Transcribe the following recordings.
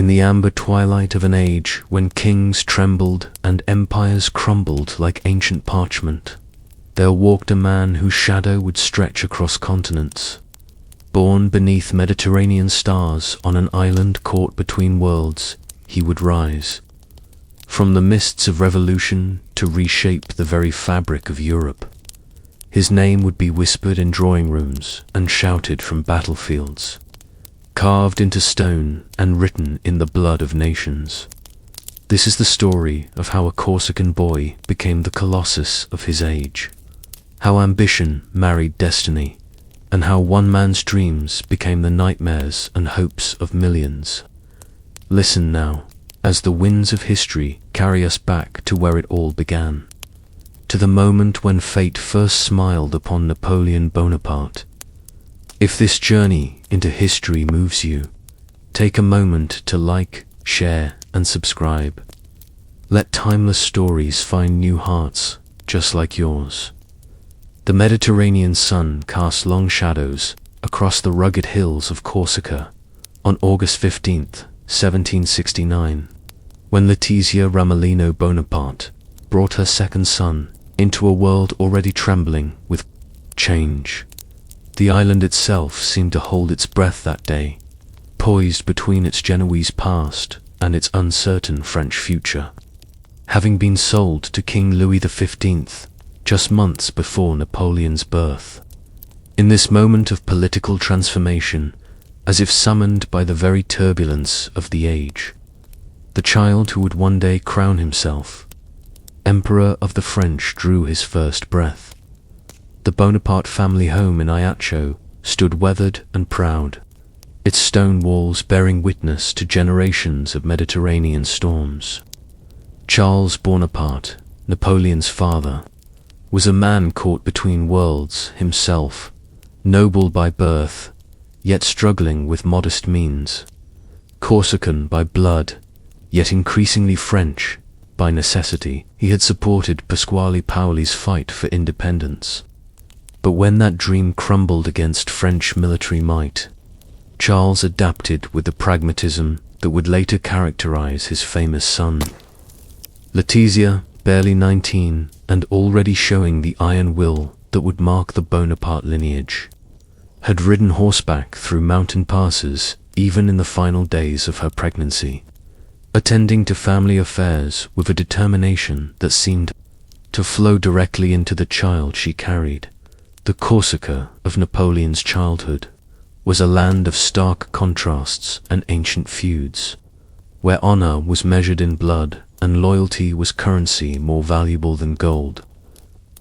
In the amber twilight of an age when kings trembled and empires crumbled like ancient parchment, there walked a man whose shadow would stretch across continents. Born beneath Mediterranean stars on an island caught between worlds, he would rise. From the mists of revolution to reshape the very fabric of Europe. His name would be whispered in drawing rooms and shouted from battlefields, carved into stone and written in the blood of nations. This is the story of how a Corsican boy became the colossus of his age, how ambition married destiny, and how one man's dreams became the nightmares and hopes of millions. Listen now, as the winds of history carry us back to where it all began, to the moment when fate first smiled upon Napoleon Bonaparte. If this journey into history moves you, take a moment to like, share, and subscribe. Let timeless stories find new hearts just like yours. The Mediterranean sun cast long shadows across the rugged hills of Corsica on August 15th, 1769, when Letizia Ramolino Bonaparte brought her second son into a world already trembling with change. The island itself seemed to hold its breath that day, poised between its Genoese past and its uncertain French future. Having been sold to King Louis XV just months before Napoleon's birth. In this moment of political transformation, as if summoned by the very turbulence of the age, the child who would one day crown himself Emperor of the French drew his first breath. The Bonaparte family home in Ajaccio stood weathered and proud, its stone walls bearing witness to generations of Mediterranean storms. Charles Bonaparte, Napoleon's father, was a man caught between worlds himself, noble by birth, yet struggling with modest means, Corsican by blood, yet increasingly French by necessity. He had supported Pasquale Paoli's fight for independence. But when that dream crumbled against French military might, Charles adapted with the pragmatism that would later characterize his famous son. Letizia, barely 19 and already showing the iron will that would mark the Bonaparte lineage, had ridden horseback through mountain passes even in the final days of her pregnancy, attending to family affairs with a determination that seemed to flow directly into the child she carried. The Corsica of Napoleon's childhood was a land of stark contrasts and ancient feuds, where honor was measured in blood and loyalty was currency more valuable than gold.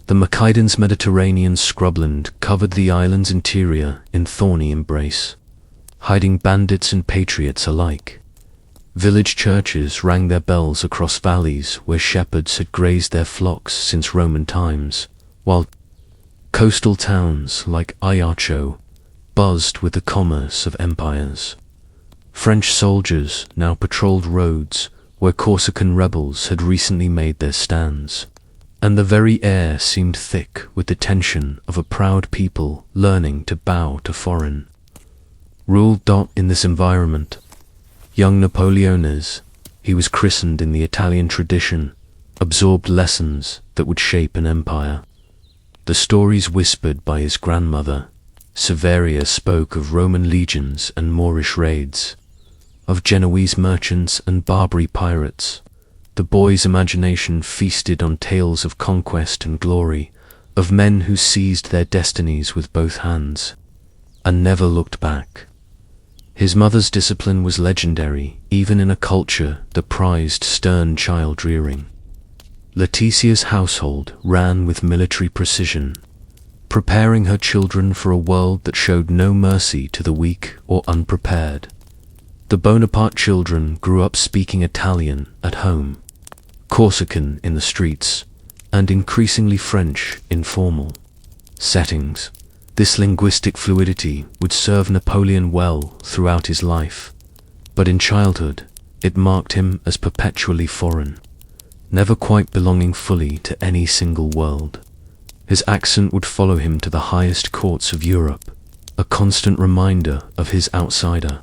The Mercaden's Mediterranean scrubland covered the island's interior in thorny embrace, hiding bandits and patriots alike. Village churches rang their bells across valleys where shepherds had grazed their flocks since Roman times, while coastal towns like Ajaccio buzzed with the commerce of empires. French soldiers now patrolled roads where Corsican rebels had recently made their stands, and the very air seemed thick with the tension of a proud people learning to bow to foreign rule. In this environment, young Napoleones, he was christened in the Italian tradition, absorbed lessons that would shape an empire. The stories whispered by his grandmother, Severia, spoke of Roman legions and Moorish raids, of Genoese merchants and Barbary pirates. The boy's imagination feasted on tales of conquest and glory, of men who seized their destinies with both hands and never looked back. His mother's discipline was legendary, even in a culture that prized stern child rearing. Letizia's household ran with military precision, preparing her children for a world that showed no mercy to the weak or unprepared. The Bonaparte children grew up speaking Italian at home, Corsican in the streets, and increasingly French in formal settings. This linguistic fluidity would serve Napoleon well throughout his life, but in childhood it marked him as perpetually foreign, never quite belonging fully to any single world. His accent would follow him to the highest courts of Europe, a constant reminder of his outsider,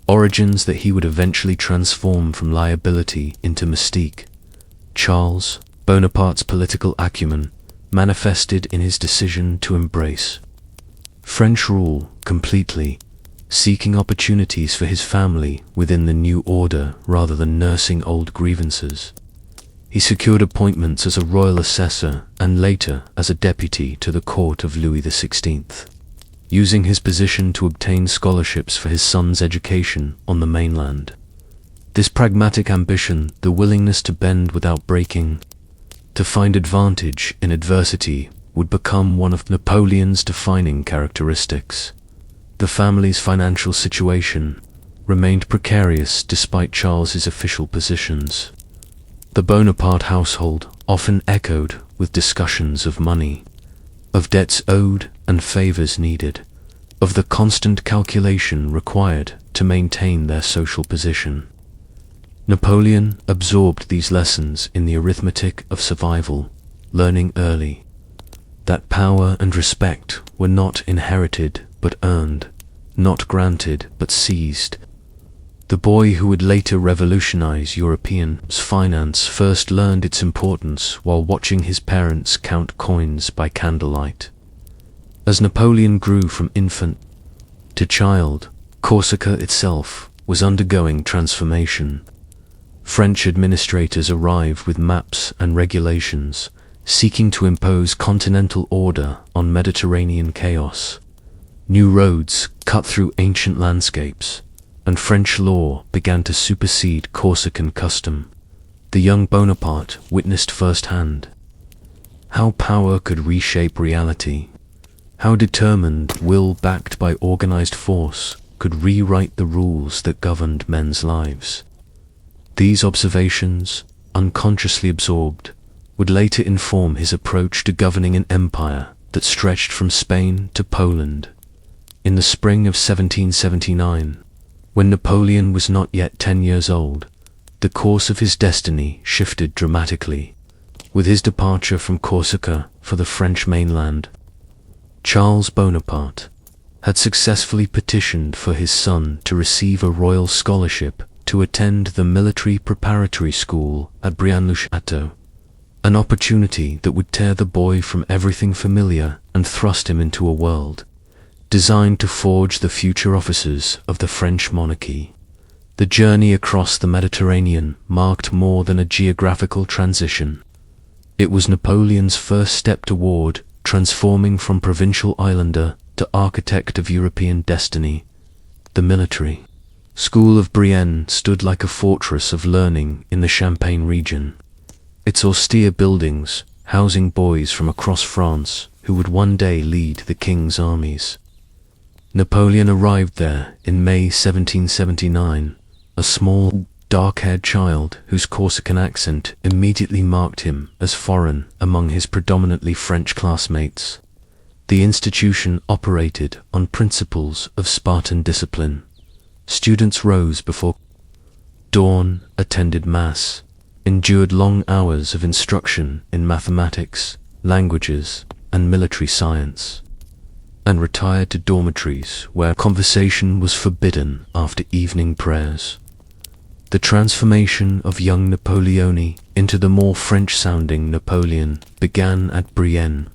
origins that he would eventually transform from liability into mystique. Charles Bonaparte's political acumen manifested in his decision to embrace French rule completely, seeking opportunities for his family within the new order rather than nursing old grievances. He secured appointments as a royal assessor and later as a deputy to the court of Louis XVI, using his position to obtain scholarships for his son's education on the mainland. This pragmatic ambition, the willingness to bend without breaking, to find advantage in adversity, would become one of Napoleon's defining characteristics. The family's financial situation remained precarious despite Charles's official positions. The Bonaparte household often echoed with discussions of money, of debts owed and favors needed, of the constant calculation required to maintain their social position. Napoleon absorbed these lessons in the arithmetic of survival, learning early that power and respect were not inherited but earned, not granted but seized. The boy who would later revolutionize European finance first learned its importance while watching his parents count coins by candlelight. As Napoleon grew from infant to child, Corsica itself was undergoing transformation. French administrators arrived with maps and regulations, seeking to impose continental order on Mediterranean chaos. New roads cut through ancient landscapes, and French law began to supersede Corsican custom. The young Bonaparte witnessed firsthand how power could reshape reality, how determined will backed by organized force could rewrite the rules that governed men's lives. These observations, unconsciously absorbed, would later inform his approach to governing an empire that stretched from Spain to Poland. In the spring of 1779, when Napoleon was not yet 10 years old, the course of his destiny shifted dramatically. With his departure from Corsica for the French mainland, Charles Bonaparte had successfully petitioned for his son to receive a royal scholarship to attend the military preparatory school at Brienne, an opportunity that would tear the boy from everything familiar and thrust him into a world designed to forge the future officers of the French monarchy. The journey across the Mediterranean marked more than a geographical transition. It was Napoleon's first step toward transforming from provincial islander to architect of European destiny. The military school of Brienne stood like a fortress of learning in the Champagne region, its austere buildings housing boys from across France who would one day lead the king's armies. Napoleon arrived there in May 1779, a small, dark-haired child whose Corsican accent immediately marked him as foreign among his predominantly French classmates. The institution operated on principles of Spartan discipline. Students rose before dawn, attended mass, endured long hours of instruction in mathematics, languages, and military science, and retired to dormitories where conversation was forbidden after evening prayers. The transformation of young Napoleone into the more French-sounding Napoleon began at Brienne,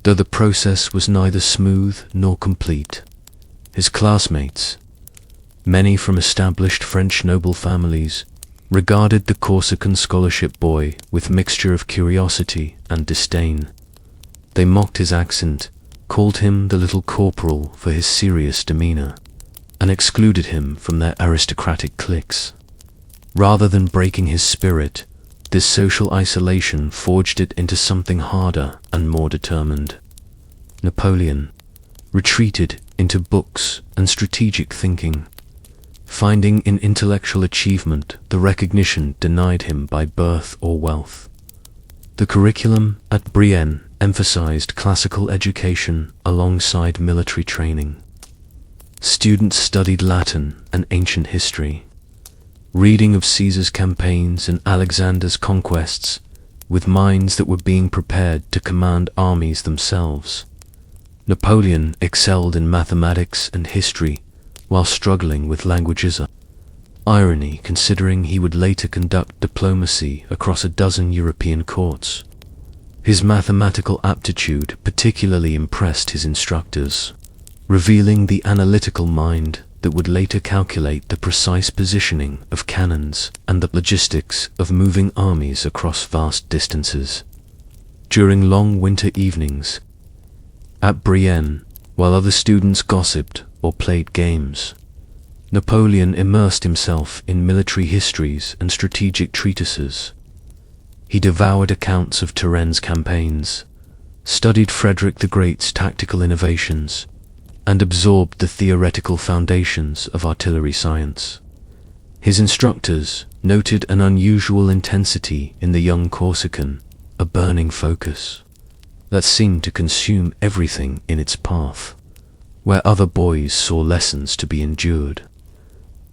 though the process was neither smooth nor complete. His classmates, many from established French noble families, regarded the Corsican scholarship boy with mixture of curiosity and disdain. They mocked his accent, called him the little corporal for his serious demeanor, and excluded him from their aristocratic cliques. Rather than breaking his spirit, this social isolation forged it into something harder and more determined. Napoleon retreated into books and strategic thinking, finding in intellectual achievement the recognition denied him by birth or wealth. The curriculum at Brienne emphasized classical education alongside military training. Students studied Latin and ancient history, reading of Caesar's campaigns and Alexander's conquests, with minds that were being prepared to command armies themselves. Napoleon excelled in mathematics and history, while struggling with languages. Irony, considering he would later conduct diplomacy across a dozen European courts. His mathematical aptitude particularly impressed his instructors, revealing the analytical mind that would later calculate the precise positioning of cannons and the logistics of moving armies across vast distances. During long winter evenings at Brienne, while other students gossiped or played games, Napoleon immersed himself in military histories and strategic treatises. He devoured accounts of Turenne's campaigns, studied Frederick the Great's tactical innovations, and absorbed the theoretical foundations of artillery science. His instructors noted an unusual intensity in the young Corsican, a burning focus that seemed to consume everything in its path. Where other boys saw lessons to be endured,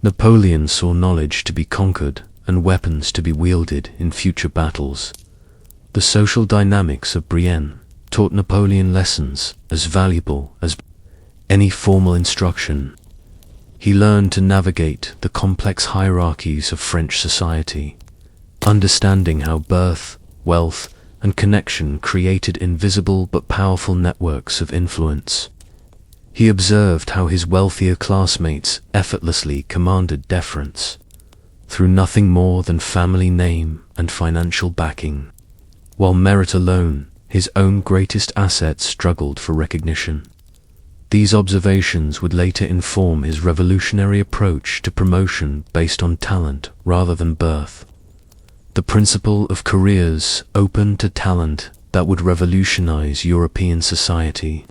Napoleon saw knowledge to be conquered and weapons to be wielded in future battles. The social dynamics of Brienne taught Napoleon lessons as valuable as any formal instruction. He learned to navigate the complex hierarchies of French society, understanding how birth, wealth, and connection created invisible but powerful networks of influence. He observed how his wealthier classmates effortlessly commanded deference, through nothing more than family name and financial backing, while merit alone, his own greatest asset, struggled for recognition. These observations would later inform his revolutionary approach to promotion based on talent rather than birth. The principle of careers open to talent that would revolutionize European society.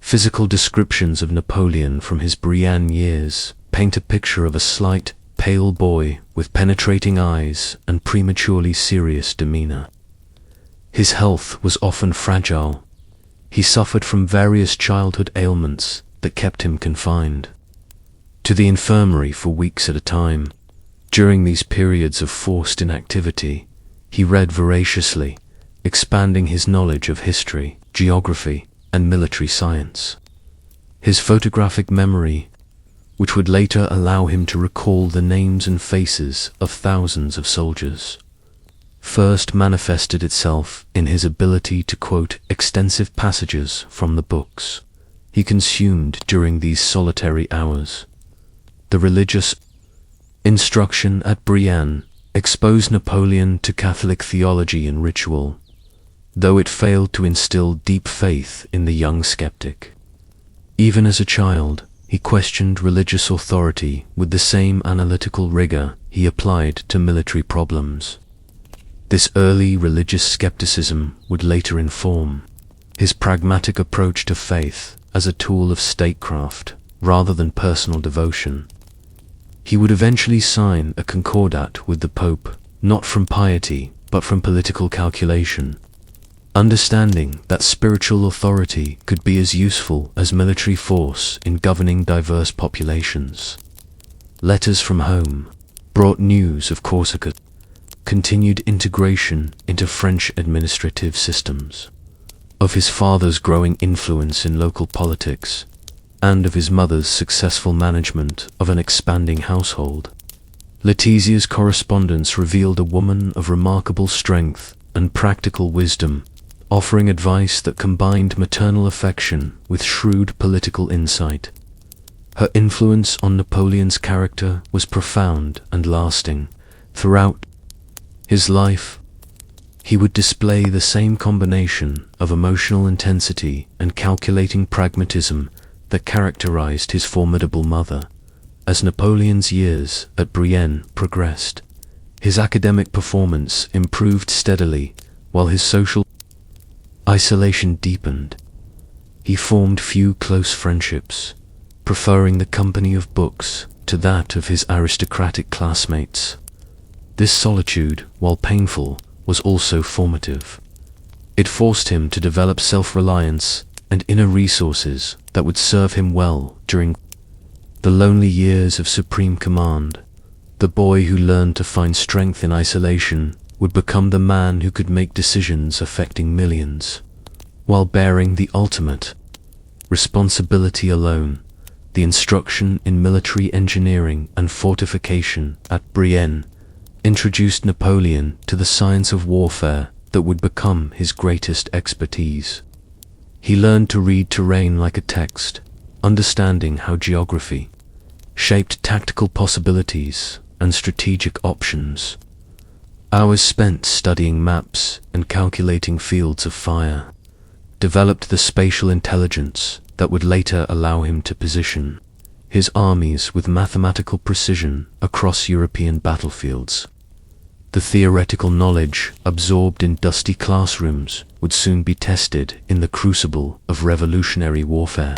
Physical descriptions of Napoleon from his Brienne years paint a picture of a slight, pale boy with penetrating eyes and prematurely serious demeanor. His health was often fragile. He suffered from various childhood ailments that kept him confined to the infirmary for weeks at a time. During these periods of forced inactivity, he read voraciously, expanding his knowledge of history, geography, and military science. His photographic memory, which would later allow him to recall the names and faces of thousands of soldiers, first manifested itself in his ability to quote extensive passages from the books he consumed during these solitary hours. The religious instruction at Brienne exposed Napoleon to Catholic theology and ritual, though it failed to instill deep faith in the young skeptic. Even as a child, he questioned religious authority with the same analytical rigor he applied to military problems. This early religious skepticism would later inform his pragmatic approach to faith as a tool of statecraft rather than personal devotion. He would eventually sign a Concordat with the Pope, not from piety, but from political calculation, understanding that spiritual authority could be as useful as military force in governing diverse populations. Letters from home brought news of Corsica, continued integration into French administrative systems, of his father's growing influence in local politics, and of his mother's successful management of an expanding household. Letizia's correspondence revealed a woman of remarkable strength and practical wisdom, offering advice that combined maternal affection with shrewd political insight. Her influence on Napoleon's character was profound and lasting. Throughout his life, he would display the same combination of emotional intensity and calculating pragmatism that characterized his formidable mother. As Napoleon's years at Brienne progressed, his academic performance improved steadily, while his social isolation deepened. He formed few close friendships, preferring the company of books to that of his aristocratic classmates. This solitude, while painful, was also formative. It forced him to develop self-reliance and inner resources that would serve him well during the lonely years of supreme command. The boy who learned to find strength in isolation would become the man who could make decisions affecting millions, while bearing the ultimate responsibility alone. the instruction in military engineering and fortification at Brienne introduced Napoleon to the science of warfare that would become his greatest expertise. He learned to read terrain like a text, understanding how geography shaped tactical possibilities and strategic options. Hours spent studying maps and calculating fields of fire developed the spatial intelligence that would later allow him to position his armies with mathematical precision across European battlefields. The theoretical knowledge absorbed in dusty classrooms would soon be tested in the crucible of revolutionary warfare.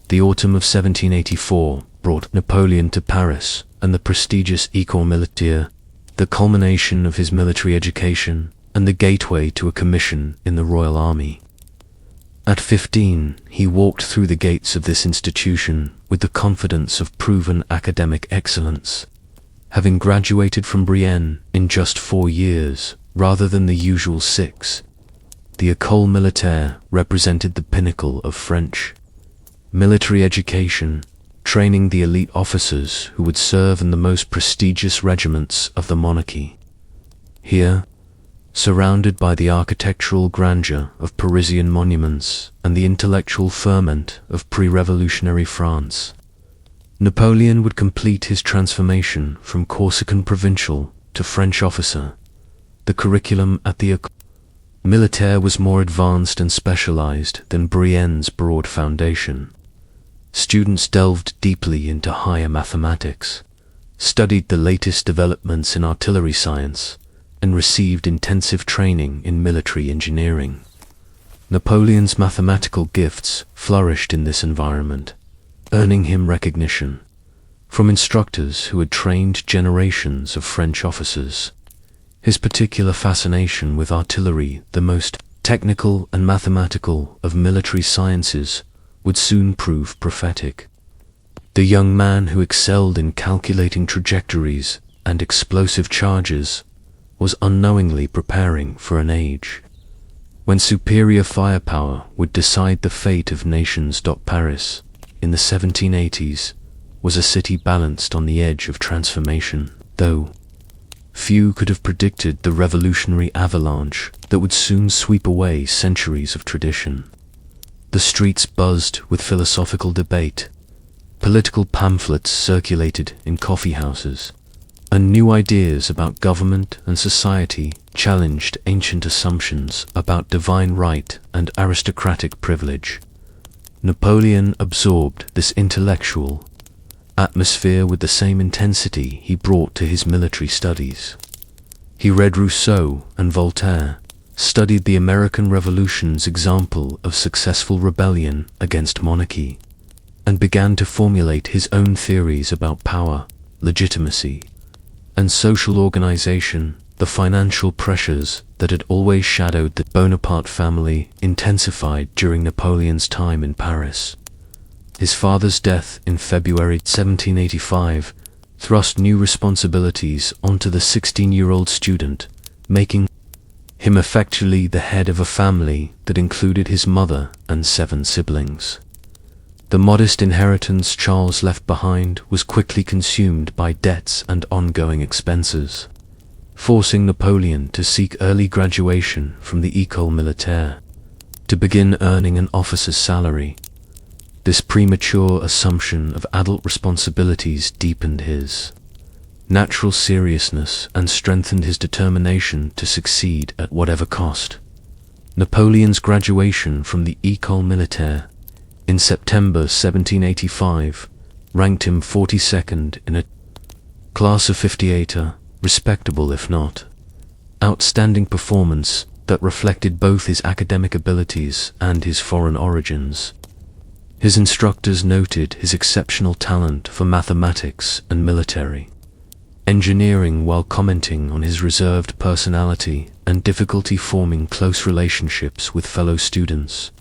The autumn of 1784 brought Napoleon to Paris and the prestigious École Militaire, the culmination of his military education and the gateway to a commission in the Royal Army. At 15, he walked through the gates of this institution with the confidence of proven academic excellence, having graduated from Brienne in just 4 years rather than the usual 6. The École Militaire represented the pinnacle of French military education, training the elite officers who would serve in the most prestigious regiments of the monarchy. Here, surrounded by the architectural grandeur of Parisian monuments and the intellectual ferment of pre-revolutionary France, Napoleon would complete his transformation from Corsican provincial to French officer. The curriculum at the École Militaire was more advanced and specialized than Brienne's broad foundation. Students delved deeply into higher mathematics, studied the latest developments in artillery science, and received intensive training in military engineering. Napoleon's mathematical gifts flourished in this environment, earning him recognition from instructors who had trained generations of French officers. His particular fascination with artillery, the most technical and mathematical of military sciences, would soon prove prophetic. The young man who excelled in calculating trajectories and explosive charges was unknowingly preparing for an age when superior firepower would decide the fate of nations. Paris, in the 1780s, was a city balanced on the edge of transformation, though few could have predicted the revolutionary avalanche that would soon sweep away centuries of tradition. The streets buzzed with philosophical debate, political pamphlets circulated in coffee houses, and new ideas about government and society challenged ancient assumptions about divine right and aristocratic privilege. Napoleon absorbed this intellectual atmosphere with the same intensity he brought to his military studies. He read Rousseau and Voltaire, studied the American Revolution's example of successful rebellion against monarchy, and began to formulate his own theories about power, legitimacy, and social organization. The financial pressures that had always shadowed the Bonaparte family intensified during Napoleon's time in Paris. His father's death in February 1785 thrust new responsibilities onto the 16-year-old student, making him effectively the head of a family that included his mother and 7 siblings. The modest inheritance Charles left behind was quickly consumed by debts and ongoing expenses, forcing Napoleon to seek early graduation from the École Militaire to begin earning an officer's salary. This premature assumption of adult responsibilities deepened his natural seriousness and strengthened his determination to succeed at whatever cost. Napoleon's graduation from the École Militaire in September 1785 ranked him 42nd in a class of 58, a respectable if not outstanding performance that reflected both his academic abilities and his foreign origins. His instructors noted his exceptional talent for mathematics and military engineering while commenting on his reserved personality and difficulty forming close relationships with fellow students.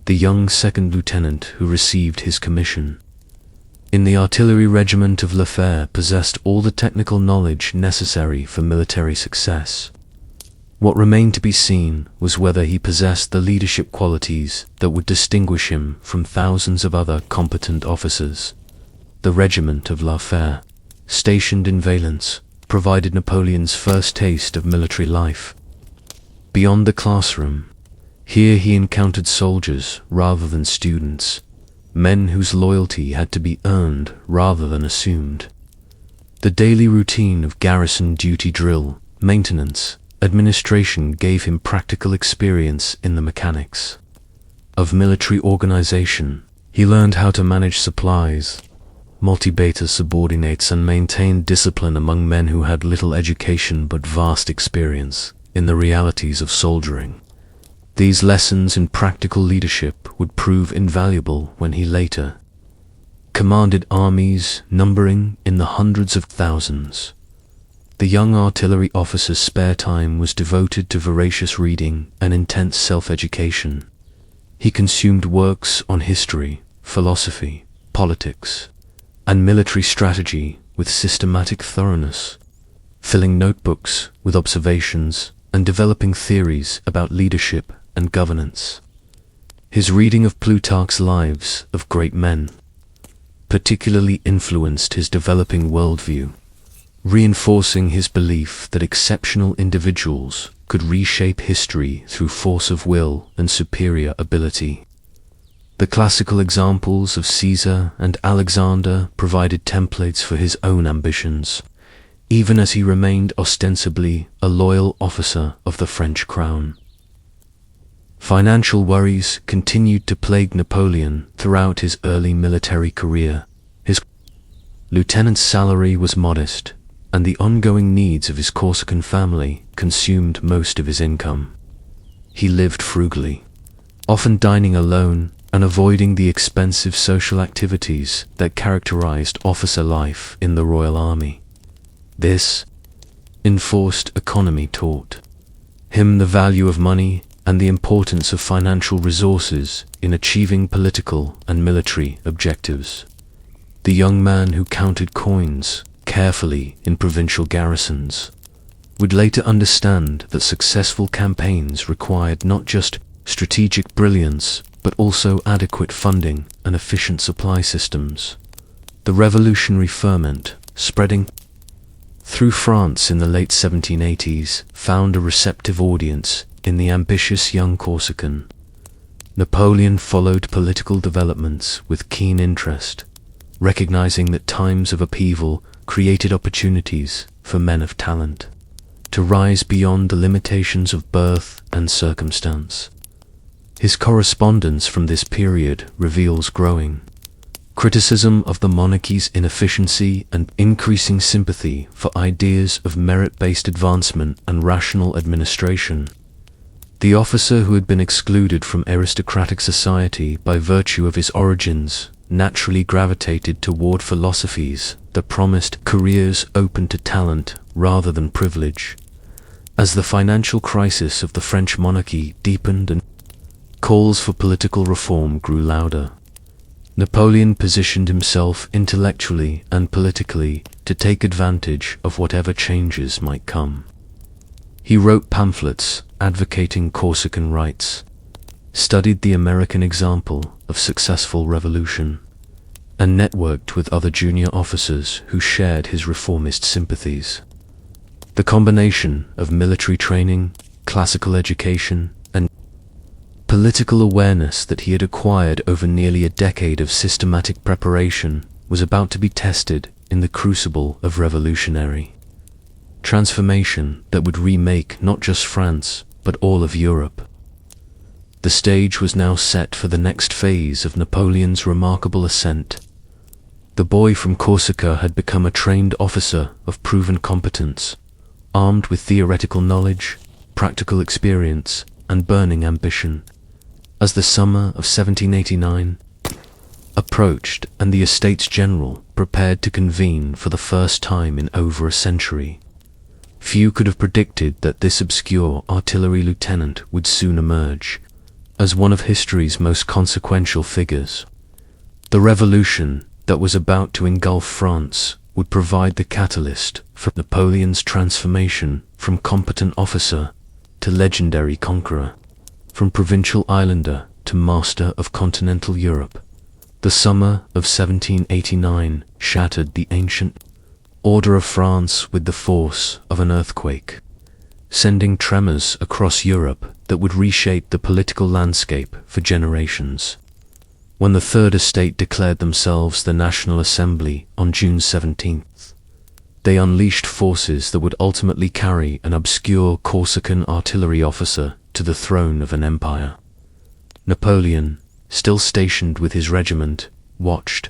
The young second lieutenant who received his commission in the artillery regiment of Letizia possessed all the technical knowledge necessary for military success. What remained to be seen was whether he possessed the leadership qualities that would distinguish him from thousands of other competent officers. The regiment of La Fère, stationed in Valence, provided Napoleon's first taste of military life. Beyond the classroom, here he encountered soldiers rather than students, men whose loyalty had to be earned rather than assumed. The daily routine of garrison duty drill, maintenance, administration gave him practical experience in the mechanics of military organization. He learned how to manage supplies, motivate subordinates, and maintain discipline among men who had little education but vast experience in the realities of soldiering. These lessons in practical leadership would prove invaluable when he later commanded armies numbering in the hundreds of thousands. The young artillery officer's spare time was devoted to voracious reading and intense self-education. He consumed works on history, philosophy, politics, and military strategy with systematic thoroughness, filling notebooks with observations and developing theories about leadership and governance. His reading of Plutarch's lives of great men particularly influenced his developing worldview, reinforcing his belief that exceptional individuals could reshape history through force of will and superior ability. The classical examples of Caesar and Alexander provided templates for his own ambitions, even as he remained ostensibly a loyal officer of the French crown. Financial worries continued to plague Napoleon throughout his early military career. His lieutenant's salary was modest, and the ongoing needs of his Corsican family consumed most of his income. He lived frugally, often dining alone and avoiding the expensive social activities that characterized officer life in the Royal Army. This enforced economy taught him the value of money and the importance of financial resources in achieving political and military objectives. The young man who counted coins carefully in provincial garrisons would later understand that successful campaigns required not just strategic brilliance, but also adequate funding and efficient supply systems. The revolutionary ferment, spreading through France in the late 1780s, found a receptive audience in the ambitious young Corsican. Napoleon followed political developments with keen interest, recognizing that times of upheaval created opportunities for men of talent to rise beyond the limitations of birth and circumstance. His correspondence from this period reveals growing criticism of the monarchy's inefficiency and increasing sympathy for ideas of merit-based advancement and rational administration. The officer who had been excluded from aristocratic society by virtue of his origins naturally gravitated toward philosophies that promised careers open to talent rather than privilege. As the financial crisis of the French monarchy deepened and calls for political reform grew louder, Napoleon positioned himself intellectually and politically to take advantage of whatever changes might come. He wrote pamphlets advocating Corsican rights, studied the American example of successful revolution, and networked with other junior officers who shared his reformist sympathies. The combination of military training, classical education, and political awareness that he had acquired over nearly a decade of systematic preparation was about to be tested in the crucible of revolutionary transformation that would remake not just France, but all of Europe. The stage was now set for the next phase of Napoleon's remarkable ascent. The boy from Corsica had become a trained officer of proven competence, armed with theoretical knowledge, practical experience, and burning ambition. As the summer of 1789 approached and the Estates General prepared to convene for the first time in over a century, few could have predicted that this obscure artillery lieutenant would soon emerge as one of history's most consequential figures. The revolution that was about to engulf France would provide the catalyst for Napoleon's transformation from competent officer to legendary conqueror, from provincial islander to master of continental Europe. The summer of 1789 shattered the ancient order of France with the force of an earthquake, sending tremors across Europe that would reshape the political landscape for generations. When the Third Estate declared themselves the National Assembly on June 17th, they unleashed forces that would ultimately carry an obscure Corsican artillery officer to the throne of an empire. Napoleon, still stationed with his regiment, watched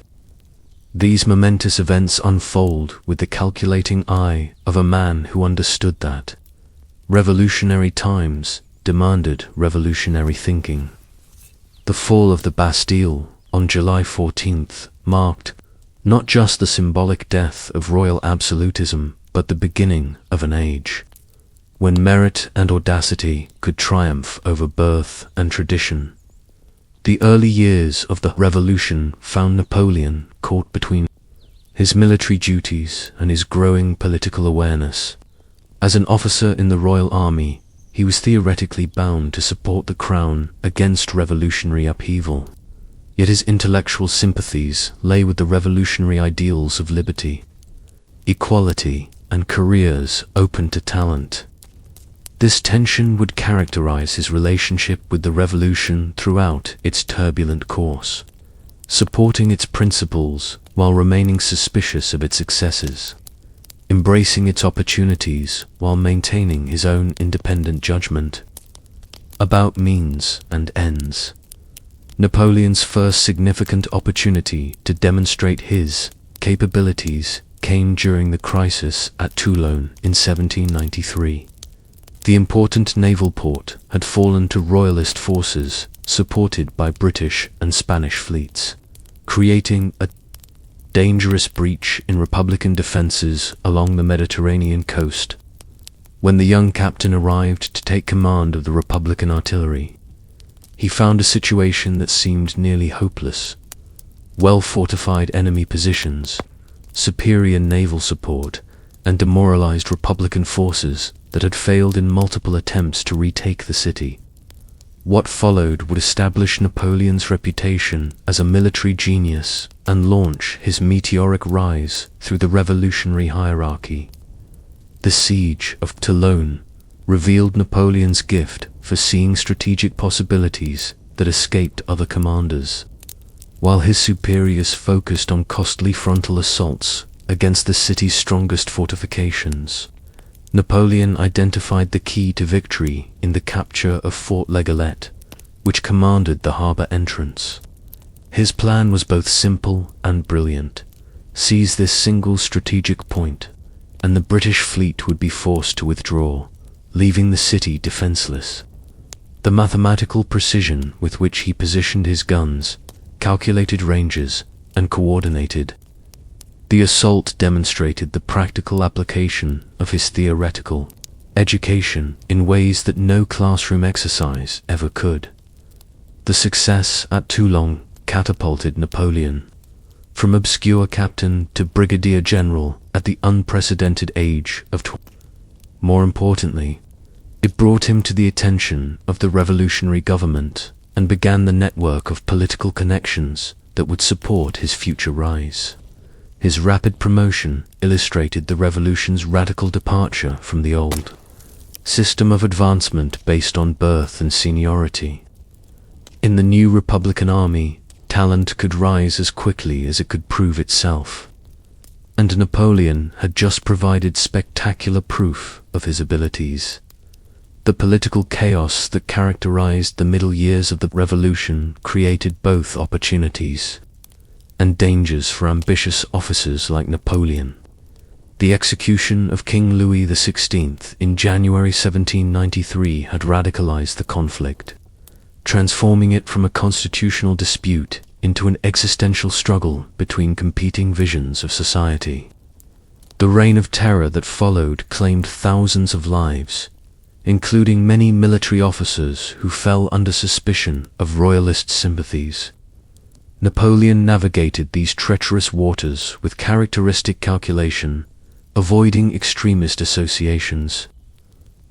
these momentous events unfold with the calculating eye of a man who understood that revolutionary times demanded revolutionary thinking. The fall of the Bastille on July 14th marked not just the symbolic death of royal absolutism, but the beginning of an age when merit and audacity could triumph over birth and tradition. The early years of the revolution found Napoleon caught between his military duties and his growing political awareness. As an officer in the Royal Army, he was theoretically bound to support the crown against revolutionary upheaval. Yet his intellectual sympathies lay with the revolutionary ideals of liberty, equality, and careers open to talent. This tension would characterize his relationship with the revolution throughout its turbulent course, supporting its principles while remaining suspicious of its excesses, embracing its opportunities while maintaining his own independent judgment about means and ends. Napoleon's first significant opportunity to demonstrate his capabilities came during the crisis at Toulon in 1793. The important naval port had fallen to royalist forces supported by British and Spanish fleets, creating a dangerous breach in Republican defenses along the Mediterranean coast. When the young captain arrived to take command of the Republican artillery, he found a situation that seemed nearly hopeless. Well-fortified enemy positions, superior naval support, and demoralized Republican forces that had failed in multiple attempts to retake the city. What followed would establish Napoleon's reputation as a military genius and launch his meteoric rise through the revolutionary hierarchy. The siege of Toulon revealed Napoleon's gift for seeing strategic possibilities that escaped other commanders. While his superiors focused on costly frontal assaults against the city's strongest fortifications, Napoleon identified the key to victory in the capture of Fort Legolet, which commanded the harbor entrance. His plan was both simple and brilliant. Seize this single strategic point, and the British fleet would be forced to withdraw, leaving the city defenseless. The mathematical precision with which he positioned his guns, calculated ranges, and coordinated the assault demonstrated the practical application of his theoretical education in ways that no classroom exercise ever could. The success at Toulon catapulted Napoleon from obscure captain to brigadier general at the unprecedented age of 20. More importantly, it brought him to the attention of the revolutionary government and began the network of political connections that would support his future rise. His rapid promotion illustrated the revolution's radical departure from the old system of advancement based on birth and seniority. In the new Republican army, talent could rise as quickly as it could prove itself, and Napoleon had just provided spectacular proof of his abilities. The political chaos that characterized the middle years of the revolution created both opportunities and dangers for ambitious officers like Napoleon. The execution of King Louis XVI in January 1793 had radicalized the conflict, transforming it from a constitutional dispute into an existential struggle between competing visions of society. The reign of terror that followed claimed thousands of lives, including many military officers who fell under suspicion of royalist sympathies. Napoleon navigated these treacherous waters with characteristic calculation, avoiding extremist associations.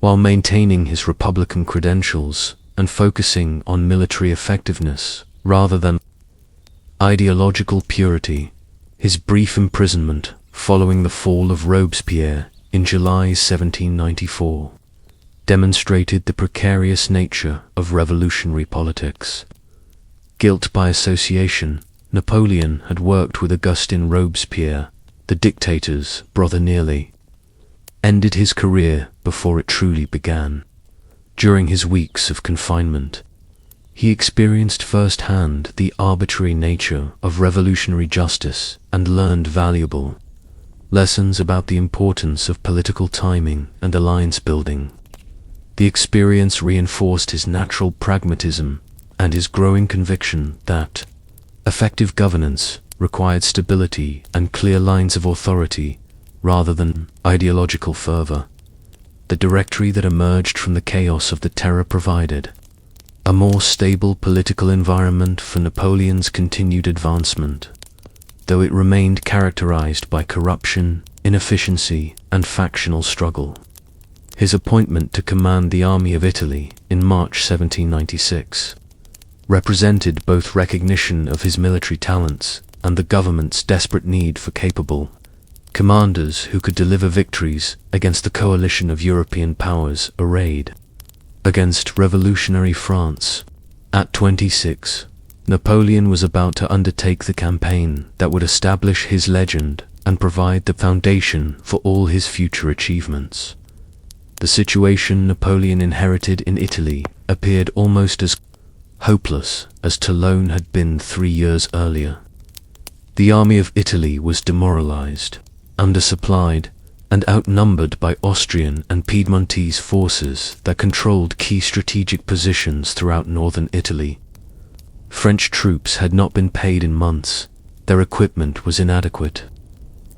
while maintaining his republican credentials and focusing on military effectiveness rather than ideological purity. His brief imprisonment following the fall of Robespierre in July 1794 demonstrated the precarious nature of revolutionary politics. Guilt by association, Napoleon had worked with Augustin Robespierre, the dictator's brother, nearly ended his career before it truly began. During his weeks of confinement, he experienced firsthand the arbitrary nature of revolutionary justice and learned valuable lessons about the importance of political timing and alliance building. The experience reinforced his natural pragmatism and his growing conviction that effective governance required stability and clear lines of authority rather than ideological fervor. The Directory that emerged from the chaos of the Terror provided a more stable political environment for Napoleon's continued advancement, though it remained characterized by corruption, inefficiency, and factional struggle. His appointment to command the Army of Italy in March 1796 represented both recognition of his military talents and the government's desperate need for capable commanders who could deliver victories against the coalition of European powers arrayed against revolutionary France. At 26, Napoleon was about to undertake the campaign that would establish his legend and provide the foundation for all his future achievements. The situation Napoleon inherited in Italy appeared almost as hopeless as Toulon had been 3 years earlier. The army of Italy was demoralized, undersupplied, and outnumbered by Austrian and Piedmontese forces that controlled key strategic positions throughout northern Italy. French troops had not been paid in months, their equipment was inadequate,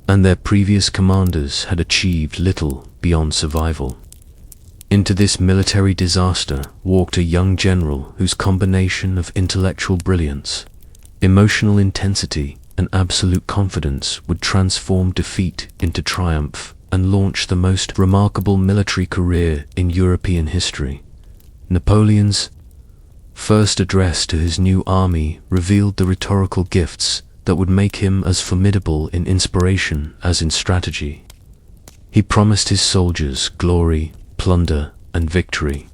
and their previous commanders had achieved little beyond survival. Into this military disaster walked a young general whose combination of intellectual brilliance, emotional intensity, and absolute confidence would transform defeat into triumph and launch the most remarkable military career in European history. Napoleon's first address to his new army revealed the rhetorical gifts that would make him as formidable in inspiration as in strategy. He promised his soldiers glory, plunder, and victory,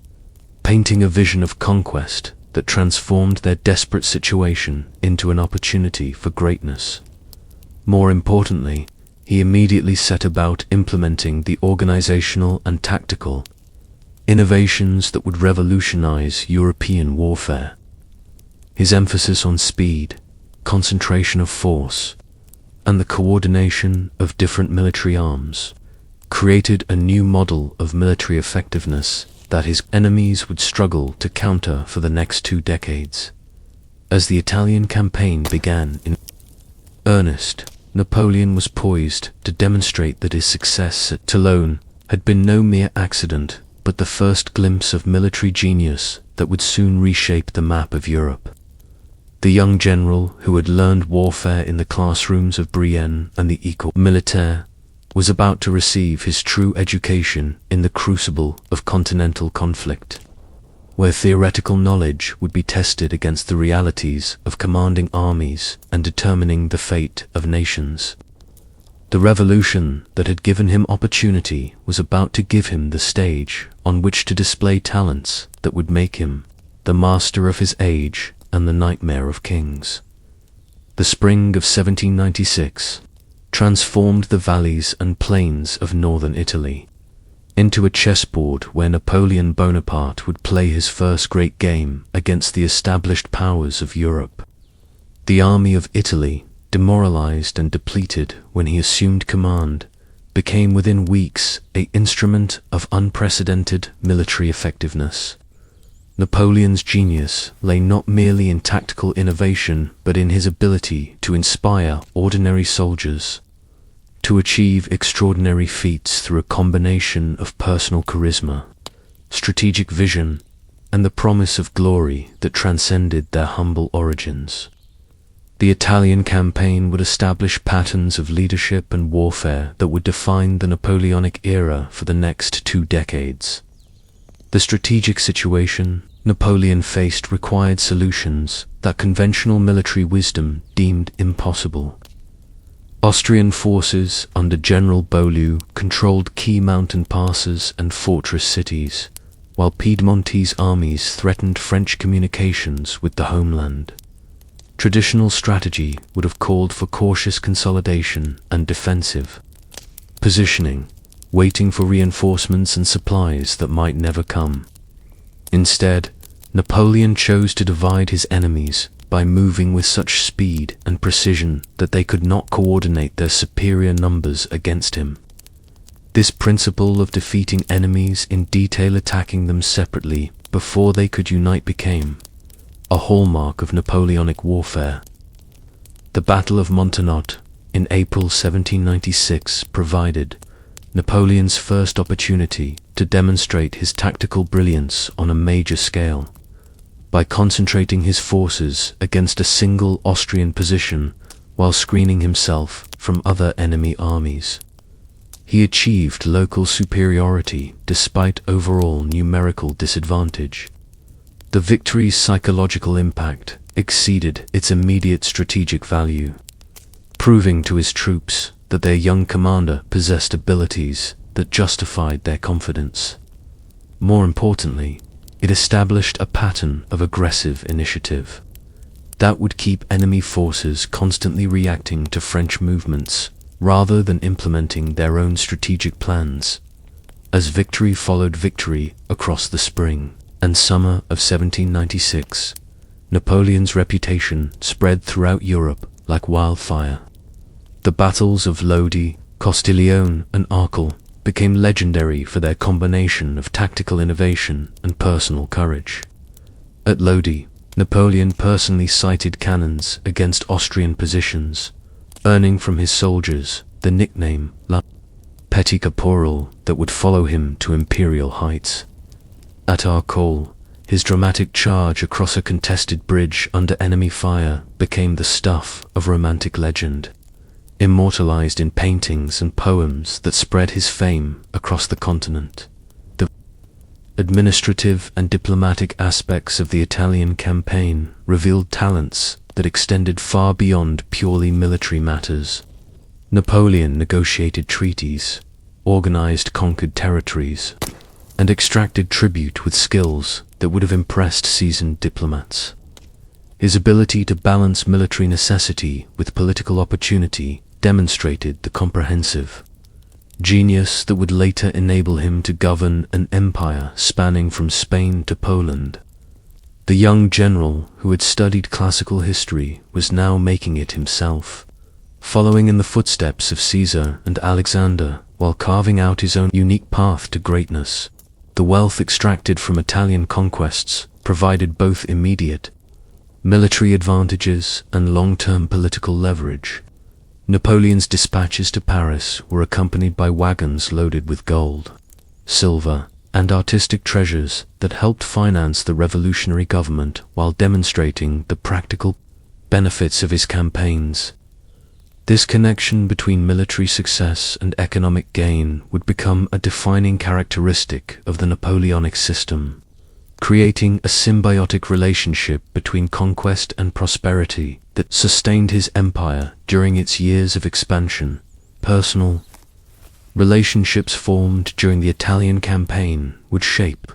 painting a vision of conquest that transformed their desperate situation into an opportunity for greatness. More importantly, he immediately set about implementing the organizational and tactical innovations that would revolutionize European warfare. His emphasis on speed, concentration of force, and the coordination of different military arms created a new model of military effectiveness that his enemies would struggle to counter for the next 2 decades. As the Italian campaign began in earnest, Napoleon was poised to demonstrate that his success at Toulon had been no mere accident, but the first glimpse of military genius that would soon reshape the map of Europe. The young general, who had learned warfare in the classrooms of Brienne and the École Militaire, was about to receive his true education in the crucible of continental conflict, where theoretical knowledge would be tested against the realities of commanding armies and determining the fate of nations. The revolution that had given him opportunity was about to give him the stage on which to display talents that would make him the master of his age and the nightmare of kings. The spring of 1796 transformed the valleys and plains of northern Italy into a chessboard where Napoleon Bonaparte would play his first great game against the established powers of Europe. The army of Italy, demoralized and depleted when he assumed command, became within weeks an instrument of unprecedented military effectiveness. Napoleon's genius lay not merely in tactical innovation but in his ability to inspire ordinary soldiers to achieve extraordinary feats through a combination of personal charisma, strategic vision, and the promise of glory that transcended their humble origins. The Italian campaign would establish patterns of leadership and warfare that would define the Napoleonic era for the next 2 decades. The strategic situation Napoleon faced required solutions that conventional military wisdom deemed impossible. Austrian forces under General Beaulieu controlled key mountain passes and fortress cities, while Piedmontese armies threatened French communications with the homeland. Traditional strategy would have called for cautious consolidation and defensive positioning, waiting for reinforcements and supplies that might never come. Instead, Napoleon chose to divide his enemies by moving with such speed and precision that they could not coordinate their superior numbers against him. This principle of defeating enemies in detail, attacking them separately before they could unite, became a hallmark of Napoleonic warfare. The Battle of Montenotte in April 1796 provided Napoleon's first opportunity to demonstrate his tactical brilliance on a major scale. By concentrating his forces against a single Austrian position while screening himself from other enemy armies, he achieved local superiority despite overall numerical disadvantage. The victory's psychological impact exceeded its immediate strategic value, proving to his troops that their young commander possessed abilities that justified their confidence. More importantly, it established a pattern of aggressive initiative that would keep enemy forces constantly reacting to French movements rather than implementing their own strategic plans. As victory followed victory across the spring and summer of 1796, Napoleon's reputation spread throughout Europe like wildfire. The battles of Lodi, Castiglione, and Arcole became legendary for their combination of tactical innovation and personal courage. At Lodi, Napoleon personally sighted cannons against Austrian positions, earning from his soldiers the nickname La Petit Caporal that would follow him to imperial heights. At Arcole, his dramatic charge across a contested bridge under enemy fire became the stuff of romantic legend, immortalized in paintings and poems that spread his fame across the continent. The administrative and diplomatic aspects of the Italian campaign revealed talents that extended far beyond purely military matters. Napoleon negotiated treaties, organized conquered territories, and extracted tribute with skills that would have impressed seasoned diplomats. His ability to balance military necessity with political opportunity demonstrated the comprehensive genius that would later enable him to govern an empire spanning from Spain to Poland. The young general who had studied classical history was now making it himself, following in the footsteps of Caesar and Alexander while carving out his own unique path to greatness. The wealth extracted from Italian conquests provided both immediate military advantages and long-term political leverage. Napoleon's dispatches to Paris were accompanied by wagons loaded with gold, silver, and artistic treasures that helped finance the revolutionary government while demonstrating the practical benefits of his campaigns. This connection between military success and economic gain would become a defining characteristic of the Napoleonic system, creating a symbiotic relationship between conquest and prosperity that sustained his empire during its years of expansion. Personal relationships formed during the Italian campaign would shape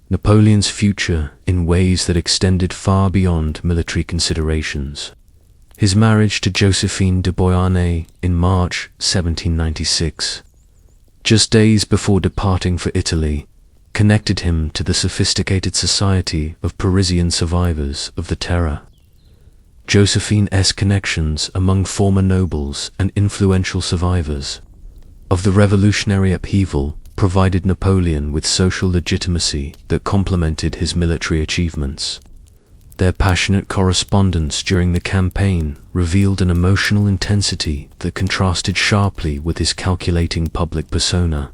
Napoleon's future in ways that extended far beyond military considerations. His marriage to Josephine de Beauharnais in March 1796, just days before departing for Italy, connected him to the sophisticated society of Parisian survivors of the Terror. Josephine's connections among former nobles and influential survivors of the revolutionary upheaval provided Napoleon with social legitimacy that complemented his military achievements. Their passionate correspondence during the campaign revealed an emotional intensity that contrasted sharply with his calculating public persona.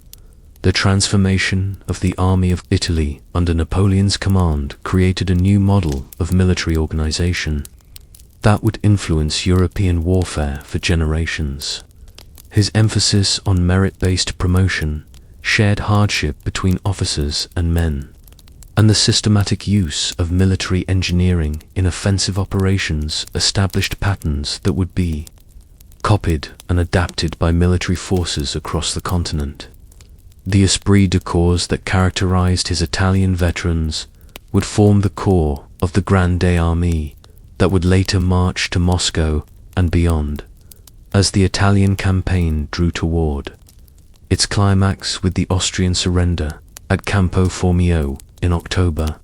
The transformation of the Army of Italy under Napoleon's command created a new model of military organization that would influence European warfare for generations. His emphasis on merit-based promotion, shared hardship between officers and men, and the systematic use of military engineering in offensive operations established patterns that would be copied and adapted by military forces across the continent. The esprit de corps that characterized his Italian veterans would form the core of the Grande Armée that would later march to Moscow and beyond, as the Italian campaign drew toward its climax with the Austrian surrender at Campo Formio in October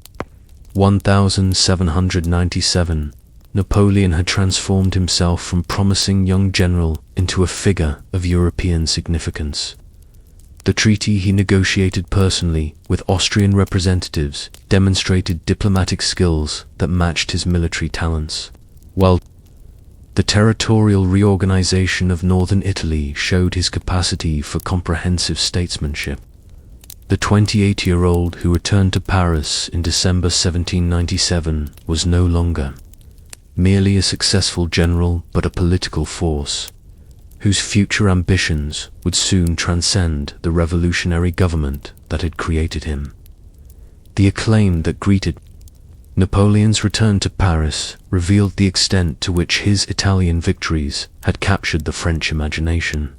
1797. Napoleon had transformed himself from promising young general into a figure of European significance. The treaty he negotiated personally with Austrian representatives demonstrated diplomatic skills that matched his military talents, while the territorial reorganization of northern Italy showed his capacity for comprehensive statesmanship. The 28-year-old who returned to Paris in December 1797 was no longer merely a successful general but a political force, whose future ambitions would soon transcend the revolutionary government that had created him. The acclaim that greeted Napoleon's return to Paris revealed the extent to which his Italian victories had captured the French imagination.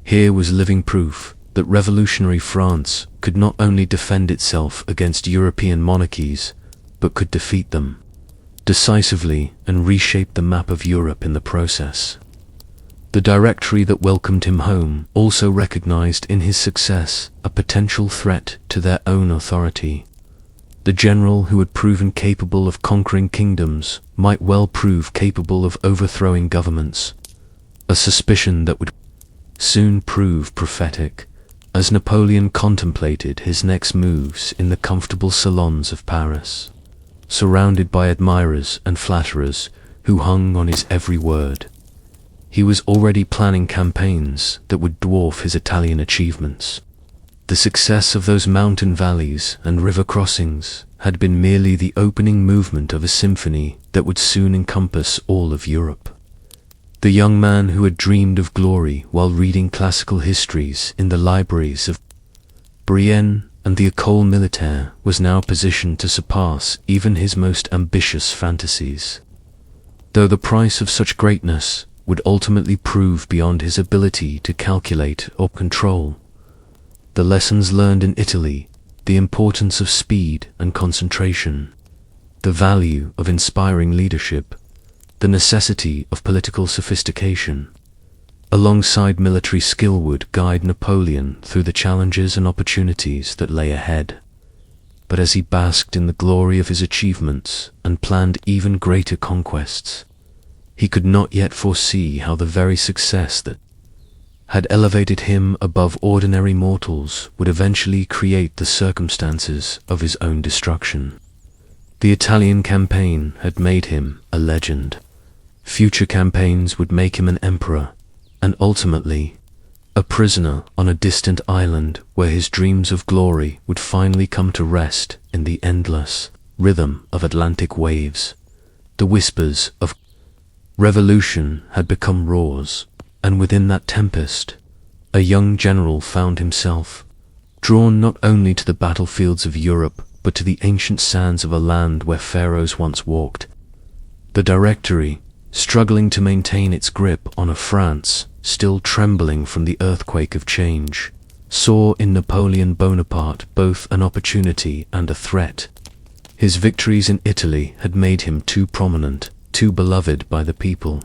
Here was living proof that revolutionary France could not only defend itself against European monarchies, but could defeat them decisively and reshape the map of Europe in the process. The Directory that welcomed him home also recognized in his success a potential threat to their own authority. The general who had proven capable of conquering kingdoms might well prove capable of overthrowing governments, a suspicion that would soon prove prophetic as Napoleon contemplated his next moves in the comfortable salons of Paris, surrounded by admirers and flatterers who hung on his every word. He was already planning campaigns that would dwarf his Italian achievements. The success of those mountain valleys and river crossings had been merely the opening movement of a symphony that would soon encompass all of Europe. The young man who had dreamed of glory while reading classical histories in the libraries of Brienne and the École Militaire was now positioned to surpass even his most ambitious fantasies. Though the price of such greatness would ultimately prove beyond his ability to calculate or control, the lessons learned in Italy, the importance of speed and concentration, the value of inspiring leadership, the necessity of political sophistication, alongside military skill would guide Napoleon through the challenges and opportunities that lay ahead. But as he basked in the glory of his achievements and planned even greater conquests, he could not yet foresee how the very success that had elevated him above ordinary mortals would eventually create the circumstances of his own destruction. The Italian campaign had made him a legend. Future campaigns would make him an emperor, and ultimately a prisoner on a distant island where his dreams of glory would finally come to rest in the endless rhythm of Atlantic waves. The whispers of revolution had become roars, and within that tempest, a young general found himself drawn not only to the battlefields of Europe, but to the ancient sands of a land where pharaohs once walked. The Directory, struggling to maintain its grip on a France still trembling from the earthquake of change, saw in Napoleon Bonaparte both an opportunity and a threat. His victories in Italy had made him too prominent, too beloved by the people,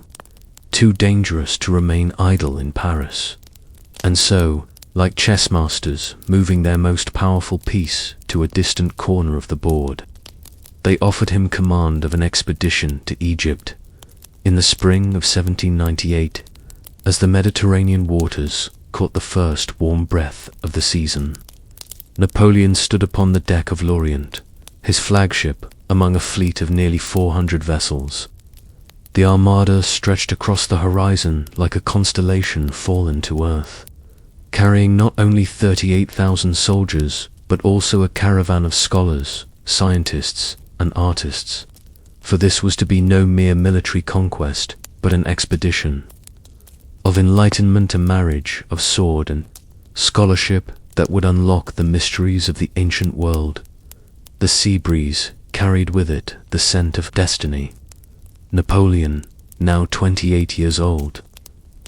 too dangerous to remain idle in Paris. And so, like chess masters moving their most powerful piece to a distant corner of the board, they offered him command of an expedition to Egypt in the spring of 1798, as the Mediterranean waters caught the first warm breath of the season. Napoleon stood upon the deck of L'Orient, his flagship among a fleet of nearly 400 vessels. The armada stretched across the horizon like a constellation fallen to earth, carrying not only 38,000 soldiers, but also a caravan of scholars, scientists, and artists. For this was to be no mere military conquest, but an expedition of enlightenment and marriage of sword and scholarship that would unlock the mysteries of the ancient world. The sea breeze carried with it the scent of destiny. Napoleon, now 28 years old,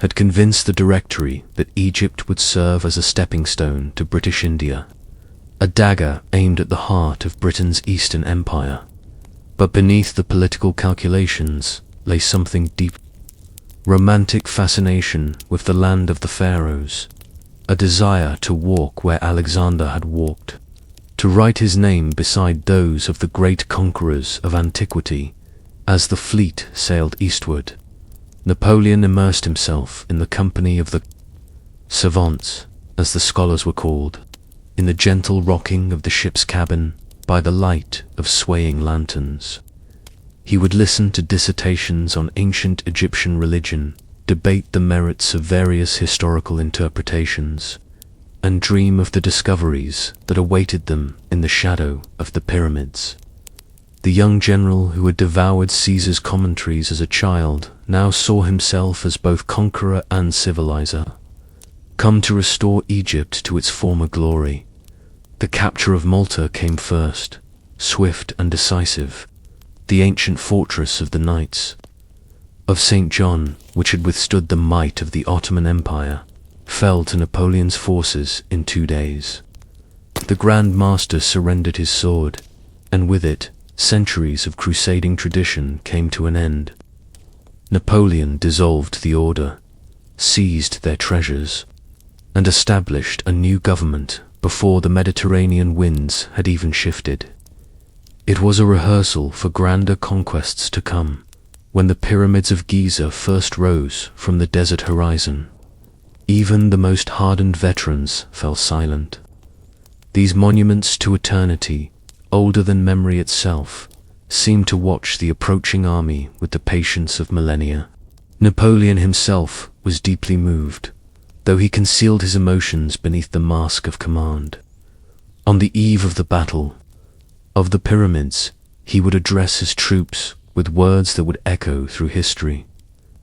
had convinced the Directory that Egypt would serve as a stepping stone to British India, a dagger aimed at the heart of Britain's Eastern Empire. But beneath the political calculations lay something deep. Romantic fascination with the land of the pharaohs, a desire to walk where Alexander had walked, to write his name beside those of the great conquerors of antiquity. As the fleet sailed eastward, Napoleon immersed himself in the company of the savants, as the scholars were called, in the gentle rocking of the ship's cabin by the light of swaying lanterns. He would listen to dissertations on ancient Egyptian religion, debate the merits of various historical interpretations, and dream of the discoveries that awaited them in the shadow of the pyramids. The young general who had devoured Caesar's commentaries as a child now saw himself as both conqueror and civilizer, come to restore Egypt to its former glory. The capture of Malta came first, swift and decisive. The ancient fortress of the Knights of St. John, which had withstood the might of the Ottoman Empire, fell to Napoleon's forces in 2 days. The Grand Master surrendered his sword, and with it, centuries of crusading tradition came to an end. Napoleon dissolved the order, seized their treasures, and established a new government before the Mediterranean winds had even shifted. It was a rehearsal for grander conquests to come, when the pyramids of Giza first rose from the desert horizon. Even the most hardened veterans fell silent. These monuments to eternity, older than memory itself, seemed to watch the approaching army with the patience of millennia. Napoleon himself was deeply moved, though he concealed his emotions beneath the mask of command. On the eve of the battle of the pyramids, he would address his troops with words that would echo through history.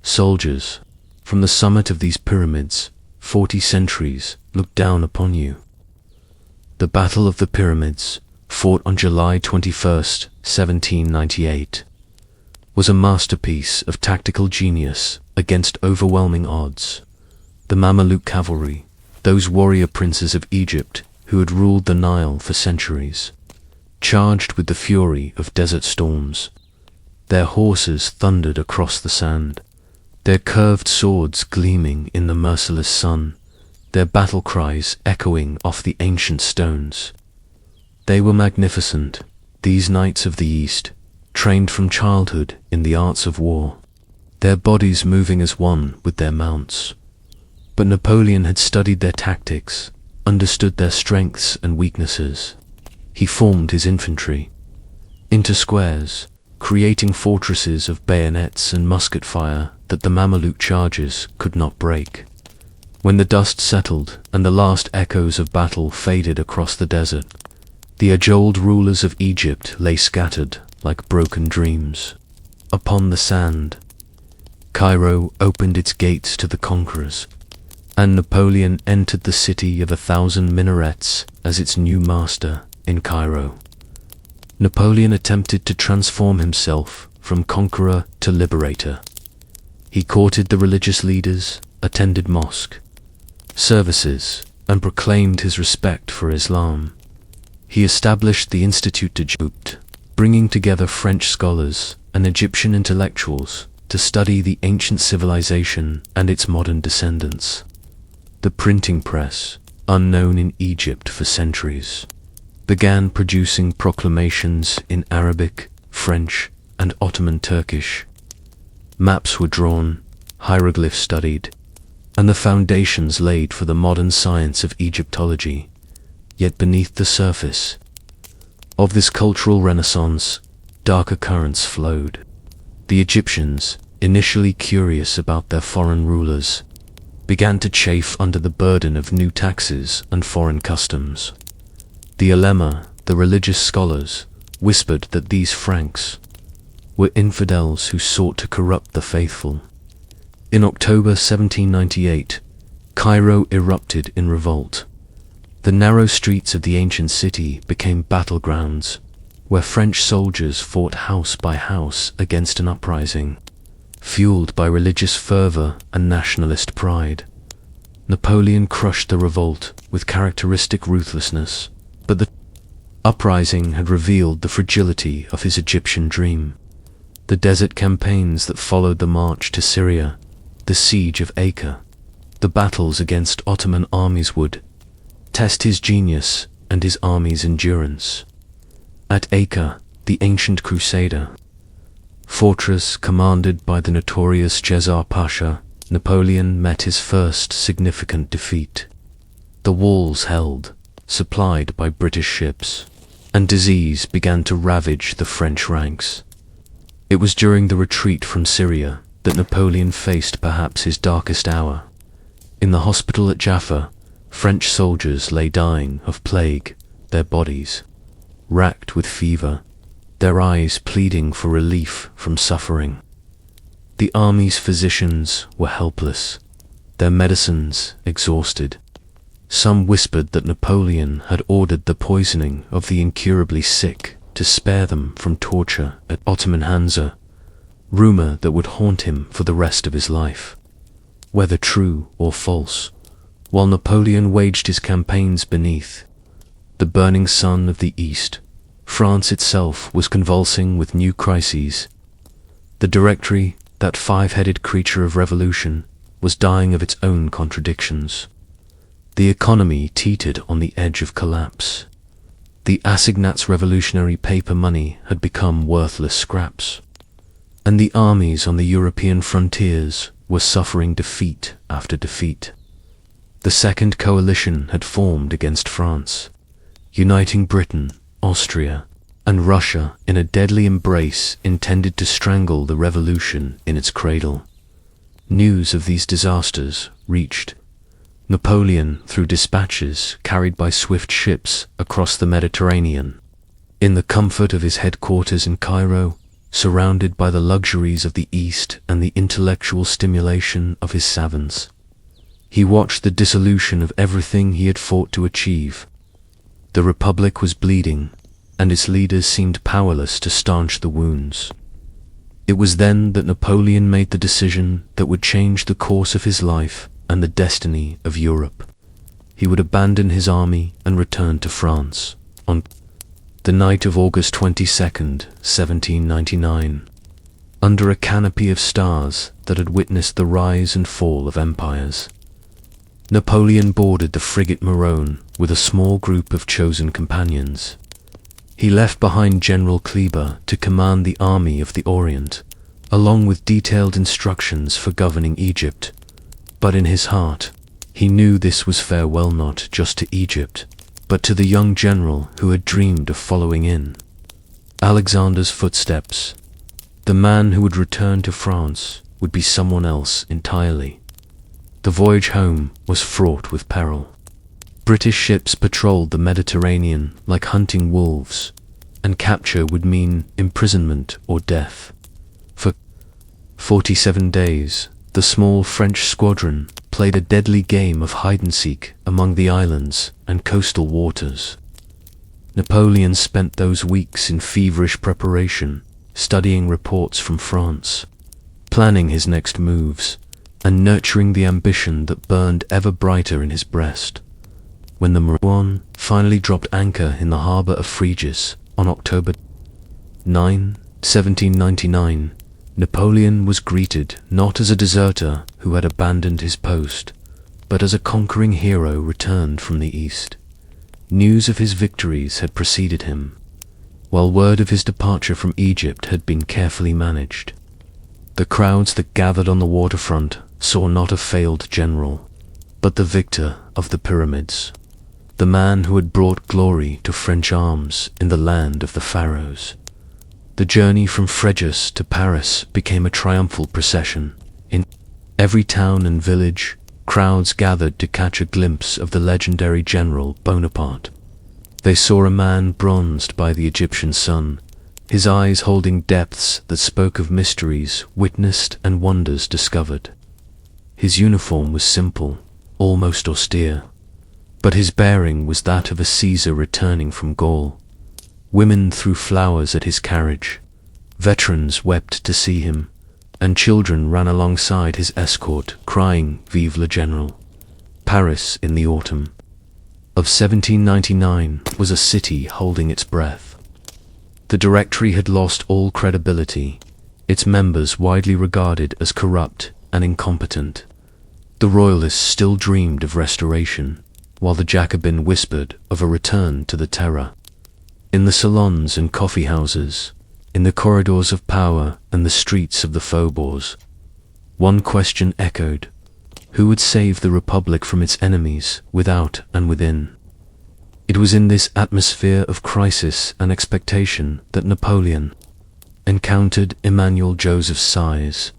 Soldiers, from the summit of these pyramids, 40 centuries look down upon you. The Battle of the Pyramids, fought on July 21st, 1798, was a masterpiece of tactical genius against overwhelming odds. The Mameluke cavalry, those warrior princes of Egypt who had ruled the Nile for centuries, charged with the fury of desert storms. Their horses thundered across the sand, their curved swords gleaming in the merciless sun, their battle cries echoing off the ancient stones. They were magnificent, these knights of the East, trained from childhood in the arts of war, their bodies moving as one with their mounts. But Napoleon had studied their tactics, understood their strengths and weaknesses. He formed his infantry into squares, creating fortresses of bayonets and musket fire that the Mameluke charges could not break. When the dust settled and the last echoes of battle faded across the desert, the age-old rulers of Egypt lay scattered like broken dreams upon the sand. Cairo opened its gates to the conquerors, and Napoleon entered the city of 1,000 minarets as its new master in Cairo. Napoleon attempted to transform himself from conqueror to liberator. He courted the religious leaders, attended mosque services, and proclaimed his respect for Islam. He established the Institute d'Egypte, bringing together French scholars and Egyptian intellectuals to study the ancient civilization and its modern descendants. The printing press, unknown in Egypt for centuries, began producing proclamations in Arabic, French, and Ottoman Turkish. Maps were drawn, hieroglyphs studied, and the foundations laid for the modern science of Egyptology. Yet beneath the surface of this cultural renaissance, darker currents flowed. The Egyptians, initially curious about their foreign rulers, began to chafe under the burden of new taxes and foreign customs. The ulema, the religious scholars, whispered that these Franks were infidels who sought to corrupt the faithful. In October 1798, Cairo erupted in revolt. The narrow streets of the ancient city became battlegrounds, where French soldiers fought house by house against an uprising, fueled by religious fervor and nationalist pride. Napoleon crushed the revolt with characteristic ruthlessness, but the uprising had revealed the fragility of his Egyptian dream. The desert campaigns that followed the march to Syria, the siege of Acre, the battles against Ottoman armies would test his genius and his army's endurance. At Acre, the ancient crusader fortress commanded by the notorious Cesar Pasha, Napoleon met his first significant defeat. The walls held, supplied by British ships, and disease began to ravage the French ranks. It was during the retreat from Syria that Napoleon faced perhaps his darkest hour. In the hospital at Jaffa, French soldiers lay dying of plague, their bodies racked with fever, their eyes pleading for relief from suffering. The army's physicians were helpless, their medicines exhausted. Some whispered that Napoleon had ordered the poisoning of the incurably sick to spare them from torture at Ottoman Hansa, rumor that would haunt him for the rest of his life. Whether true or false, while Napoleon waged his campaigns beneath the burning sun of the East, France itself was convulsing with new crises. The Directory, that five-headed creature of revolution, was dying of its own contradictions. The economy teetered on the edge of collapse. The assignats revolutionary paper money had become worthless scraps, and the armies on the European frontiers were suffering defeat after defeat. The Second Coalition had formed against France, uniting Britain, Austria, and Russia in a deadly embrace intended to strangle the revolution in its cradle. News of these disasters reached Napoleon through dispatches carried by swift ships across the Mediterranean. In the comfort of his headquarters in Cairo, surrounded by the luxuries of the East and the intellectual stimulation of his savants, he watched the dissolution of everything he had fought to achieve. The Republic was bleeding, and its leaders seemed powerless to staunch the wounds. It was then that Napoleon made the decision that would change the course of his life and the destiny of Europe. He would abandon his army and return to France on the night of August 22nd, 1799, under a canopy of stars that had witnessed the rise and fall of empires. Napoleon boarded the frigate Muiron with a small group of chosen companions. He left behind General Kleber to command the Army of the Orient, along with detailed instructions for governing Egypt. But in his heart, he knew this was farewell not just to Egypt, but to the young general who had dreamed of following in Alexander's footsteps. The man who would return to France would be someone else entirely. The voyage home was fraught with peril. British ships patrolled the Mediterranean like hunting wolves, and capture would mean imprisonment or death. For 47 days, the small French squadron played a deadly game of hide-and-seek among the islands and coastal waters. Napoleon spent those weeks in feverish preparation, studying reports from France, planning his next moves, and nurturing the ambition that burned ever brighter in his breast. When the Muiron finally dropped anchor in the harbour of Frigis on October 9, 1799, Napoleon was greeted not as a deserter who had abandoned his post, but as a conquering hero returned from the East. News of his victories had preceded him, while word of his departure from Egypt had been carefully managed. The crowds that gathered on the waterfront saw not a failed general, but the victor of the pyramids, the man who had brought glory to French arms in the land of the pharaohs. The journey from Frejus to Paris became a triumphal procession. In every town and village, crowds gathered to catch a glimpse of the legendary General Bonaparte. They saw a man bronzed by the Egyptian sun, his eyes holding depths that spoke of mysteries witnessed and wonders discovered. His uniform was simple, almost austere, but his bearing was that of a Caesar returning from Gaul. Women threw flowers at his carriage, veterans wept to see him, and children ran alongside his escort, crying, "Vive le Général!" Paris in the autumn of 1799 was a city holding its breath. The Directory had lost all credibility, its members widely regarded as corrupt and incompetent. The Royalists still dreamed of restoration, while the Jacobin whispered of a return to the terror. In the salons and coffee houses, in the corridors of power and the streets of the faubourgs, one question echoed: who would save the Republic from its enemies, without and within? It was in this atmosphere of crisis and expectation that Napoleon encountered Emmanuel Joseph Size,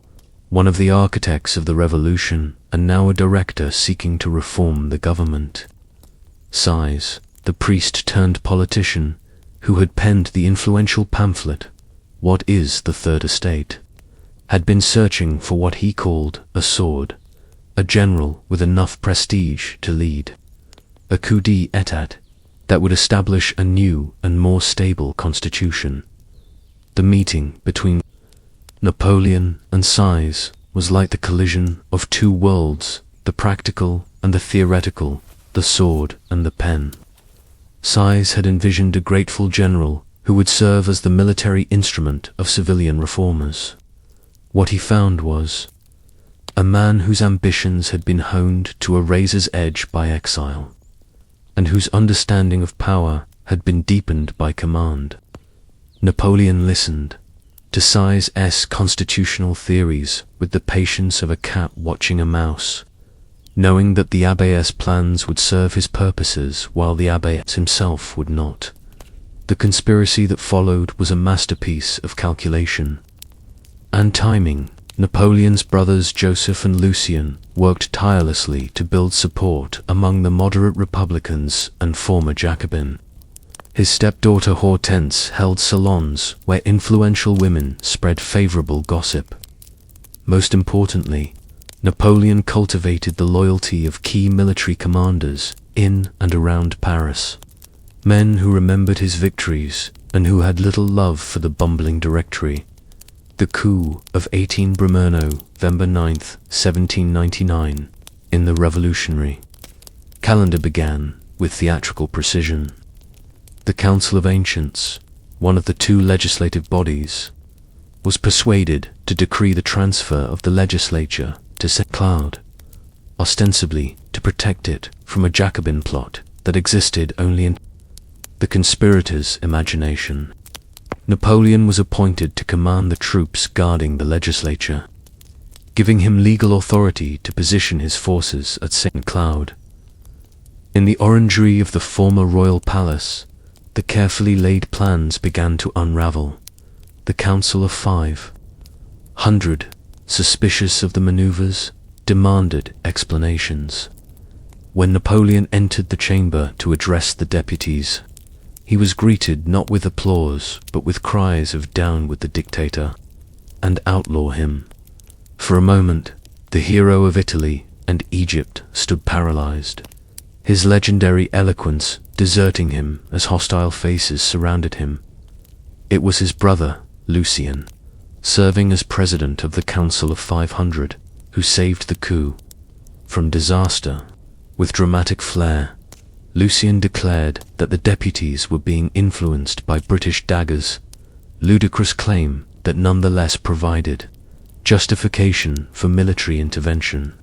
one of the architects of the revolution and now a director seeking to reform the government. Size, the priest-turned-politician who had penned the influential pamphlet, "What is the Third Estate?" had been searching for what he called a sword, a general with enough prestige to lead a coup d'état that would establish a new and more stable constitution. The meeting between Napoleon and Size was like the collision of two worlds, the practical and the theoretical, the sword and the pen. Size had envisioned a grateful general who would serve as the military instrument of civilian reformers. What he found was a man whose ambitions had been honed to a razor's edge by exile, and whose understanding of power had been deepened by command. Napoleon listened to Size's constitutional theories with the patience of a cat watching a mouse, knowing that the Abbé's plans would serve his purposes while the Abbé himself would not. The conspiracy that followed was a masterpiece of calculation and timing. Napoleon's brothers Joseph and Lucien worked tirelessly to build support among the moderate Republicans and former Jacobin. His stepdaughter Hortense held salons where influential women spread favorable gossip. Most importantly, Napoleon cultivated the loyalty of key military commanders in and around Paris, men who remembered his victories and who had little love for the bumbling Directory. The coup of 18 Brumaire, November 9, 1799, in the revolutionary calendar began with theatrical precision. The Council of Ancients, one of the two legislative bodies, was persuaded to decree the transfer of the legislature to St. Cloud, ostensibly to protect it from a Jacobin plot that existed only in the conspirators' imagination. Napoleon was appointed to command the troops guarding the legislature, giving him legal authority to position his forces at St. Cloud. In the orangery of the former royal palace, the carefully laid plans began to unravel. The Council of 500, suspicious of the maneuvers, demanded explanations. When Napoleon entered the chamber to address the deputies, he was greeted not with applause, but with cries of "Down with the dictator," and "Outlaw him." For a moment, the hero of Italy and Egypt stood paralyzed, his legendary eloquence deserting him as hostile faces surrounded him. It was his brother, Lucien, serving as president of the Council of 500, who saved the coup from disaster. With dramatic flair, Lucien declared that the deputies were being influenced by British daggers, ludicrous claim that nonetheless provided justification for military intervention.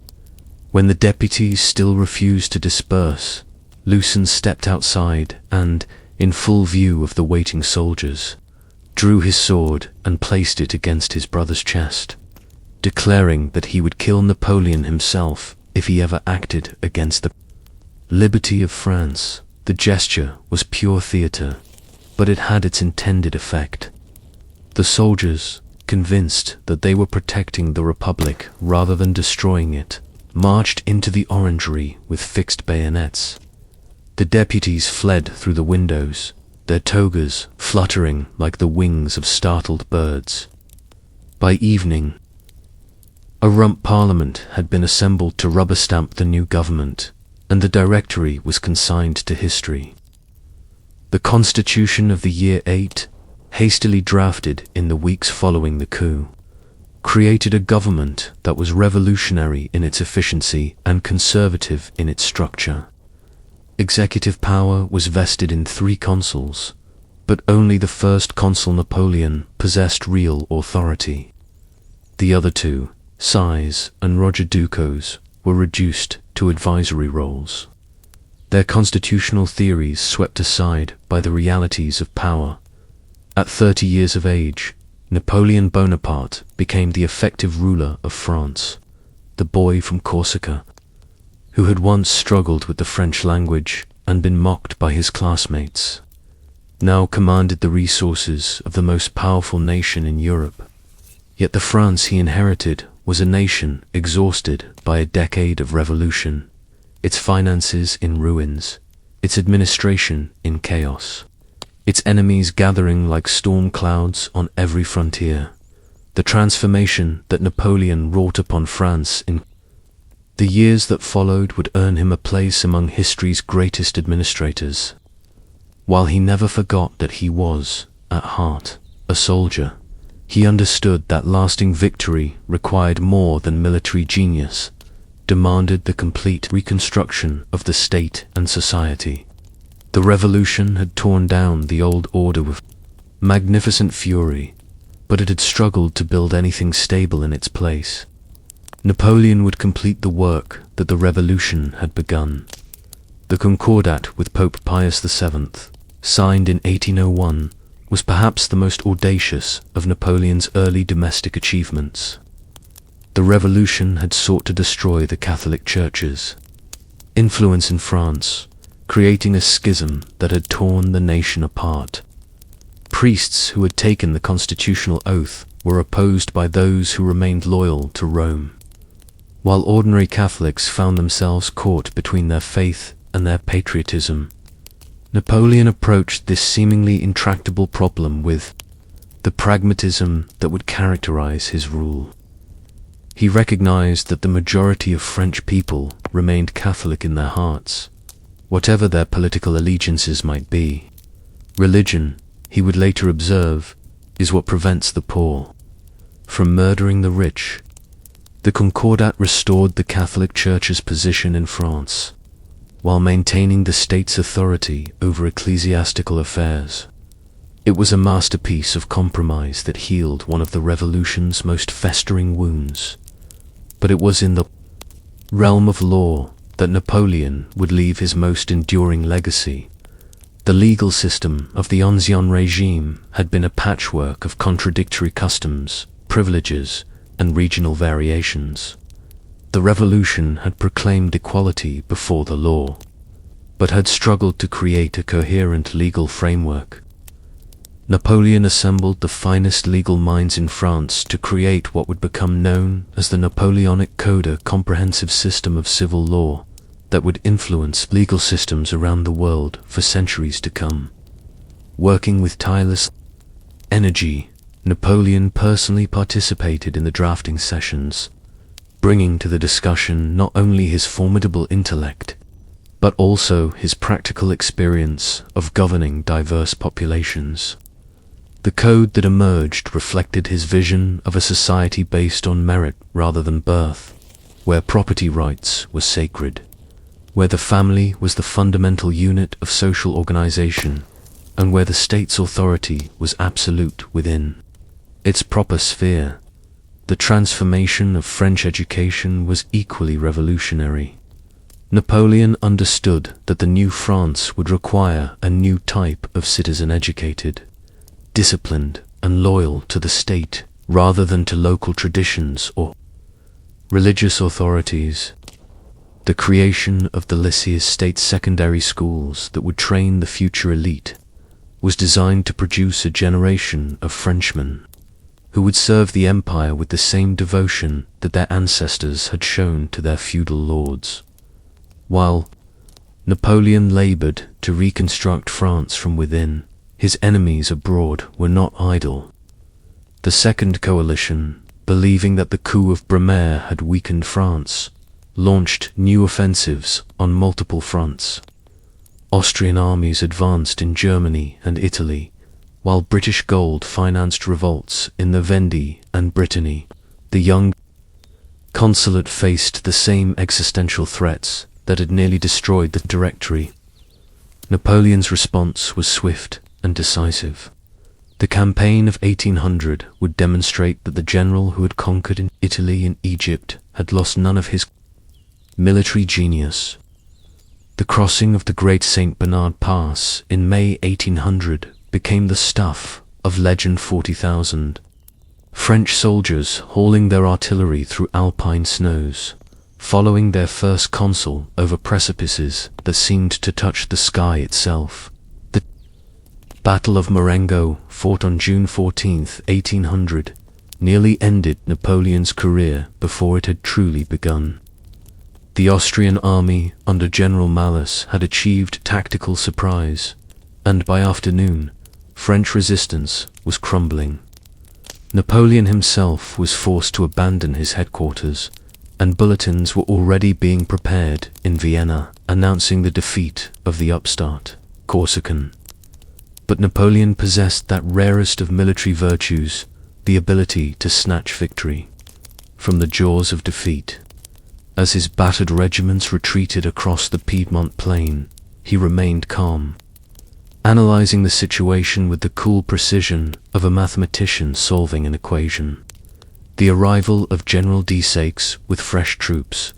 When the deputies still refused to disperse, Lucien stepped outside and, in full view of the waiting soldiers, drew his sword and placed it against his brother's chest, declaring that he would kill Napoleon himself if he ever acted against the liberty of France. The gesture was pure theatre, but it had its intended effect. The soldiers, convinced that they were protecting the Republic rather than destroying it, marched into the orangery with fixed bayonets. The deputies fled through the windows, their togas fluttering like the wings of startled birds. By evening, a rump parliament had been assembled to rubber-stamp the new government, and the Directory was consigned to history. The Constitution of the Year 8, hastily drafted in the weeks following the coup, created a government that was revolutionary in its efficiency and conservative in its structure. Executive power was vested in 3 consuls, but only the first consul Napoleon possessed real authority. The other 2, Size and Roger Ducos, were reduced to advisory roles. Their constitutional theories swept aside by the realities of power. At 30 years of age, Napoleon Bonaparte became the effective ruler of France, the boy from Corsica, who had once struggled with the French language and been mocked by his classmates, now commanded the resources of the most powerful nation in Europe. Yet the France he inherited was a nation exhausted by a decade of revolution, its finances in ruins, its administration in chaos, its enemies gathering like storm clouds on every frontier. The transformation that Napoleon wrought upon France in the years that followed would earn him a place among history's greatest administrators. While he never forgot that he was, at heart, a soldier, he understood that lasting victory required more than military genius, demanded the complete reconstruction of the state and society. The revolution had torn down the old order with magnificent fury, but it had struggled to build anything stable in its place. Napoleon would complete the work that the revolution had begun. The Concordat with Pope Pius VII, signed in 1801, was perhaps the most audacious of Napoleon's early domestic achievements. The revolution had sought to destroy the Catholic churches, influence in France, creating a schism that had torn the nation apart. Priests who had taken the constitutional oath were opposed by those who remained loyal to Rome, while ordinary Catholics found themselves caught between their faith and their patriotism. Napoleon approached this seemingly intractable problem with the pragmatism that would characterize his rule. He recognized that the majority of French people remained Catholic in their hearts, whatever their political allegiances might be. Religion, he would later observe, is what prevents the poor from murdering the rich. The Concordat restored the Catholic Church's position in France, while maintaining the state's authority over ecclesiastical affairs. It was a masterpiece of compromise that healed one of the revolution's most festering wounds. But it was in the realm of law that Napoleon would leave his most enduring legacy. The legal system of the Ancien regime had been a patchwork of contradictory customs, privileges, and regional variations. The revolution had proclaimed equality before the law, but had struggled to create a coherent legal framework. Napoleon assembled the finest legal minds in France to create what would become known as the Napoleonic Code, a comprehensive system of civil law that would influence legal systems around the world for centuries to come. Working with tireless energy, Napoleon personally participated in the drafting sessions, bringing to the discussion not only his formidable intellect, but also his practical experience of governing diverse populations. The code that emerged reflected his vision of a society based on merit rather than birth, where property rights were sacred, where the family was the fundamental unit of social organization, and where the state's authority was absolute within its proper sphere. The transformation of French education was equally revolutionary. Napoleon understood that the new France would require a new type of citizen, educated, disciplined, and loyal to the state rather than to local traditions or religious authorities. The creation of the Lycées state secondary schools that would train the future elite was designed to produce a generation of Frenchmen who would serve the empire with the same devotion that their ancestors had shown to their feudal lords. While Napoleon labored to reconstruct France from within, his enemies abroad were not idle. The Second Coalition, believing that the coup of Brumaire had weakened France, launched new offensives on multiple fronts. Austrian armies advanced in Germany and Italy, while British gold financed revolts in the Vendée and Brittany. The young Consulate faced the same existential threats that had nearly destroyed the Directory. Napoleon's response was swift and decisive. The campaign of 1800 would demonstrate that the general who had conquered in Italy and Egypt had lost none of his military genius. The crossing of the Great St. Bernard Pass in May 1800 became the stuff of legend. 40,000 French soldiers hauling their artillery through alpine snows, following their first consul over precipices that seemed to touch the sky itself. The Battle of Marengo, fought on June 14, 1800, nearly ended Napoleon's career before it had truly begun. The Austrian army under General Malus had achieved tactical surprise, and by afternoon, French resistance was crumbling. Napoleon himself was forced to abandon his headquarters, and bulletins were already being prepared in Vienna announcing the defeat of the upstart Corsican. But Napoleon possessed that rarest of military virtues, the ability to snatch victory from the jaws of defeat. As his battered regiments retreated across the Piedmont plain, he remained calm, analyzing the situation with the cool precision of a mathematician solving an equation. The arrival of General Desaix with fresh troops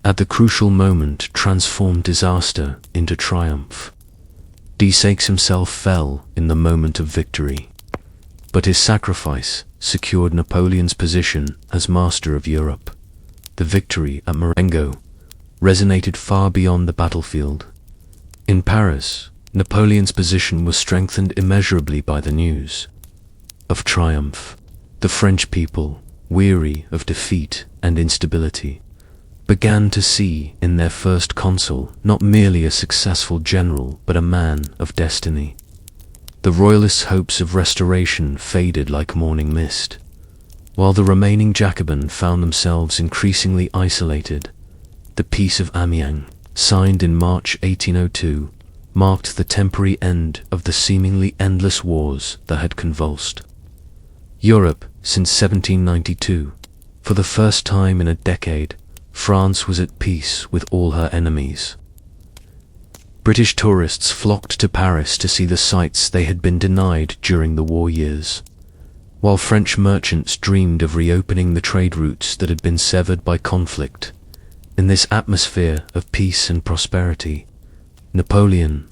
at the crucial moment transformed disaster into triumph. Desaix himself fell in the moment of victory, but his sacrifice secured Napoleon's position as master of Europe. The victory at Marengo resonated far beyond the battlefield. In Paris, Napoleon's position was strengthened immeasurably by the news of triumph. The French people, weary of defeat and instability, began to see in their first consul not merely a successful general but a man of destiny. The royalists' hopes of restoration faded like morning mist, while the remaining Jacobins found themselves increasingly isolated. The Peace of Amiens, signed in March 1802, marked the temporary end of the seemingly endless wars that had convulsed Europe since 1792. For the first time in a decade, France was at peace with all her enemies. British tourists flocked to Paris to see the sights they had been denied during the war years, while French merchants dreamed of reopening the trade routes that had been severed by conflict. In this atmosphere of peace and prosperity, Napoleon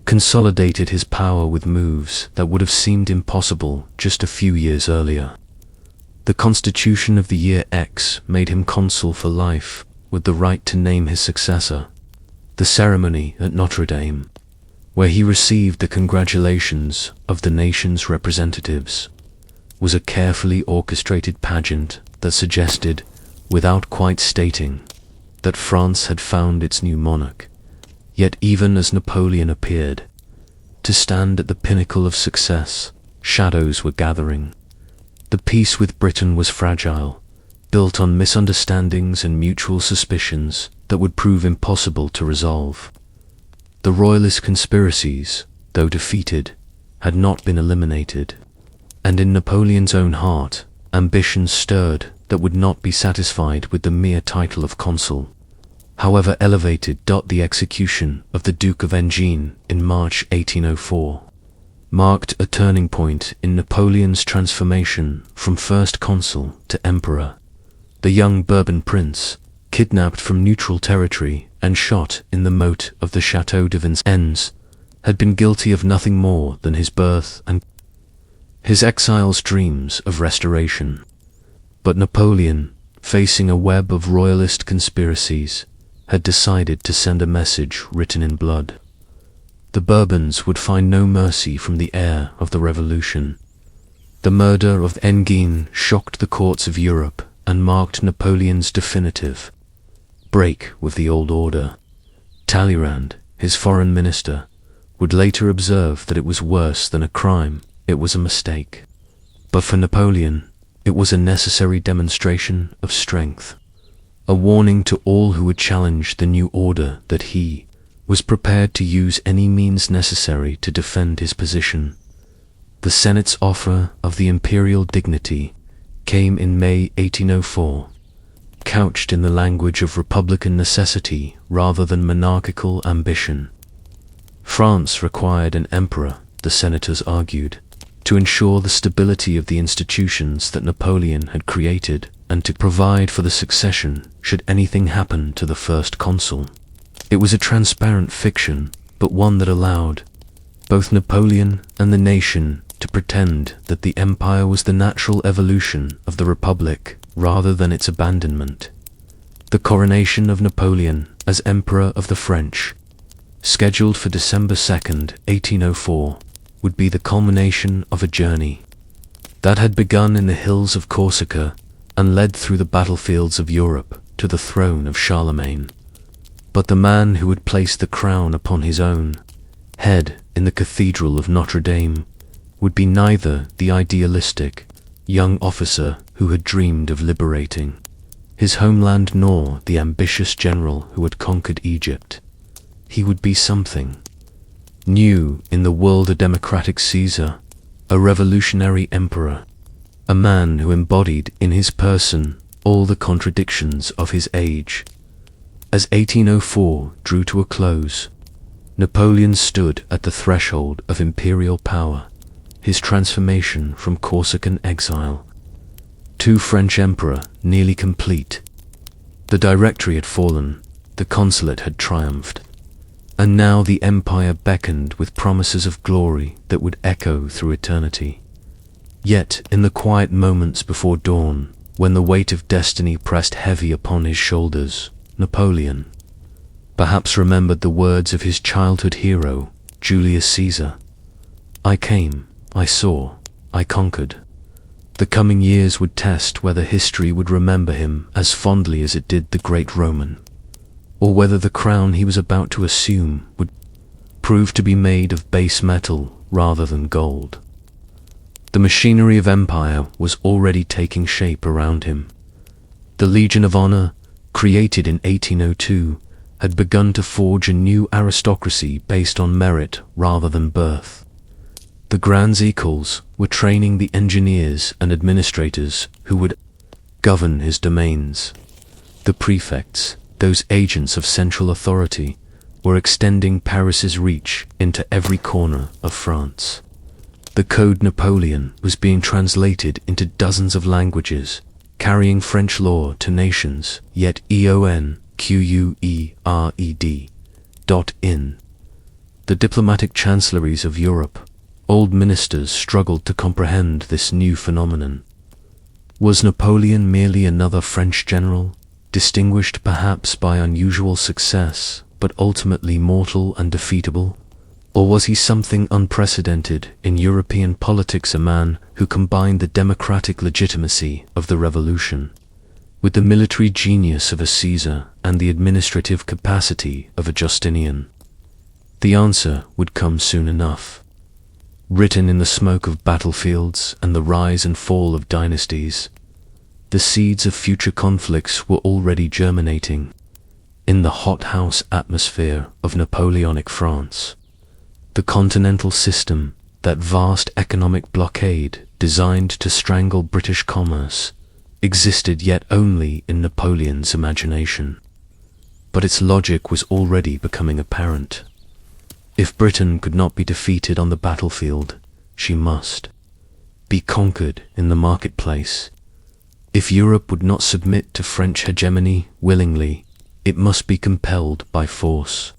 consolidated his power with moves that would have seemed impossible just a few years earlier. The Constitution of the year X made him consul for life, with the right to name his successor. The ceremony at Notre Dame, where he received the congratulations of the nation's representatives, was a carefully orchestrated pageant that suggested, without quite stating, that France had found its new monarch. Yet even as Napoleon appeared to stand at the pinnacle of success, shadows were gathering. The peace with Britain was fragile, built on misunderstandings and mutual suspicions that would prove impossible to resolve. The royalist conspiracies, though defeated, had not been eliminated, and in Napoleon's own heart, ambitions stirred that would not be satisfied with the mere title of consul, however elevated. The execution of the Duke of Enghien in March 1804 marked a turning point in Napoleon's transformation from first consul to emperor. The young Bourbon prince, kidnapped from neutral territory and shot in the moat of the Château de Vincennes, had been guilty of nothing more than his birth and his exile's dreams of restoration. But Napoleon, facing a web of royalist conspiracies, had decided to send a message written in blood. The Bourbons would find no mercy from the heir of the Revolution. The murder of Enghien shocked the courts of Europe and marked Napoleon's definitive break with the old order. Talleyrand, his foreign minister, would later observe that it was worse than a crime, it was a mistake. But for Napoleon, it was a necessary demonstration of strength, a warning to all who would challenge the new order that he, was prepared to use any means necessary to defend his position. The Senate's offer of the imperial dignity came in May 1804, couched in the language of republican necessity rather than monarchical ambition. France required an emperor, the senators argued, to ensure the stability of the institutions that Napoleon had created and to provide for the succession should anything happen to the first consul. It was a transparent fiction, but one that allowed both Napoleon and the nation to pretend that the empire was the natural evolution of the republic rather than its abandonment. The coronation of Napoleon as Emperor of the French, scheduled for December 2nd, 1804, would be the culmination of a journey that had begun in the hills of Corsica and led through the battlefields of Europe to the throne of Charlemagne. But the man who would place the crown upon his own head in the Cathedral of Notre Dame would be neither the idealistic young officer who had dreamed of liberating his homeland nor the ambitious general who had conquered Egypt. He would be something new in the world, a democratic Caesar, a revolutionary emperor, a man who embodied in his person all the contradictions of his age. As 1804 drew to a close, Napoleon stood at the threshold of imperial power, his transformation from Corsican exile to French emperor nearly complete. The Directory had fallen, the Consulate had triumphed, and now the empire beckoned with promises of glory that would echo through eternity. Yet, in the quiet moments before dawn, when the weight of destiny pressed heavy upon his shoulders, Napoleon perhaps remembered the words of his childhood hero, Julius Caesar. "I came, I saw, I conquered." The coming years would test whether history would remember him as fondly as it did the great Roman, or whether the crown he was about to assume would prove to be made of base metal rather than gold. The machinery of empire was already taking shape around him. The Legion of Honor, created in 1802, had begun to forge a new aristocracy based on merit rather than birth. The Grands Écoles were training the engineers and administrators who would govern his domains. The prefects, those agents of central authority, were extending Paris's reach into every corner of France. The Code Napoleon was being translated into dozens of languages, carrying French law to nations, yet EONQUERED.in. The diplomatic chancelleries of Europe, old ministers struggled to comprehend this new phenomenon. Was Napoleon merely another French general, distinguished perhaps by unusual success, but ultimately mortal and defeatable? Or was he something unprecedented in European politics, a man who combined the democratic legitimacy of the revolution with the military genius of a Caesar and the administrative capacity of a Justinian? The answer would come soon enough. Written in the smoke of battlefields and the rise and fall of dynasties, the seeds of future conflicts were already germinating in the hothouse atmosphere of Napoleonic France. The continental system, that vast economic blockade designed to strangle British commerce, existed yet only in Napoleon's imagination. But its logic was already becoming apparent. If Britain could not be defeated on the battlefield, she must be conquered in the marketplace. If Europe would not submit to French hegemony willingly, it must be compelled by force.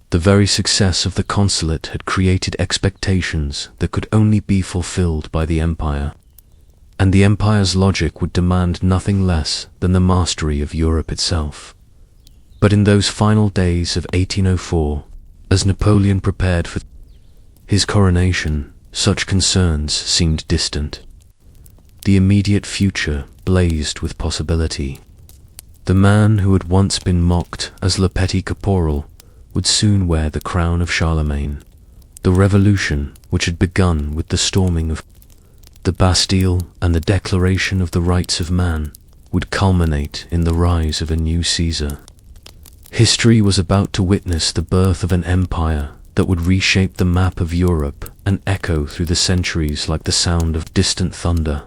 The very success of the Consulate had created expectations that could only be fulfilled by the empire, and the empire's logic would demand nothing less than the mastery of Europe itself. But in those final days of 1804, as Napoleon prepared for his coronation, such concerns seemed distant. The immediate future blazed with possibility. The man who had once been mocked as Le Petit Caporal would soon wear the crown of Charlemagne. The revolution, which had begun with the storming of the Bastille and the declaration of the rights of man, would culminate in the rise of a new Caesar. History was about to witness the birth of an empire that would reshape the map of Europe and echo through the centuries like the sound of distant thunder.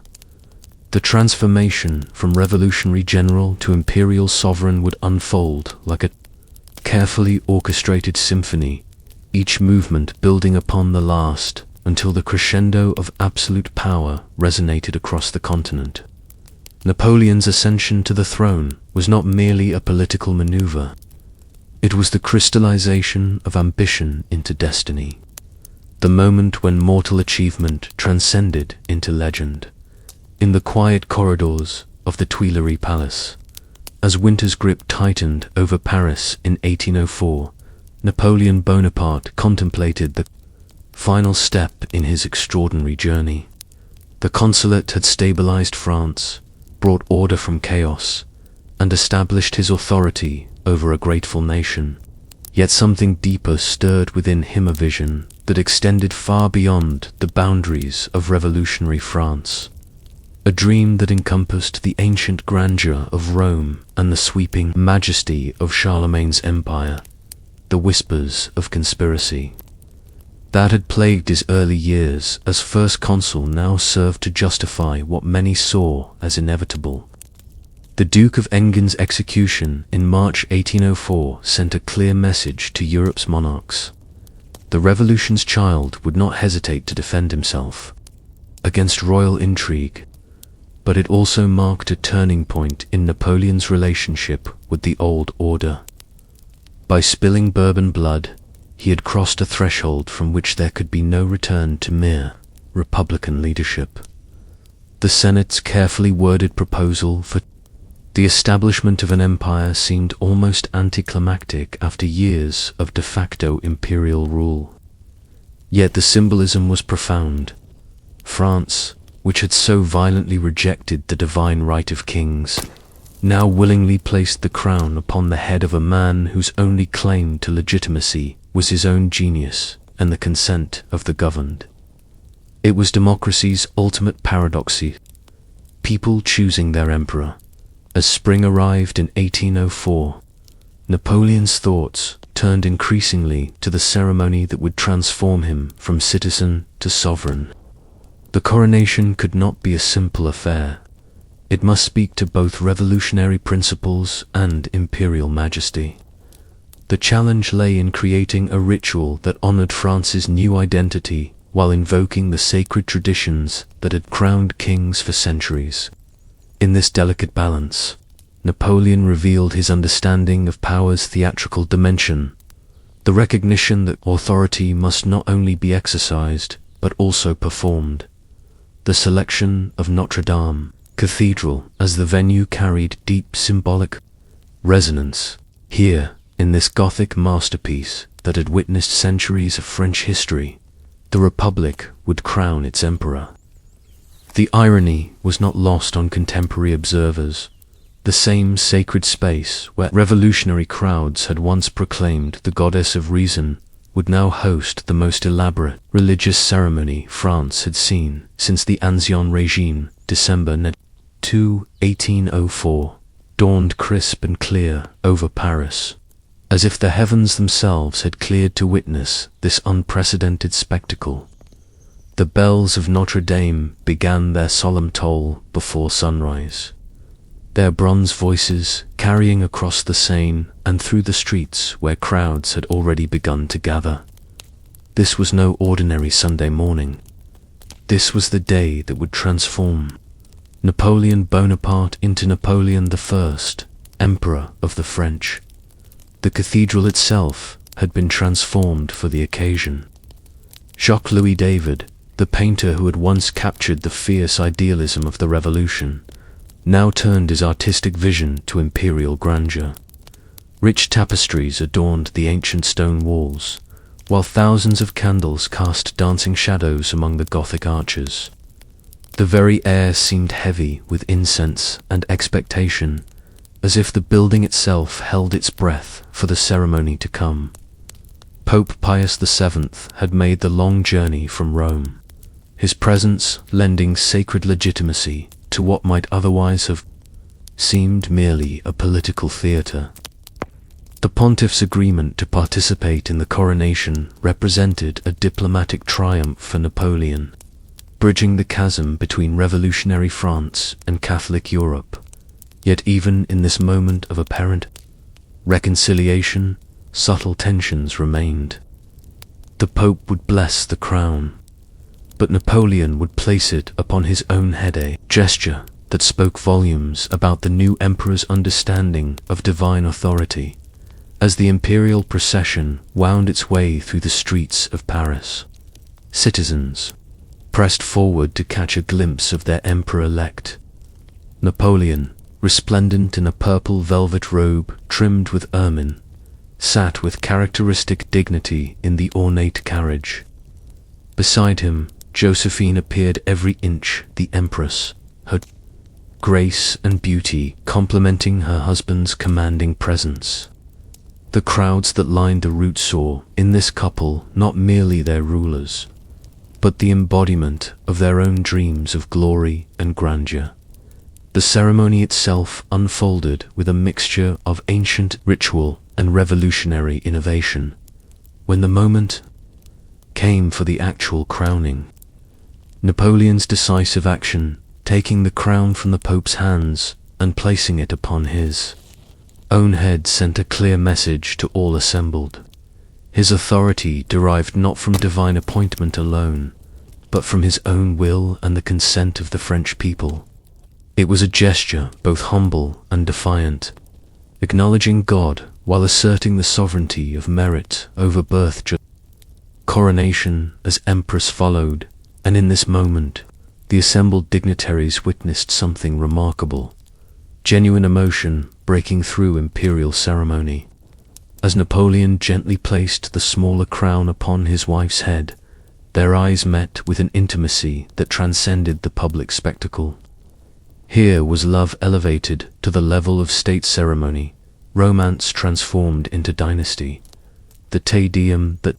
The transformation from revolutionary general to imperial sovereign would unfold like a carefully orchestrated symphony, each movement building upon the last until the crescendo of absolute power resonated across the continent. Napoleon's ascension to the throne was not merely a political maneuver. It was the crystallization of ambition into destiny, the moment when mortal achievement transcended into legend. In the quiet corridors of the Tuileries Palace, as winter's grip tightened over Paris in 1804, Napoleon Bonaparte contemplated the final step in his extraordinary journey. The Consulate had stabilized France, brought order from chaos, and established his authority over a grateful nation. Yet something deeper stirred within him, a vision that extended far beyond the boundaries of revolutionary France. A dream that encompassed the ancient grandeur of Rome and the sweeping majesty of Charlemagne's empire, the whispers of conspiracy that had plagued his early years as first consul now served to justify what many saw as inevitable. The Duke of Enghien's execution in March 1804 sent a clear message to Europe's monarchs. The revolution's child would not hesitate to defend himself against royal intrigue, but it also marked a turning point in Napoleon's relationship with the old order. By spilling Bourbon blood, he had crossed a threshold from which there could be no return to mere Republican leadership. The Senate's carefully worded proposal for the establishment of an empire seemed almost anticlimactic after years of de facto imperial rule. Yet the symbolism was profound. France, which had so violently rejected the divine right of kings, now willingly placed the crown upon the head of a man whose only claim to legitimacy was his own genius and the consent of the governed. It was democracy's ultimate paradoxy, people choosing their emperor. As spring arrived in 1804, Napoleon's thoughts turned increasingly to the ceremony that would transform him from citizen to sovereign. The coronation could not be a simple affair. It must speak to both revolutionary principles and imperial majesty. The challenge lay in creating a ritual that honored France's new identity while invoking the sacred traditions that had crowned kings for centuries. In this delicate balance, Napoleon revealed his understanding of power's theatrical dimension, the recognition that authority must not only be exercised, but also performed. The selection of Notre Dame Cathedral as the venue carried deep symbolic resonance. Here, in this Gothic masterpiece that had witnessed centuries of French history, the Republic would crown its emperor. The irony was not lost on contemporary observers. The same sacred space where revolutionary crowds had once proclaimed the goddess of reason would now host the most elaborate religious ceremony France had seen since the Ancien Regime. December 2, 1804, dawned crisp and clear over Paris, as if the heavens themselves had cleared to witness this unprecedented spectacle. The bells of Notre Dame began their solemn toll before sunrise, their bronze voices carrying across the Seine and through the streets where crowds had already begun to gather. This was no ordinary Sunday morning. This was the day that would transform Napoleon Bonaparte into Napoleon I, Emperor of the French. The cathedral itself had been transformed for the occasion. Jacques-Louis David, the painter who had once captured the fierce idealism of the Revolution, now turned his artistic vision to imperial grandeur. Rich tapestries adorned the ancient stone walls, while thousands of candles cast dancing shadows among the Gothic arches. The very air seemed heavy with incense and expectation, as if the building itself held its breath for the ceremony to come. Pope Pius VII had made the long journey from Rome, his presence lending sacred legitimacy to what might otherwise have seemed merely a political theatre. The pontiff's agreement to participate in the coronation represented a diplomatic triumph for Napoleon, bridging the chasm between revolutionary France and Catholic Europe. Yet even in this moment of apparent reconciliation, subtle tensions remained. The Pope would bless the crown, but Napoleon would place it upon his own head, a gesture that spoke volumes about the new emperor's understanding of divine authority. As the imperial procession wound its way through the streets of Paris, citizens pressed forward to catch a glimpse of their emperor-elect. Napoleon, resplendent in a purple velvet robe trimmed with ermine, sat with characteristic dignity in the ornate carriage. Beside him, Josephine appeared every inch the empress, her grace and beauty complementing her husband's commanding presence. The crowds that lined the route saw in this couple not merely their rulers, but the embodiment of their own dreams of glory and grandeur. The ceremony itself unfolded with a mixture of ancient ritual and revolutionary innovation. When the moment came for the actual crowning, Napoleon's decisive action, taking the crown from the Pope's hands and placing it upon his own head, sent a clear message to all assembled. His authority derived not from divine appointment alone, but from his own will and the consent of the French people. It was a gesture both humble and defiant, acknowledging God while asserting the sovereignty of merit over birth. Coronation as empress followed, and in this moment, the assembled dignitaries witnessed something remarkable. Genuine emotion breaking through imperial ceremony. As Napoleon gently placed the smaller crown upon his wife's head, their eyes met with an intimacy that transcended the public spectacle. Here was love elevated to the level of state ceremony, romance transformed into dynasty. The Te Deum that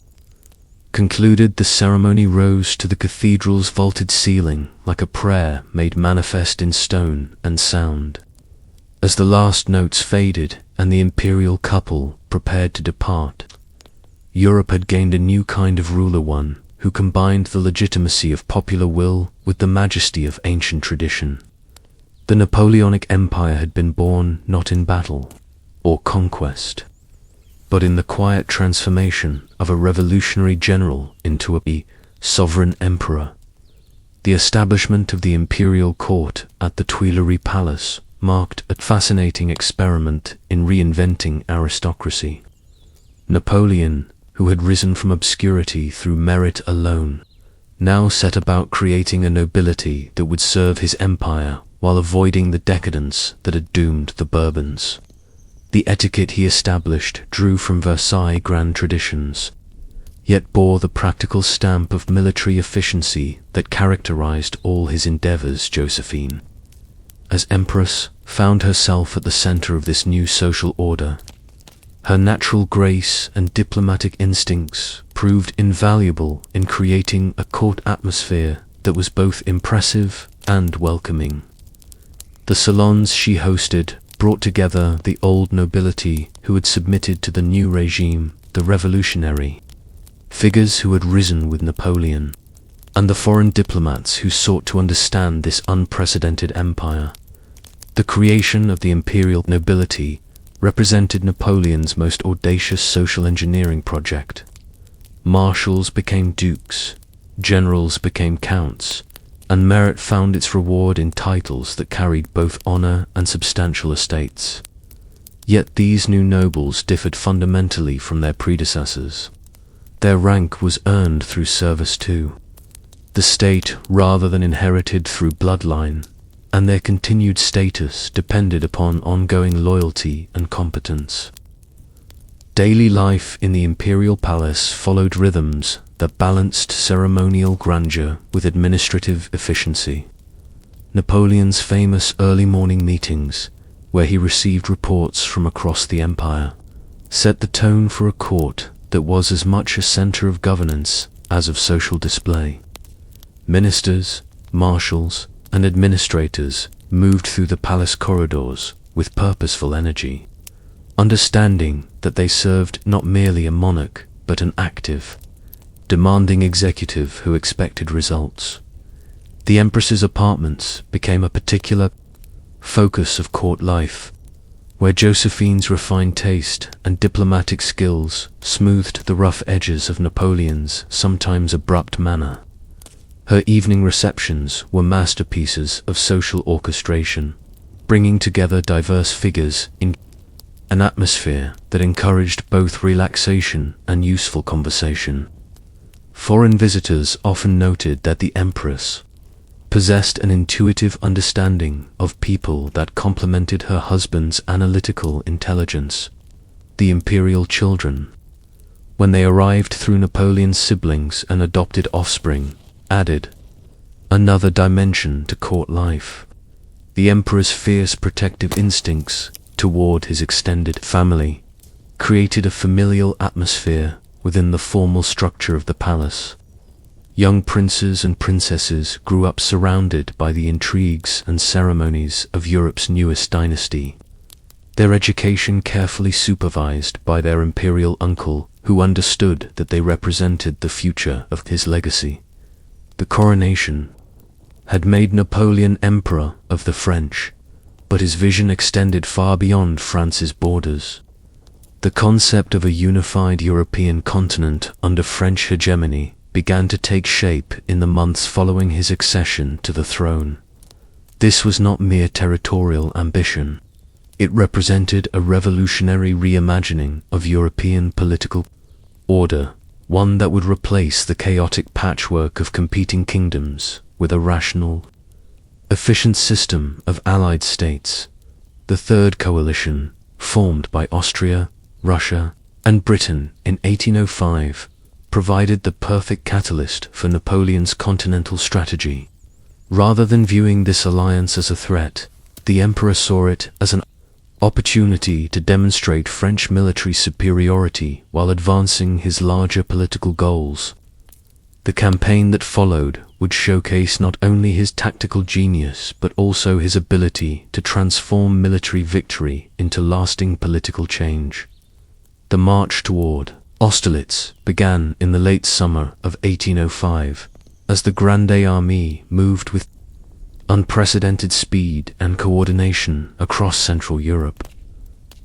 concluded the ceremony rose to the cathedral's vaulted ceiling like a prayer made manifest in stone and sound. As the last notes faded and the imperial couple prepared to depart, Europe had gained a new kind of ruler, one who combined the legitimacy of popular will with the majesty of ancient tradition. The Napoleonic Empire had been born not in battle or conquest, but in the quiet transformation of a revolutionary general into a sovereign emperor. The establishment of the imperial court at the Tuileries Palace marked a fascinating experiment in reinventing aristocracy. Napoleon, who had risen from obscurity through merit alone, now set about creating a nobility that would serve his empire while avoiding the decadence that had doomed the Bourbons. The etiquette he established drew from Versailles grand traditions, yet bore the practical stamp of military efficiency that characterized all his endeavors. Josephine, as empress, found herself at the center of this new social order. Her natural grace and diplomatic instincts proved invaluable in creating a court atmosphere that was both impressive and welcoming. The salons she hosted brought together the old nobility who had submitted to the new regime, the revolutionary figures who had risen with Napoleon, and the foreign diplomats who sought to understand this unprecedented empire. The creation of the imperial nobility represented Napoleon's most audacious social engineering project. Marshals became dukes, generals became counts, and merit found its reward in titles that carried both honor and substantial estates. Yet these new nobles differed fundamentally from their predecessors. Their rank was earned through service to the state rather than inherited through bloodline, and their continued status depended upon ongoing loyalty and competence. Daily life in the imperial palace followed rhythms that balanced ceremonial grandeur with administrative efficiency. Napoleon's famous early morning meetings, where he received reports from across the empire, set the tone for a court that was as much a center of governance as of social display. Ministers, marshals, and administrators moved through the palace corridors with purposeful energy. understanding that they served not merely a monarch, but an active, demanding executive who expected results. The Empress's apartments became a particular focus of court life, where Josephine's refined taste and diplomatic skills smoothed the rough edges of Napoleon's sometimes abrupt manner. Her evening receptions were masterpieces of social orchestration, bringing together diverse figures in an atmosphere that encouraged both relaxation and useful conversation. Foreign visitors often noted that the Empress possessed an intuitive understanding of people that complemented her husband's analytical intelligence. The imperial children, when they arrived through Napoleon's siblings and adopted offspring, added another dimension to court life. The emperor's fierce protective instincts toward his extended family created a familial atmosphere within the formal structure of the palace. Young princes and princesses grew up surrounded by the intrigues and ceremonies of Europe's newest dynasty, their education carefully supervised by their imperial uncle, who understood that they represented the future of his legacy. The coronation had made Napoleon Emperor of the French, but his vision extended far beyond France's borders. The concept of a unified European continent under French hegemony began to take shape in the months following his accession to the throne. This was not mere territorial ambition. It represented a revolutionary reimagining of European political order, one that would replace the chaotic patchwork of competing kingdoms with a rational, efficient system of allied states. The Third Coalition, formed by Austria, Russia, and Britain in 1805, provided the perfect catalyst for Napoleon's continental strategy. Rather than viewing this alliance as a threat, the emperor saw it as an opportunity to demonstrate French military superiority while advancing his larger political goals. The campaign that followed would showcase not only his tactical genius but also his ability to transform military victory into lasting political change. The march toward Austerlitz began in the late summer of 1805, as the Grande Armée moved with unprecedented speed and coordination across Central Europe.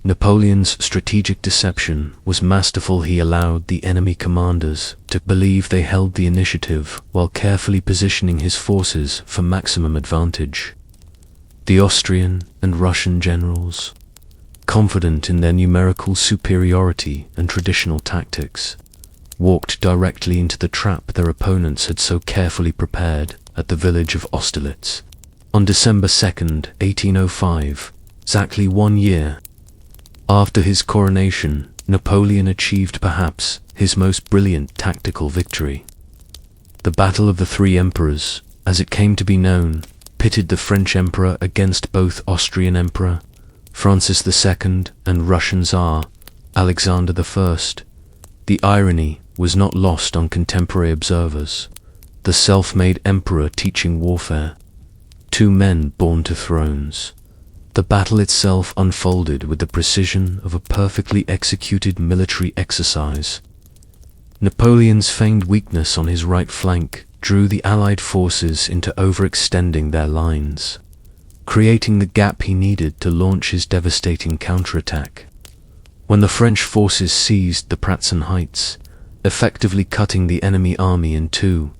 Napoleon's strategic deception was masterful. He allowed the enemy commanders to believe they held the initiative while carefully positioning his forces for maximum advantage. The Austrian and Russian generals, confident in their numerical superiority and traditional tactics, walked directly into the trap their opponents had so carefully prepared at the village of Austerlitz. On December 2nd, 1805, exactly 1 year after his coronation, Napoleon achieved perhaps his most brilliant tactical victory. The Battle of the Three Emperors, as it came to be known, pitted the French emperor against both Austrian Emperor Francis II and Russian Tsar Alexander I. The irony was not lost on contemporary observers. The self-made emperor teaching warfare, two men born to thrones. The battle itself unfolded with the precision of a perfectly executed military exercise. Napoleon's feigned weakness on his right flank drew the Allied forces into overextending their lines, creating the gap he needed to launch his devastating counterattack. When the French forces seized the Pratzen Heights, effectively cutting the enemy army in two,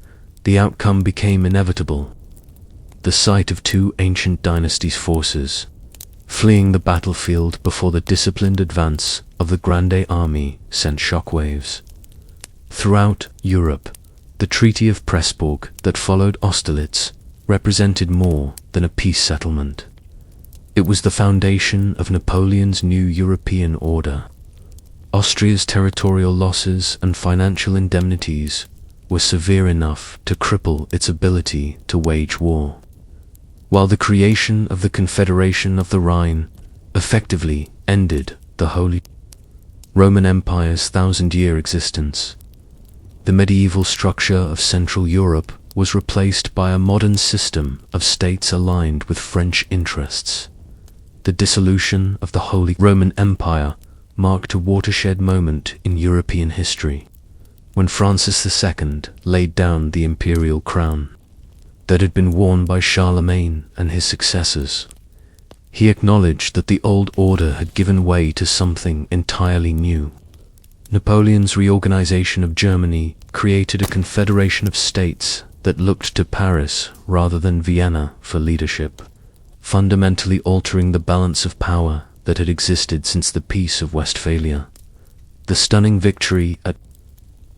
the outcome became inevitable. The sight of two ancient dynasties' forces fleeing the battlefield before the disciplined advance of the Grande Armée sent shockwaves throughout Europe. The Treaty of Pressburg that followed Austerlitz represented more than a peace settlement. It was the foundation of Napoleon's new European order. Austria's territorial losses and financial indemnities were severe enough to cripple its ability to wage war, while the creation of the Confederation of the Rhine effectively ended the Holy Roman Empire's thousand-year existence. The medieval structure of Central Europe was replaced by a modern system of states aligned with French interests. The dissolution of the Holy Roman Empire marked a watershed moment in European history, when Francis II laid down the imperial crown that had been worn by Charlemagne and his successors. He acknowledged that the old order had given way to something entirely new. Napoleon's reorganization of Germany created a confederation of states that looked to Paris rather than Vienna for leadership, fundamentally altering the balance of power that had existed since the Peace of Westphalia. The stunning victory at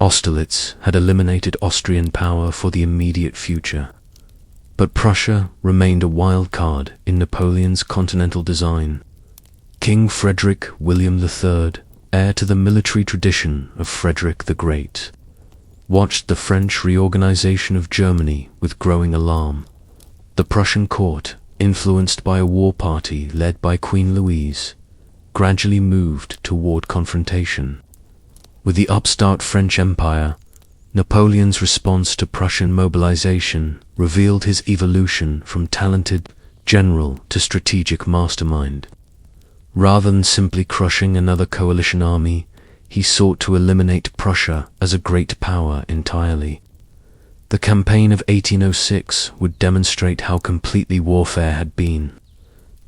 Austerlitz had eliminated Austrian power for the immediate future. But Prussia remained a wild card in Napoleon's continental design. King Frederick William III, heir to the military tradition of Frederick the Great, watched the French reorganization of Germany with growing alarm. The Prussian court, influenced by a war party led by Queen Louise, gradually moved toward confrontation. With the upstart French Empire, Napoleon's response to Prussian mobilization revealed his evolution from talented general to strategic mastermind. Rather than simply crushing another coalition army, he sought to eliminate Prussia as a great power entirely. The campaign of 1806 would demonstrate how completely warfare had been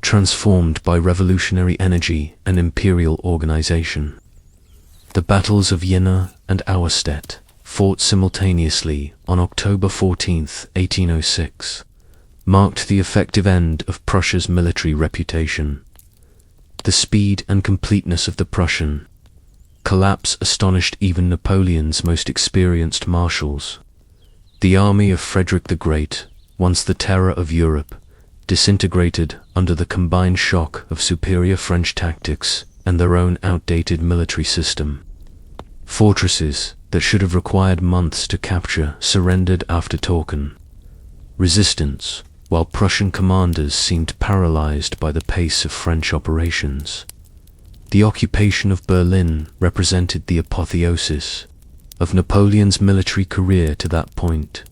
transformed by revolutionary energy and imperial organization. The battles of Jena and Auerstedt, fought simultaneously on October 14, 1806, marked the effective end of Prussia's military reputation. The speed and completeness of the Prussian collapse astonished even Napoleon's most experienced marshals. The army of Frederick the Great, once the terror of Europe, disintegrated under the combined shock of superior French tactics and their own outdated military system. Fortresses that should have required months to capture surrendered after Toulon. Resistance, while Prussian commanders seemed paralyzed by the pace of French operations. The occupation of Berlin represented the apotheosis of Napoleon's military career to that point.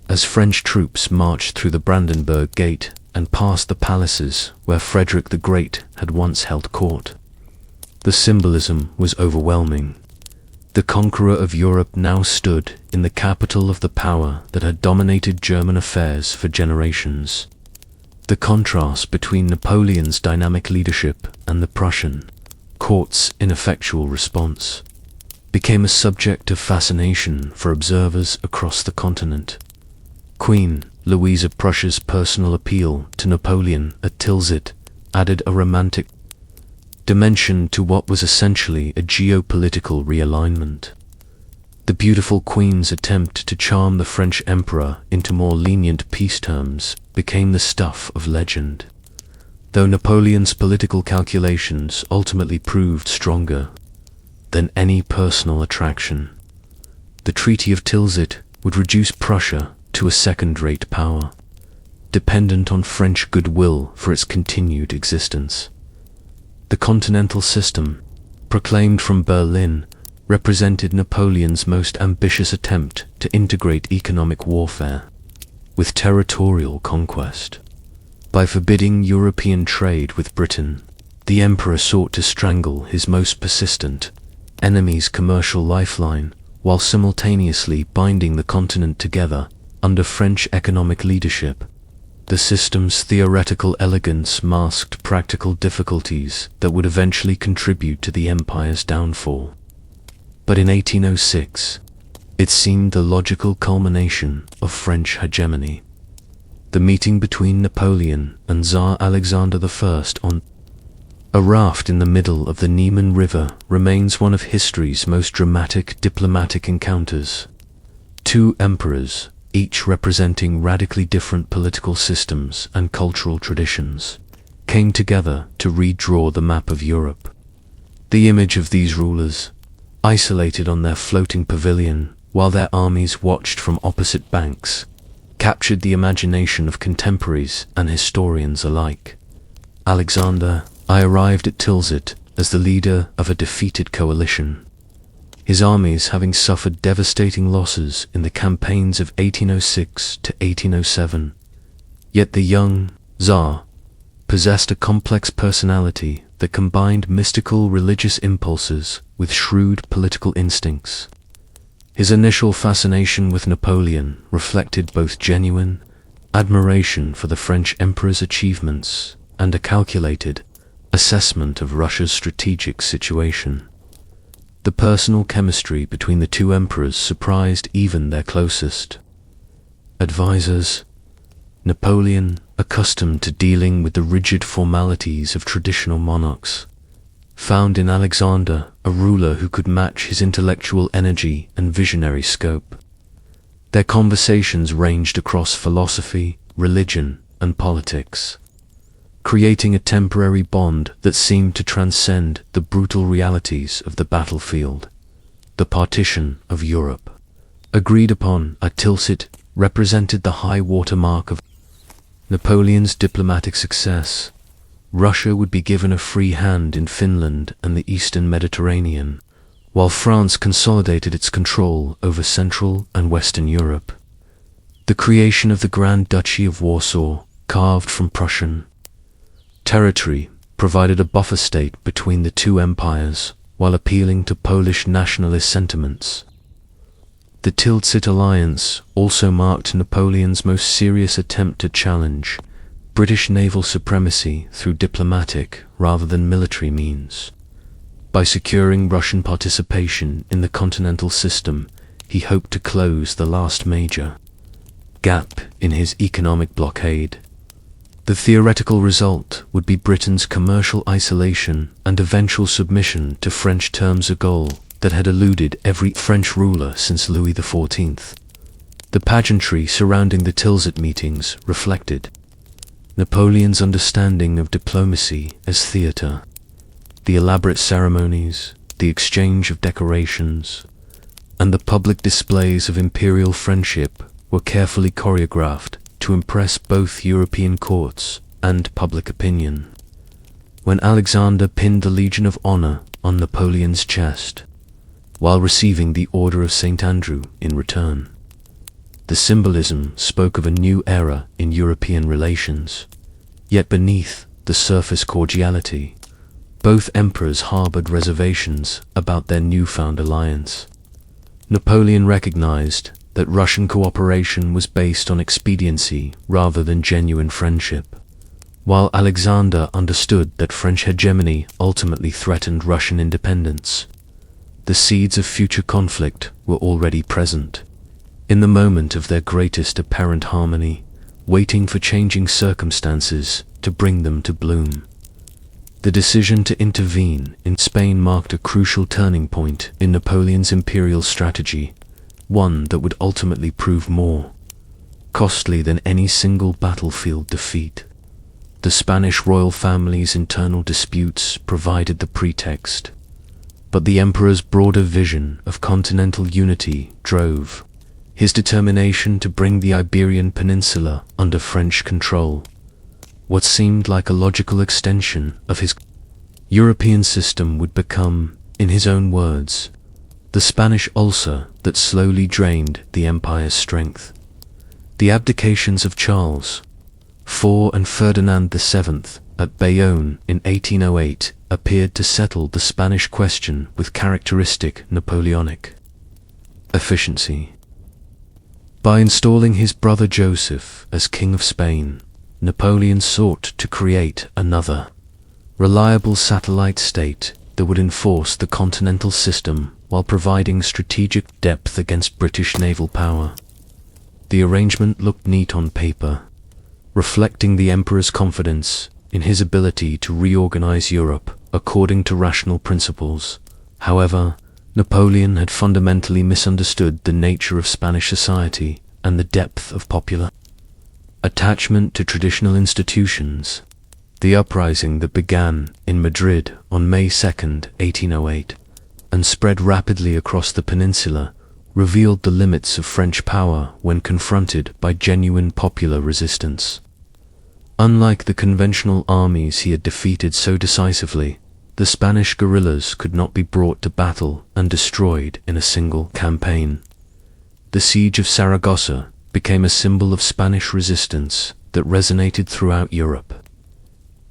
As French troops marched through the Brandenburg Gate and past the palaces where Frederick the Great had once held court, the symbolism was overwhelming. The conqueror of Europe now stood in the capital of the power that had dominated German affairs for generations. The contrast between Napoleon's dynamic leadership and the Prussian court's ineffectual response became a subject of fascination for observers across the continent. Queen Louise of Prussia's personal appeal to Napoleon at Tilsit added a romantic dimension to what was essentially a geopolitical realignment. The beautiful Queen's attempt to charm the French emperor into more lenient peace terms became the stuff of legend, though Napoleon's political calculations ultimately proved stronger than any personal attraction. The Treaty of Tilsit would reduce Prussia to a second-rate power, dependent on French goodwill for its continued existence. The Continental System, proclaimed from Berlin, represented Napoleon's most ambitious attempt to integrate economic warfare with territorial conquest. By forbidding European trade with Britain, the emperor sought to strangle his most persistent enemy's commercial lifeline, while simultaneously binding the continent together under French economic leadership. The system's theoretical elegance masked practical difficulties that would eventually contribute to the empire's downfall. But in 1806, it seemed the logical culmination of French hegemony. The meeting between Napoleon and Tsar Alexander I on a raft in the middle of the Niemen River remains one of history's most dramatic diplomatic encounters. Two emperors, each representing radically different political systems and cultural traditions, came together to redraw the map of Europe. The image of these rulers, isolated on their floating pavilion while their armies watched from opposite banks, captured the imagination of contemporaries and historians alike. Alexander I arrived at Tilsit as the leader of a defeated coalition, his armies having suffered devastating losses in the campaigns of 1806 to 1807. Yet the young Tsar possessed a complex personality that combined mystical religious impulses with shrewd political instincts. His initial fascination with Napoleon reflected both genuine admiration for the French emperor's achievements and a calculated assessment of Russia's strategic situation. The personal chemistry between the two emperors surprised even their closest advisors. Napoleon, accustomed to dealing with the rigid formalities of traditional monarchs, found in Alexander a ruler who could match his intellectual energy and visionary scope. Their conversations ranged across philosophy, religion, and politics, creating a temporary bond that seemed to transcend the brutal realities of the battlefield. The partition of Europe, agreed upon at Tilsit, represented the high water mark of Napoleon's diplomatic success. Russia would be given a free hand in Finland and the eastern Mediterranean, while France consolidated its control over Central and Western Europe. The creation of the Grand Duchy of Warsaw, carved from Prussian territory, provided a buffer state between the two empires, while appealing to Polish nationalist sentiments. The Tilsit alliance also marked Napoleon's most serious attempt to challenge British naval supremacy through diplomatic rather than military means. By securing Russian participation in the continental system, he hoped to close the last major gap in his economic blockade. The theoretical result would be Britain's commercial isolation and eventual submission to French terms Arcole that had eluded every French ruler since Louis XIV. The pageantry surrounding the Tilsit meetings reflected Napoleon's understanding of diplomacy as theatre. The elaborate ceremonies, the exchange of decorations, and the public displays of imperial friendship were carefully choreographed to impress both European courts and public opinion. When Alexander pinned the Legion of Honor on Napoleon's chest, while receiving the Order of St. Andrew in return, the symbolism spoke of a new era in European relations. Yet beneath the surface cordiality, both emperors harbored reservations about their newfound alliance. Napoleon recognized that Russian cooperation was based on expediency rather than genuine friendship, while Alexander understood that French hegemony ultimately threatened Russian independence. The seeds of future conflict were already present, in the moment of their greatest apparent harmony, waiting for changing circumstances to bring them to bloom. The decision to intervene in Spain marked a crucial turning point in Napoleon's imperial strategy, one that would ultimately prove more costly than any single battlefield defeat. The Spanish royal family's internal disputes provided the pretext, but the emperor's broader vision of continental unity drove his determination to bring the Iberian Peninsula under French control. What seemed like a logical extension of his European system would become, in his own words, the Spanish ulcer that slowly drained the empire's strength. The abdications of Charles IV and Ferdinand VII at Bayonne in 1808 appeared to settle the Spanish question with characteristic Napoleonic efficiency. By installing his brother Joseph as King of Spain, Napoleon sought to create another reliable satellite state that would enforce the continental system while providing strategic depth against British naval power. The arrangement looked neat on paper, reflecting the emperor's confidence in his ability to reorganize Europe according to rational principles. However, Napoleon had fundamentally misunderstood the nature of Spanish society and the depth of popular attachment to traditional institutions. The uprising that began in Madrid on May 2, 1808, and spread rapidly across the peninsula, revealed the limits of French power when confronted by genuine popular resistance. Unlike the conventional armies he had defeated so decisively, the Spanish guerrillas could not be brought to battle and destroyed in a single campaign. The siege of Saragossa became a symbol of Spanish resistance that resonated throughout Europe.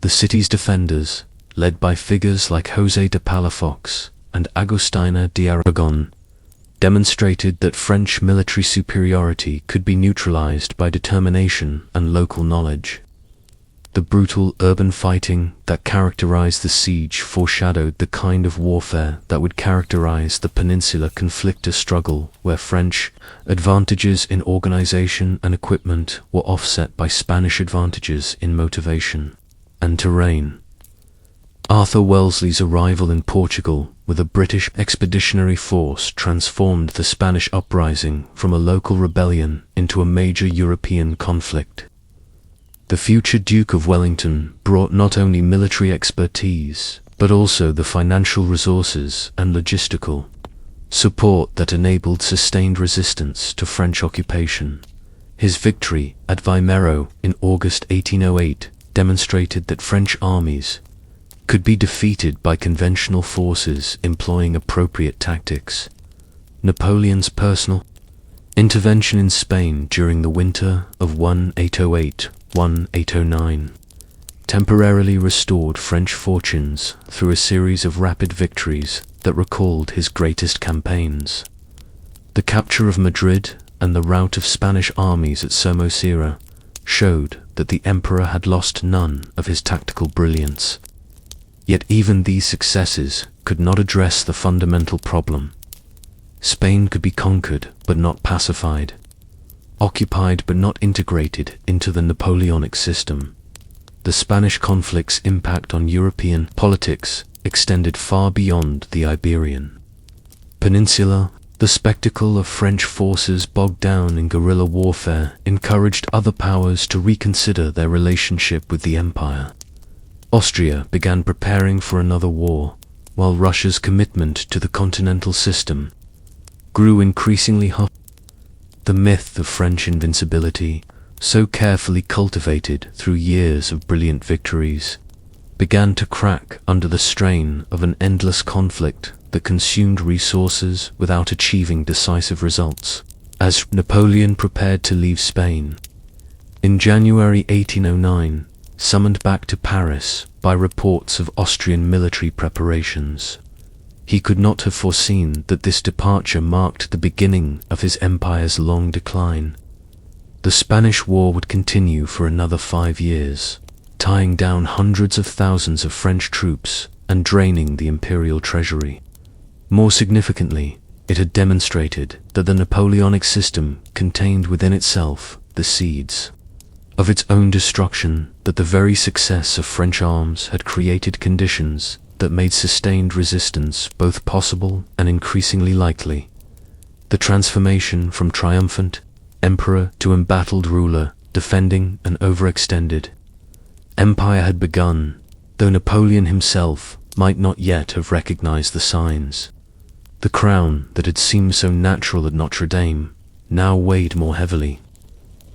The city's defenders, led by figures like José de Palafox and Agustina de Aragon, demonstrated that French military superiority could be neutralized by determination and local knowledge. The brutal urban fighting that characterized the siege foreshadowed the kind of warfare that would characterize the Peninsular conflictor struggle, where French advantages in organization and equipment were offset by Spanish advantages in motivation and terrain. Arthur Wellesley's arrival in Portugal with a British expeditionary force transformed the Spanish uprising from a local rebellion into a major European conflict. The future Duke of Wellington brought not only military expertise, but also the financial resources and logistical support that enabled sustained resistance to French occupation. His victory at Vimeiro in August 1808 demonstrated that French armies could be defeated by conventional forces employing appropriate tactics. Napoleon's personal intervention in Spain during the winter of 1808-1809 temporarily restored French fortunes through a series of rapid victories that recalled his greatest campaigns. The capture of Madrid and the rout of Spanish armies at Somosierra showed that the emperor had lost none of his tactical brilliance. Yet even these successes could not address the fundamental problem. Spain could be conquered but not pacified, occupied but not integrated into the Napoleonic system. The Spanish conflict's impact on European politics extended far beyond the Iberian Peninsula. The spectacle of French forces bogged down in guerrilla warfare encouraged other powers to reconsider their relationship with the empire. Austria began preparing for another war, while Russia's commitment to the continental system grew increasingly hostile. The myth of French invincibility, so carefully cultivated through years of brilliant victories, began to crack under the strain of an endless conflict that consumed resources without achieving decisive results. As Napoleon prepared to leave Spain in January 1809, summoned back to Paris by reports of Austrian military preparations, he could not have foreseen that this departure marked the beginning of his empire's long decline. The Spanish War would continue for another 5 years, tying down hundreds of thousands of French troops and draining the imperial treasury. More significantly, it had demonstrated that the Napoleonic system contained within itself the seeds of its own destruction, that the very success of French arms had created conditions that made sustained resistance both possible and increasingly likely. The transformation from triumphant emperor to embattled ruler, defending an overextended empire had begun, though Napoleon himself might not yet have recognized the signs. The crown that had seemed so natural at Notre Dame now weighed more heavily,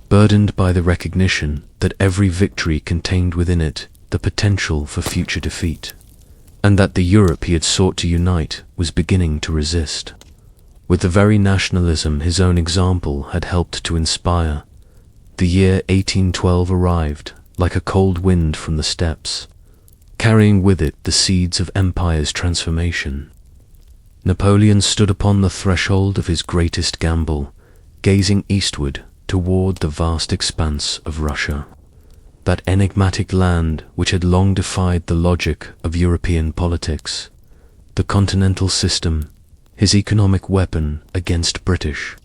burdened by the recognition that every victory contained within it the potential for future defeat, and that the Europe he had sought to unite was beginning to resist. With the very nationalism his own example had helped to inspire, the year 1812 arrived like a cold wind from the steppes, carrying with it the seeds of empire's transformation. Napoleon stood upon the threshold of his greatest gamble, gazing eastward toward the vast expanse of Russia, that enigmatic land which had long defied the logic of European politics, the continental system, his economic weapon against British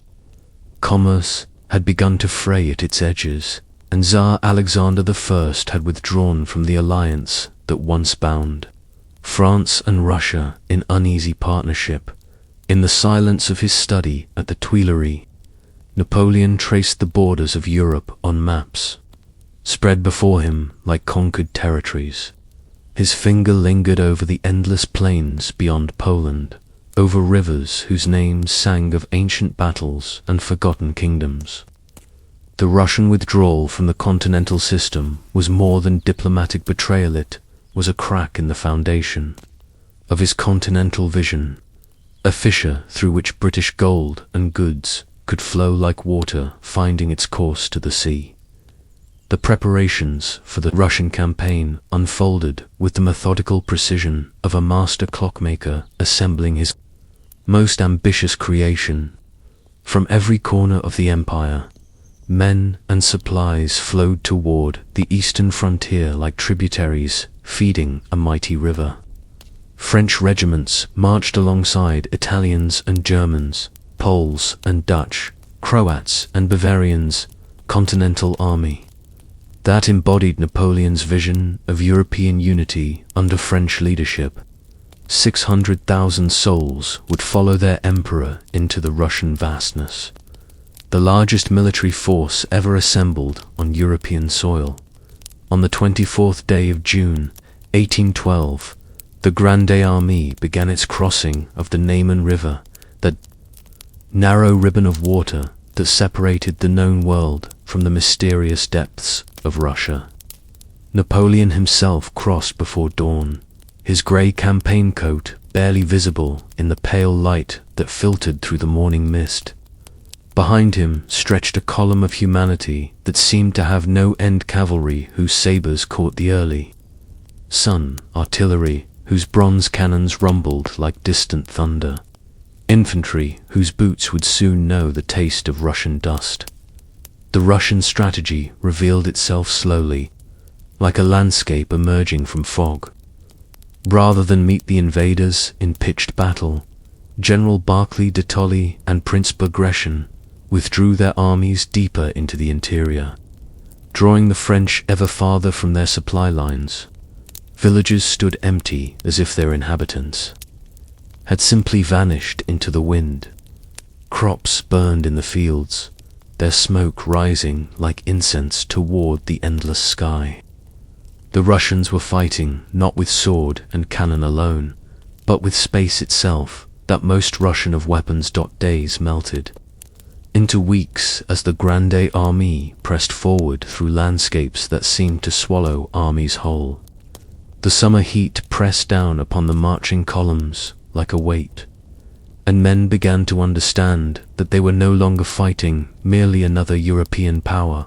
commerce, had begun to fray at its edges, and Tsar Alexander I had withdrawn from the alliance that once bound France and Russia in uneasy partnership. In the silence of his study at the Tuileries, Napoleon traced the borders of Europe on maps, spread before him like conquered territories. His finger lingered over the endless plains beyond Poland, over rivers whose names sang of ancient battles and forgotten kingdoms. The Russian withdrawal from the continental system was more than diplomatic betrayal. It was a crack in the foundation of his continental vision, a fissure through which British gold and goods could flow like water finding its course to the sea. The preparations for the Russian campaign unfolded with the methodical precision of a master clockmaker assembling his most ambitious creation. From every corner of the empire, men and supplies flowed toward the eastern frontier like tributaries feeding a mighty river. French regiments marched alongside Italians and Germans, Poles and Dutch, Croats and Bavarians, Continental Army. That embodied Napoleon's vision of European unity under French leadership. 600,000 souls would follow their emperor into the Russian vastness, the largest military force ever assembled on European soil. On the 24th day of June, 1812, the Grande Armée began its crossing of the Neman River, that narrow ribbon of water that separated the known world from the mysterious depths of Russia. Napoleon himself crossed before dawn, his grey campaign coat barely visible in the pale light that filtered through the morning mist. Behind him stretched a column of humanity that seemed to have no end, cavalry whose sabres caught the early sun, artillery whose bronze cannons rumbled like distant thunder, infantry whose boots would soon know the taste of Russian dust. The Russian strategy revealed itself slowly, like a landscape emerging from fog. Rather than meet the invaders in pitched battle, General Barclay de Tolly and Prince Bagration withdrew their armies deeper into the interior, drawing the French ever farther from their supply lines. Villages stood empty as if their inhabitants had simply vanished into the wind. Crops burned in the fields, their smoke rising like incense toward the endless sky. The Russians were fighting not with sword and cannon alone, but with space itself, that most Russian of weapons. Days melted into weeks as the Grande Armée pressed forward through landscapes that seemed to swallow armies whole. The summer heat pressed down upon the marching columns like a weight, and men began to understand that they were no longer fighting merely another European power,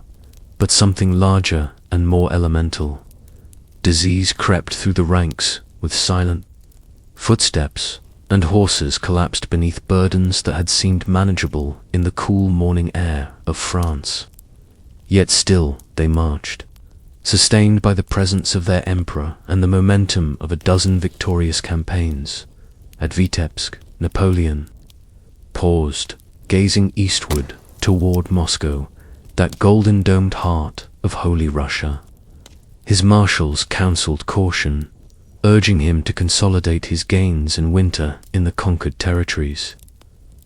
but something larger and more elemental. Disease crept through the ranks with silent footsteps, and horses collapsed beneath burdens that had seemed manageable in the cool morning air of France. Yet still they marched, sustained by the presence of their emperor and the momentum of a dozen victorious campaigns. At Vitebsk, Napoleon paused, gazing eastward toward Moscow, that golden-domed heart of Holy Russia. His marshals counseled caution, urging him to consolidate his gains and winter in the conquered territories.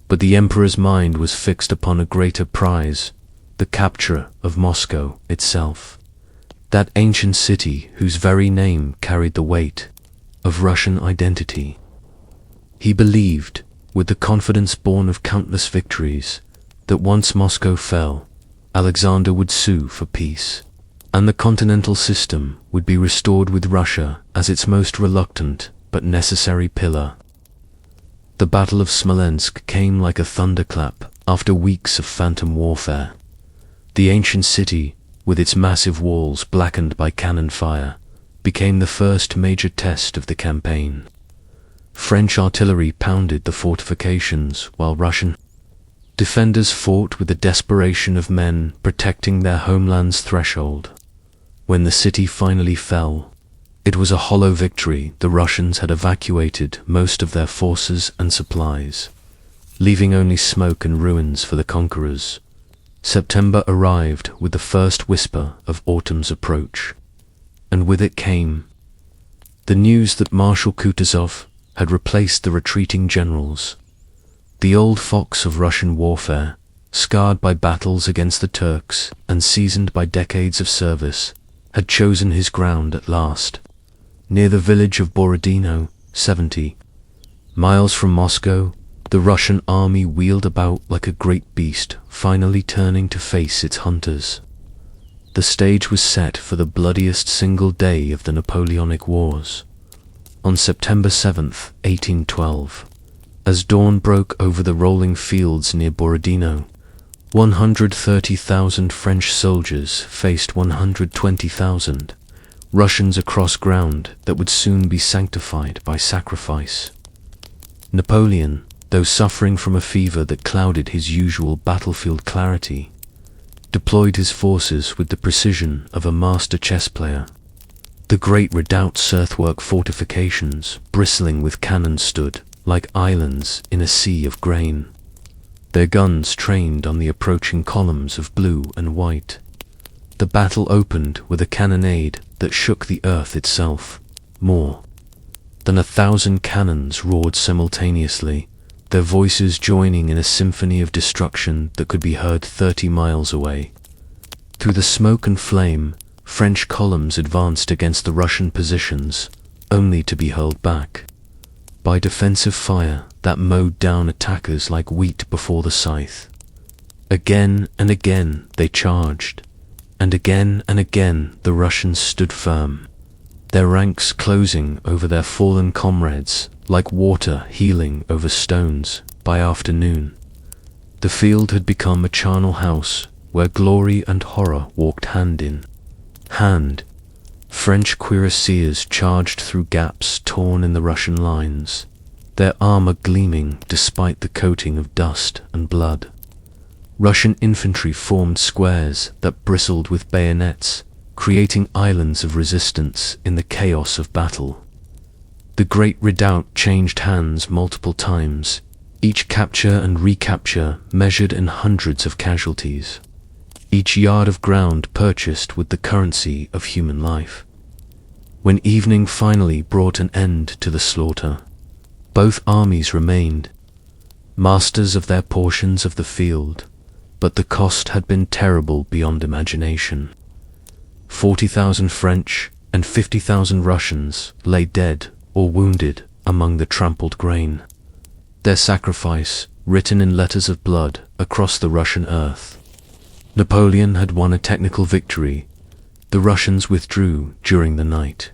But the emperor's mind was fixed upon a greater prize, the capture of Moscow itself, that ancient city whose very name carried the weight of Russian identity. He believed, with the confidence born of countless victories, that once Moscow fell, Alexander would sue for peace, and the continental system would be restored with Russia as its most reluctant but necessary pillar. The Battle of Smolensk came like a thunderclap after weeks of phantom warfare. The ancient city, with its massive walls blackened by cannon fire, became the first major test of the campaign. French artillery pounded the fortifications while Russian defenders fought with the desperation of men protecting their homeland's threshold. When the city finally fell, it was a hollow victory. The Russians had evacuated most of their forces and supplies, leaving only smoke and ruins for the conquerors. September arrived with the first whisper of autumn's approach, and with it came the news that Marshal Kutuzov had replaced the retreating generals. The old fox of Russian warfare, scarred by battles against the Turks and seasoned by decades of service, had chosen his ground at last. Near the village of Borodino, 70 miles from Moscow, the Russian army wheeled about like a great beast, finally turning to face its hunters. The stage was set for the bloodiest single day of the Napoleonic Wars. On September 7th, 1812, as dawn broke over the rolling fields near Borodino, 130,000 French soldiers faced 120,000 Russians across ground that would soon be sanctified by sacrifice. Napoleon, though suffering from a fever that clouded his usual battlefield clarity, deployed his forces with the precision of a master chess player. The great redoubt's earthwork fortifications, bristling with cannon, stood like islands in a sea of grain, their guns trained on the approaching columns of blue and white. The battle opened with a cannonade that shook the earth itself. More than 1,000 cannons roared simultaneously, their voices joining in a symphony of destruction that could be heard 30 miles away. Through the smoke and flame, French columns advanced against the Russian positions, only to be hurled back by defensive fire that mowed down attackers like wheat before the scythe. Again and again they charged, and again the Russians stood firm, their ranks closing over their fallen comrades like water healing over stones. By afternoon, the field had become a charnel house where glory and horror walked hand in hand. French cuirassiers charged through gaps torn in the Russian lines, their armor gleaming despite the coating of dust and blood. Russian infantry formed squares that bristled with bayonets, creating islands of resistance in the chaos of battle. The great redoubt changed hands multiple times, each capture and recapture measured in hundreds of casualties, each yard of ground purchased with the currency of human life. When evening finally brought an end to the slaughter, both armies remained masters of their portions of the field, but the cost had been terrible beyond imagination. 40,000 French and 50,000 Russians lay dead or wounded among the trampled grain, their sacrifice written in letters of blood across the Russian earth. Napoleon had won a technical victory. The Russians withdrew during the night,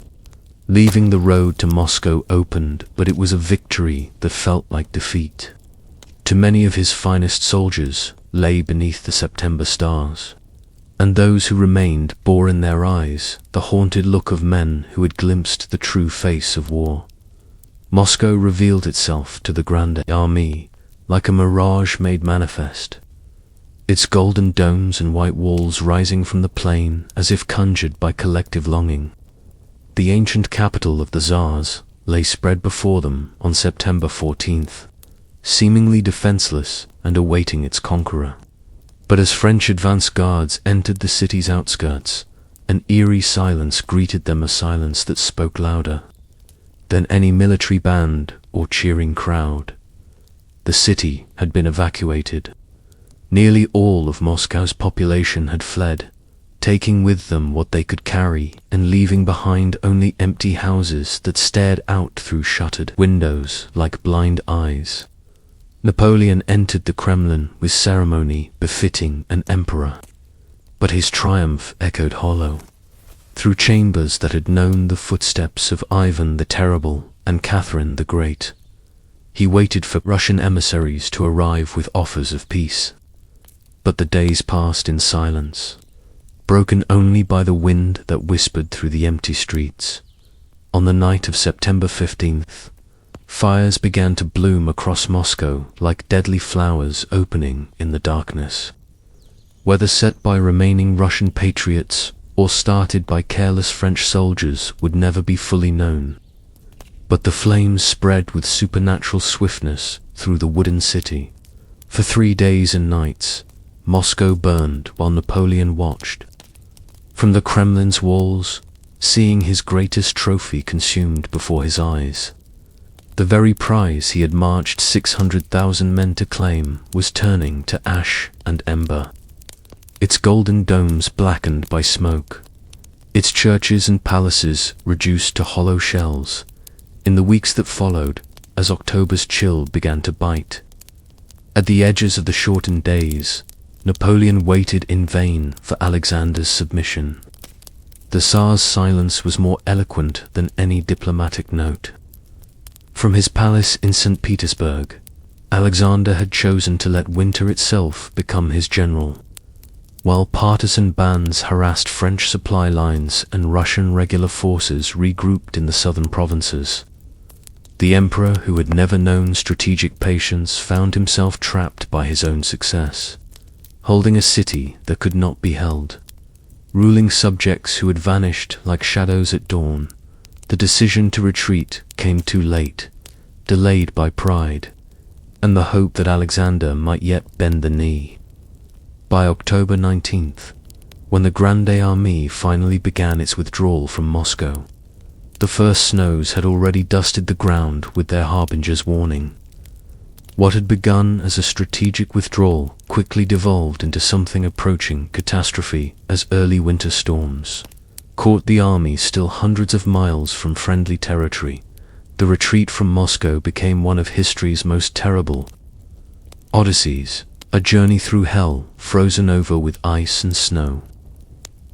leaving the road to Moscow opened, but it was a victory that felt like defeat. Too many of his finest soldiers lay beneath the September stars, and those who remained bore in their eyes the haunted look of men who had glimpsed the true face of war. Moscow revealed itself to the Grande Armée like a mirage made manifest, its golden domes and white walls rising from the plain as if conjured by collective longing. The ancient capital of the Tsars lay spread before them on September 14th, seemingly defenseless and awaiting its conqueror. But as French advance guards entered the city's outskirts, an eerie silence greeted them, a silence that spoke louder than any military band or cheering crowd. The city had been evacuated. Nearly all of Moscow's population had fled, taking with them what they could carry and leaving behind only empty houses that stared out through shuttered windows like blind eyes. Napoleon entered the Kremlin with ceremony befitting an emperor, but his triumph echoed hollow through chambers that had known the footsteps of Ivan the Terrible and Catherine the Great. He waited for Russian emissaries to arrive with offers of peace, but the days passed in silence, broken only by the wind that whispered through the empty streets. On the night of September 15th, fires began to bloom across Moscow like deadly flowers opening in the darkness. Whether set by remaining Russian patriots or started by careless French soldiers would never be fully known. But the flames spread with supernatural swiftness through the wooden city. For 3 days and nights, Moscow burned while Napoleon watched. From the Kremlin's walls, seeing his greatest trophy consumed before his eyes, the very prize he had marched 600,000 men to claim was turning to ash and ember, its golden domes blackened by smoke, its churches and palaces reduced to hollow shells. In the weeks that followed, as October's chill began to bite, at the edges of the shortened days, Napoleon waited in vain for Alexander's submission. The Tsar's silence was more eloquent than any diplomatic note. From his palace in St. Petersburg, Alexander had chosen to let winter itself become his general. While partisan bands harassed French supply lines and Russian regular forces regrouped in the southern provinces, the emperor, who had never known strategic patience, found himself trapped by his own success, holding a city that could not be held, ruling subjects who had vanished like shadows at dawn. The decision to retreat came too late, delayed by pride, and the hope that Alexander might yet bend the knee. By October 19th, when the Grande Armée finally began its withdrawal from Moscow, the first snows had already dusted the ground with their harbinger's warning. What had begun as a strategic withdrawal quickly devolved into something approaching catastrophe as early winter storms caught the army still hundreds of miles from friendly territory. The retreat from Moscow became one of history's most terrible odysseys, a journey through hell frozen over with ice and snow.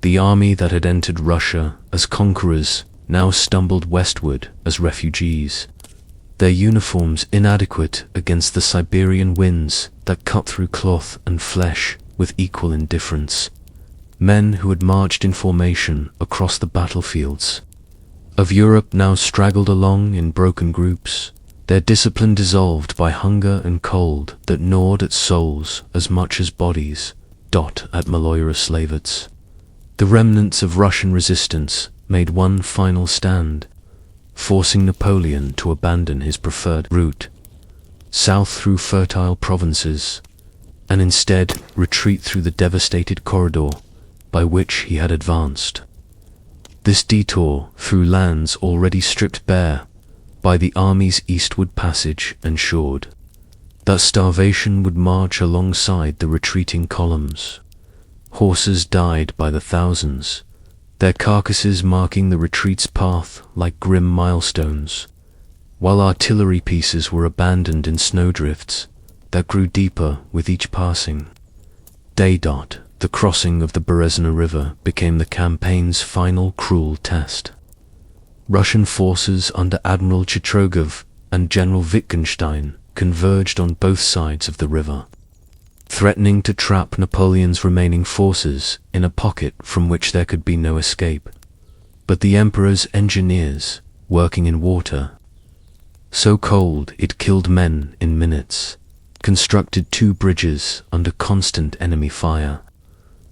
The army that had entered Russia as conquerors now stumbled westward as refugees, their uniforms inadequate against the Siberian winds that cut through cloth and flesh with equal indifference. Men who had marched in formation across the battlefields of Europe now straggled along in broken groups, their discipline dissolved by hunger and cold that gnawed at souls as much as bodies at malodorous slavets. The remnants of Russian resistance made one final stand, forcing Napoleon to abandon his preferred route south through fertile provinces, and instead retreat through the devastated corridor by which he had advanced. This detour through lands already stripped bare by the army's eastward passage ensured that starvation would march alongside the retreating columns. Horses died by the thousands, their carcasses marking the retreat's path like grim milestones, while artillery pieces were abandoned in snowdrifts that grew deeper with each passing day. The crossing of the Berezina River became the campaign's final cruel test. Russian forces under Admiral Chitrogov and General Wittgenstein converged on both sides of the river, threatening to trap Napoleon's remaining forces in a pocket from which there could be no escape. But the emperor's engineers, working in water, so cold it killed men in minutes, constructed 2 bridges under constant enemy fire.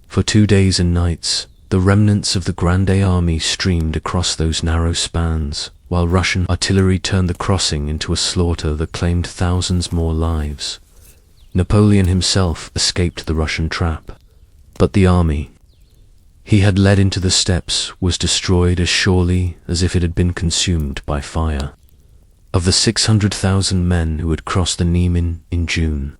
For 2 days and nights, the remnants of the Grande Army streamed across those narrow spans, while Russian artillery turned the crossing into a slaughter that claimed thousands more lives. Napoleon himself escaped the Russian trap, but the army he had led into the steppes was destroyed as surely as if it had been consumed by fire. Of the 600,000 men who had crossed the Niemen in June,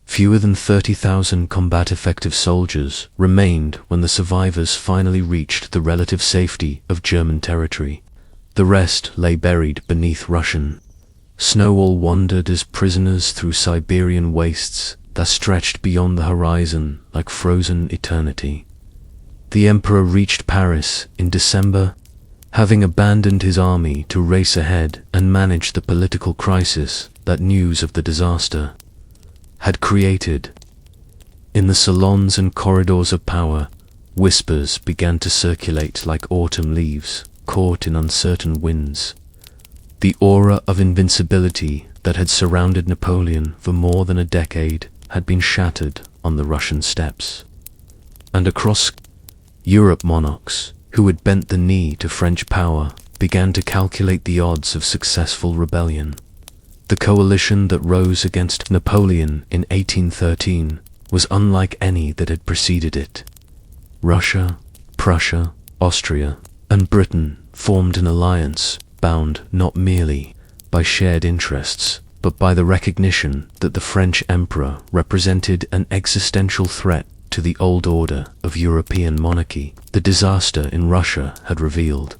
fewer than 30,000 combat-effective soldiers remained when the survivors finally reached the relative safety of German territory. The rest lay buried beneath Russian snow or wandered as prisoners through Siberian wastes that stretched beyond the horizon like frozen eternity. The emperor reached Paris in December, having abandoned his army to race ahead and manage the political crisis that news of the disaster had created. In the salons and corridors of power, whispers began to circulate like autumn leaves caught in uncertain winds. The aura of invincibility that had surrounded Napoleon for more than a decade had been shattered on the Russian steppes. And across Europe, monarchs who had bent the knee to French power began to calculate the odds of successful rebellion. The coalition that rose against Napoleon in 1813 was unlike any that had preceded it. Russia, Prussia, Austria, and Britain formed an alliance bound not merely by shared interests, but by the recognition that the French emperor represented an existential threat to the old order of European monarchy the disaster in Russia had revealed.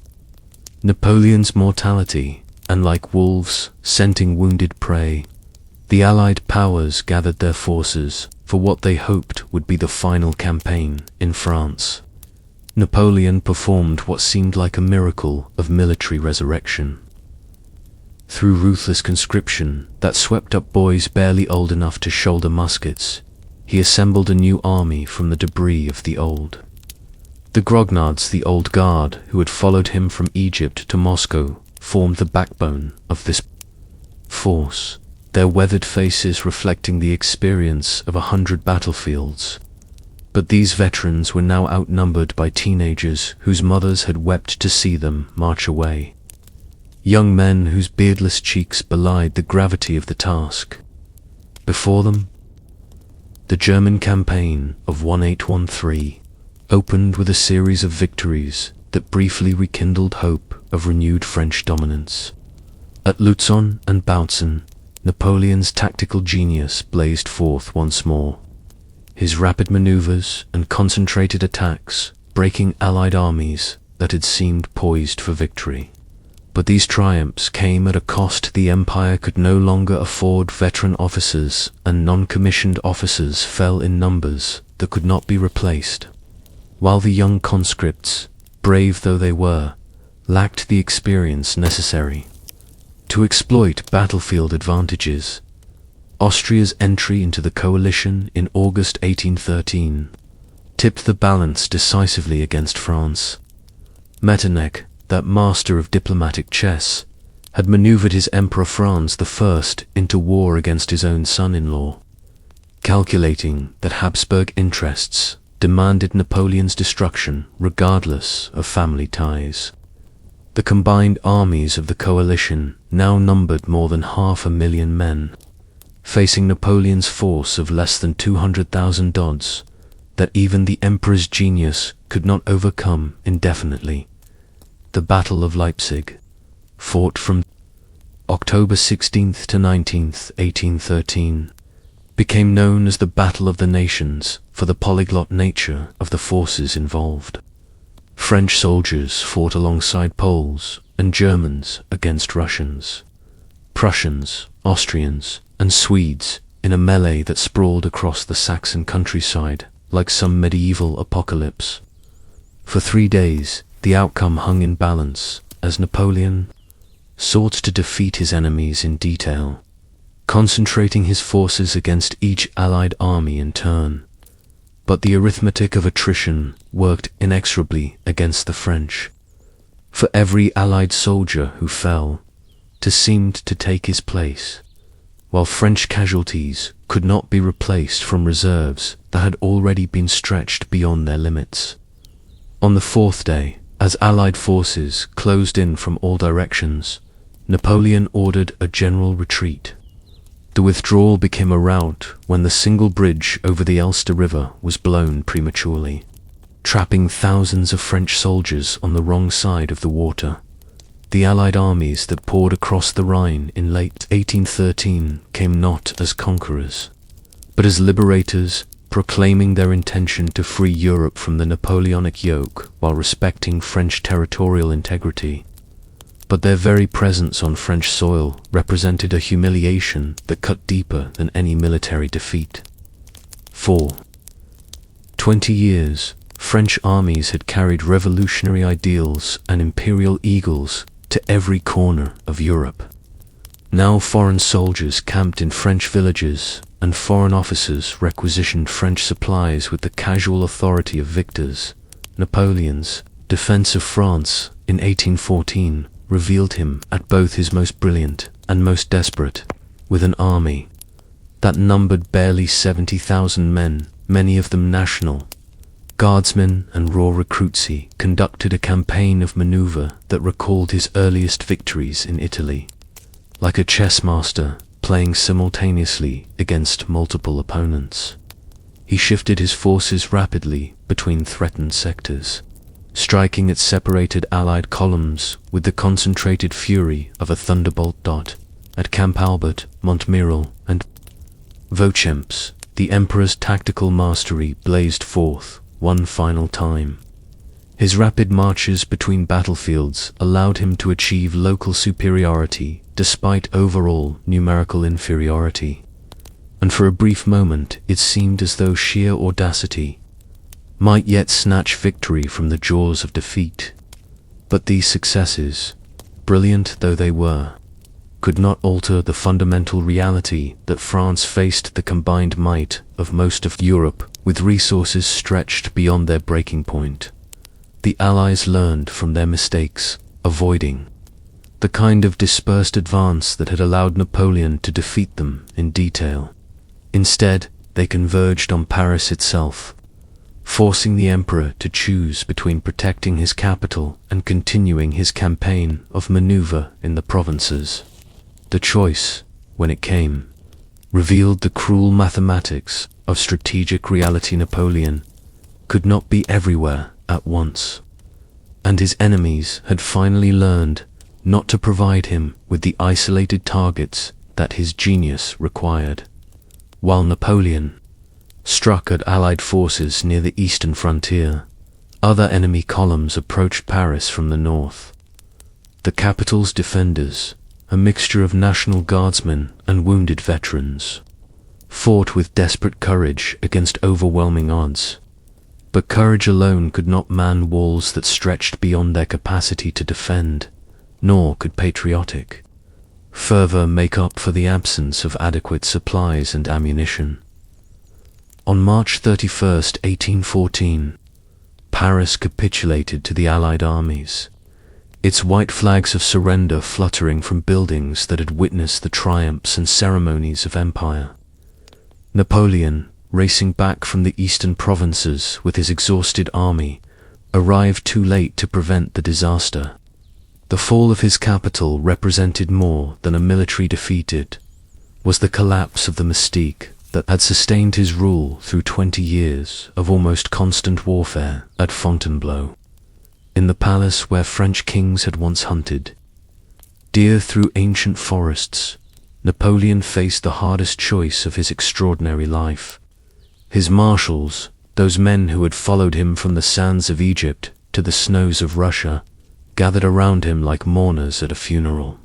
Napoleon's mortality, and like wolves scenting wounded prey, the Allied powers gathered their forces for what they hoped would be the final campaign in France. Napoleon performed what seemed like a miracle of military resurrection. Through ruthless conscription that swept up boys barely old enough to shoulder muskets, he assembled a new army from the debris of the old. The grognards, the old guard who had followed him from Egypt to Moscow, formed the backbone of this force, their weathered faces reflecting the experience of 100 battlefields. But these veterans were now outnumbered by teenagers whose mothers had wept to see them march away. Young men whose beardless cheeks belied the gravity of the task. Before them, the German campaign of 1813 opened with a series of victories that briefly rekindled hope of renewed French dominance. At Lutzen and Bautzen, Napoleon's tactical genius blazed forth once more. His rapid maneuvers and concentrated attacks breaking Allied armies that had seemed poised for victory. But these triumphs came at a cost the Empire could no longer afford. Veteran officers and non-commissioned officers fell in numbers that could not be replaced, while the young conscripts, brave though they were, lacked the experience necessary to exploit battlefield advantages. Austria's entry into the coalition in August 1813 tipped the balance decisively against France. Metternich, that master of diplomatic chess, had maneuvered his Emperor Franz I into war against his own son-in-law, calculating that Habsburg interests demanded Napoleon's destruction regardless of family ties. The combined armies of the coalition now numbered more than 500,000 men, facing Napoleon's force of less than 200,000 odds that even the Emperor's genius could not overcome indefinitely. The Battle of Leipzig, fought from October 16th to 19th, 1813, became known as the Battle of the Nations for the polyglot nature of the forces involved. French soldiers fought alongside Poles and Germans against Russians, Prussians, Austrians, and Swedes in a melee that sprawled across the Saxon countryside like some medieval apocalypse. For 3 days, the outcome hung in balance as Napoleon sought to defeat his enemies in detail, concentrating his forces against each Allied army in turn. But the arithmetic of attrition worked inexorably against the French. For every Allied soldier who fell, seemed to take his place, while French casualties could not be replaced from reserves that had already been stretched beyond their limits. On the 4th day, as Allied forces closed in from all directions, Napoleon ordered a general retreat. The withdrawal became a rout when the single bridge over the Elster River was blown prematurely, trapping thousands of French soldiers on the wrong side of the water. The Allied armies that poured across the Rhine in late 1813 came not as conquerors, but as liberators, proclaiming their intention to free Europe from the Napoleonic yoke while respecting French territorial integrity. But their very presence on French soil represented a humiliation that cut deeper than any military defeat. For 20 years, French armies had carried revolutionary ideals and imperial eagles to every corner of Europe. Now foreign soldiers camped in French villages, and foreign officers requisitioned French supplies with the casual authority of victors. Napoleon's defense of France in 1814 revealed him at both his most brilliant and most desperate, with an army that numbered barely 70,000 men, many of them national guardsmen and raw recruits. He conducted a campaign of maneuver that recalled his earliest victories in Italy, like a chess master playing simultaneously against multiple opponents. He shifted his forces rapidly between threatened sectors, striking at separated Allied columns with the concentrated fury of a thunderbolt. At Camp Albert, Montmirail, and Vauchamps, the Emperor's tactical mastery blazed forth one final time. His rapid marches between battlefields allowed him to achieve local superiority despite overall numerical inferiority, and for a brief moment it seemed as though sheer audacity might yet snatch victory from the jaws of defeat. But these successes, brilliant though they were, could not alter the fundamental reality that France faced the combined might of most of Europe, with resources stretched beyond their breaking point. The Allies learned from their mistakes, avoiding the kind of dispersed advance that had allowed Napoleon to defeat them in detail. Instead, they converged on Paris itself, forcing the emperor to choose between protecting his capital and continuing his campaign of maneuver in the provinces. The choice, when it came, revealed the cruel mathematics of strategic reality. Napoleon could not be everywhere at once, and his enemies had finally learned not to provide him with the isolated targets that his genius required. While Napoleon struck at Allied forces near the eastern frontier, other enemy columns approached Paris from the north. The capital's defenders, a mixture of National Guardsmen and wounded veterans, fought with desperate courage against overwhelming odds. But courage alone could not man walls that stretched beyond their capacity to defend, nor could patriotic fervor make up for the absence of adequate supplies and ammunition. On March 31, 1814, Paris capitulated to the Allied armies, its white flags of surrender fluttering from buildings that had witnessed the triumphs and ceremonies of empire. Napoleon, racing back from the eastern provinces with his exhausted army, arrived too late to prevent the disaster. The fall of his capital represented more than a military defeat. It was the collapse of the mystique that had sustained his rule through 20 years of almost constant warfare at Fontainebleau, in the palace where French kings had once hunted. Deer through ancient forests, Napoleon faced the hardest choice of his extraordinary life. His marshals, those men who had followed him from the sands of Egypt to the snows of Russia, gathered around him like mourners at a funeral.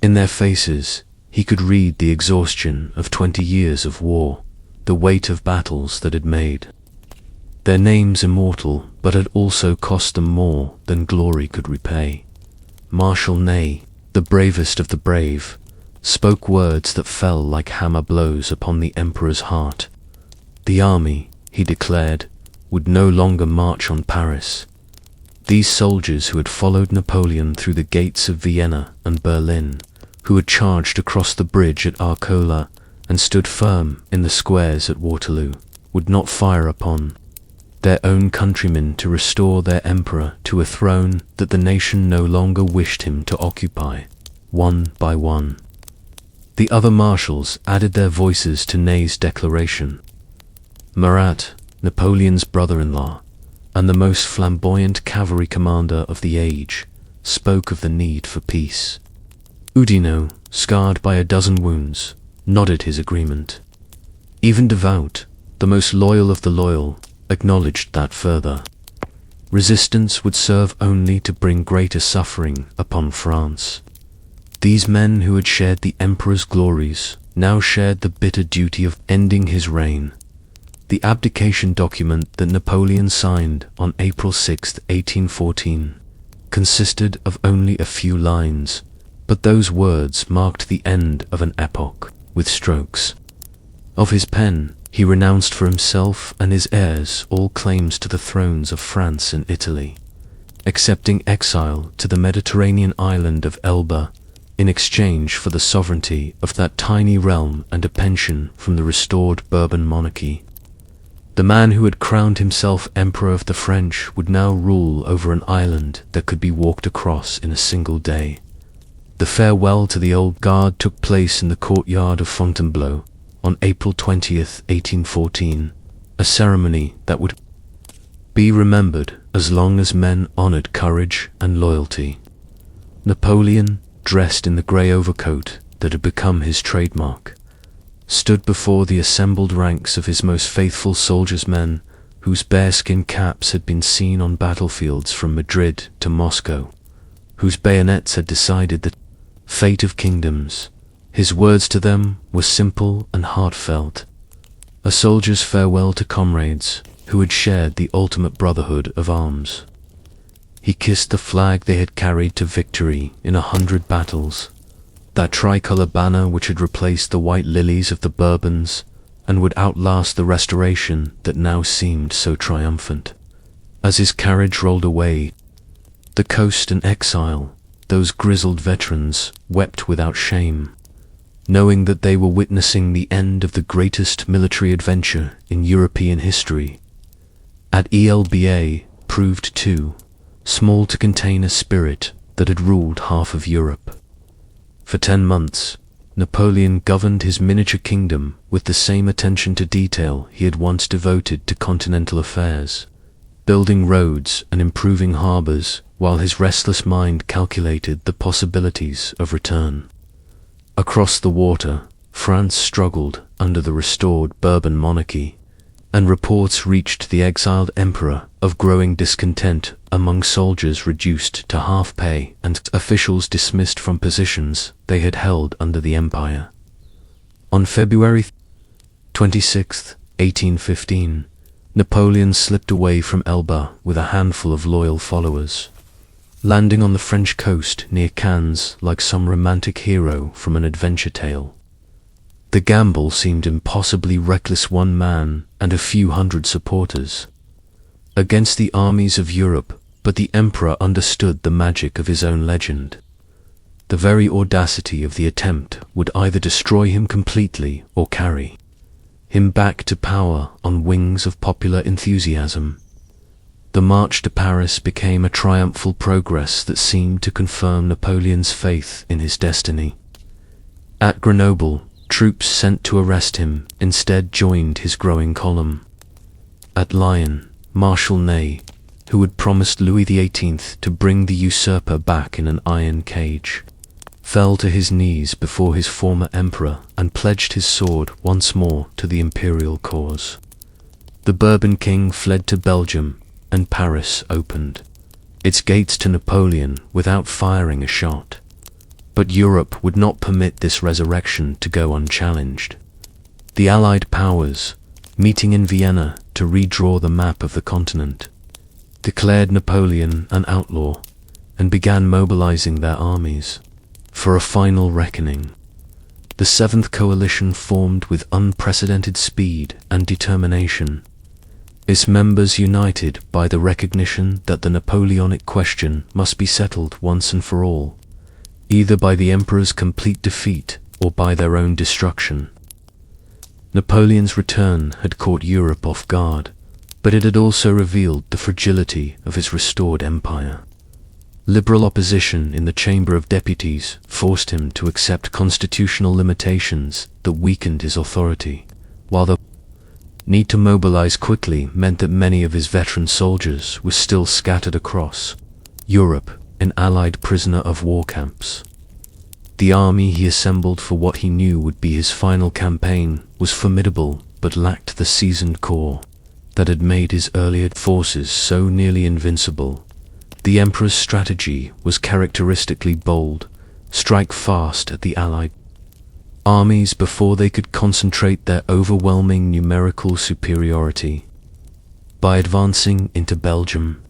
In their faces, he could read the exhaustion of 20 years of war, the weight of battles that had made their names immortal, but had also cost them more than glory could repay. Marshal Ney, the bravest of the brave, spoke words that fell like hammer blows upon the emperor's heart. The army, he declared, would no longer march on Paris. These soldiers who had followed Napoleon through the gates of Vienna and Berlin, who had charged across the bridge at Arcole and stood firm in the squares at Waterloo, would not fire upon their own countrymen to restore their emperor to a throne that the nation no longer wished him to occupy. One by one, the other marshals added their voices to Ney's declaration. Murat, Napoleon's brother-in-law, and the most flamboyant cavalry commander of the age, spoke of the need for peace. Oudinot, scarred by a dozen wounds, nodded his agreement. Even Devout, the most loyal of the loyal, acknowledged that further resistance would serve only to bring greater suffering upon France. These men who had shared the emperor's glories now shared the bitter duty of ending his reign. The abdication document that Napoleon signed on April 6, 1814, consisted of only a few lines, but those words marked the end of an epoch. With strokes of his pen, he renounced for himself and his heirs all claims to the thrones of France and Italy, accepting exile to the Mediterranean island of Elba in exchange for the sovereignty of that tiny realm and a pension from the restored Bourbon monarchy. The man who had crowned himself Emperor of the French would now rule over an island that could be walked across in a single day. The farewell to the old guard took place in the courtyard of Fontainebleau on April 20th, 1814, a ceremony that would be remembered as long as men honored courage and loyalty. Napoleon, dressed in the grey overcoat that had become his trademark, stood before the assembled ranks of his most faithful soldiers, men whose bearskin caps had been seen on battlefields from Madrid to Moscow, whose bayonets had decided the fate of kingdoms. His words to them were simple and heartfelt, a soldier's farewell to comrades who had shared the ultimate brotherhood of arms. He kissed the flag they had carried to victory in 100 battles, that tricolour banner which had replaced the white lilies of the Bourbons and would outlast the restoration that now seemed so triumphant. As his carriage rolled away, the coast and exile, those grizzled veterans, wept without shame, knowing that they were witnessing the end of the greatest military adventure in European history. At Elba proved too small to contain a spirit that had ruled half of Europe. For 10 months, Napoleon governed his miniature kingdom with the same attention to detail he had once devoted to continental affairs, building roads and improving harbours while his restless mind calculated the possibilities of return. Across the water, France struggled under the restored Bourbon monarchy, and reports reached the exiled emperor of growing discontent among soldiers reduced to half pay and officials dismissed from positions they had held under the empire. On February 26, 1815, Napoleon slipped away from Elba with a handful of loyal followers, landing on the French coast near Cannes like some romantic hero from an adventure tale. The gamble seemed impossibly reckless. One man and a few hundred supporters against the armies of Europe, but the emperor understood the magic of his own legend. The very audacity of the attempt would either destroy him completely or carry him back to power on wings of popular enthusiasm. The march to Paris became a triumphal progress that seemed to confirm Napoleon's faith in his destiny. At Grenoble, troops sent to arrest him instead joined his growing column. At Lyon, Marshal Ney, who had promised Louis XVIII to bring the usurper back in an iron cage, fell to his knees before his former emperor and pledged his sword once more to the imperial cause. The Bourbon king fled to Belgium, and Paris opened its gates to Napoleon without firing a shot. But Europe would not permit this resurrection to go unchallenged. The Allied powers, meeting in Vienna to redraw the map of the continent, declared Napoleon an outlaw and began mobilizing their armies for a final reckoning. The Seventh Coalition formed with unprecedented speed and determination, its members united by the recognition that the Napoleonic question must be settled once and for all, either by the emperor's complete defeat or by their own destruction. Napoleon's return had caught Europe off guard, but it had also revealed the fragility of his restored empire. Liberal opposition in the Chamber of Deputies forced him to accept constitutional limitations that weakened his authority, while the need to mobilize quickly meant that many of his veteran soldiers were still scattered across Europe in Allied prisoner of war camps. The army he assembled for what he knew would be his final campaign was formidable but lacked the seasoned core that had made his earlier forces so nearly invincible. The emperor's strategy was characteristically bold: strike fast at the Allied armies before they could concentrate their overwhelming numerical superiority. By advancing into Belgium,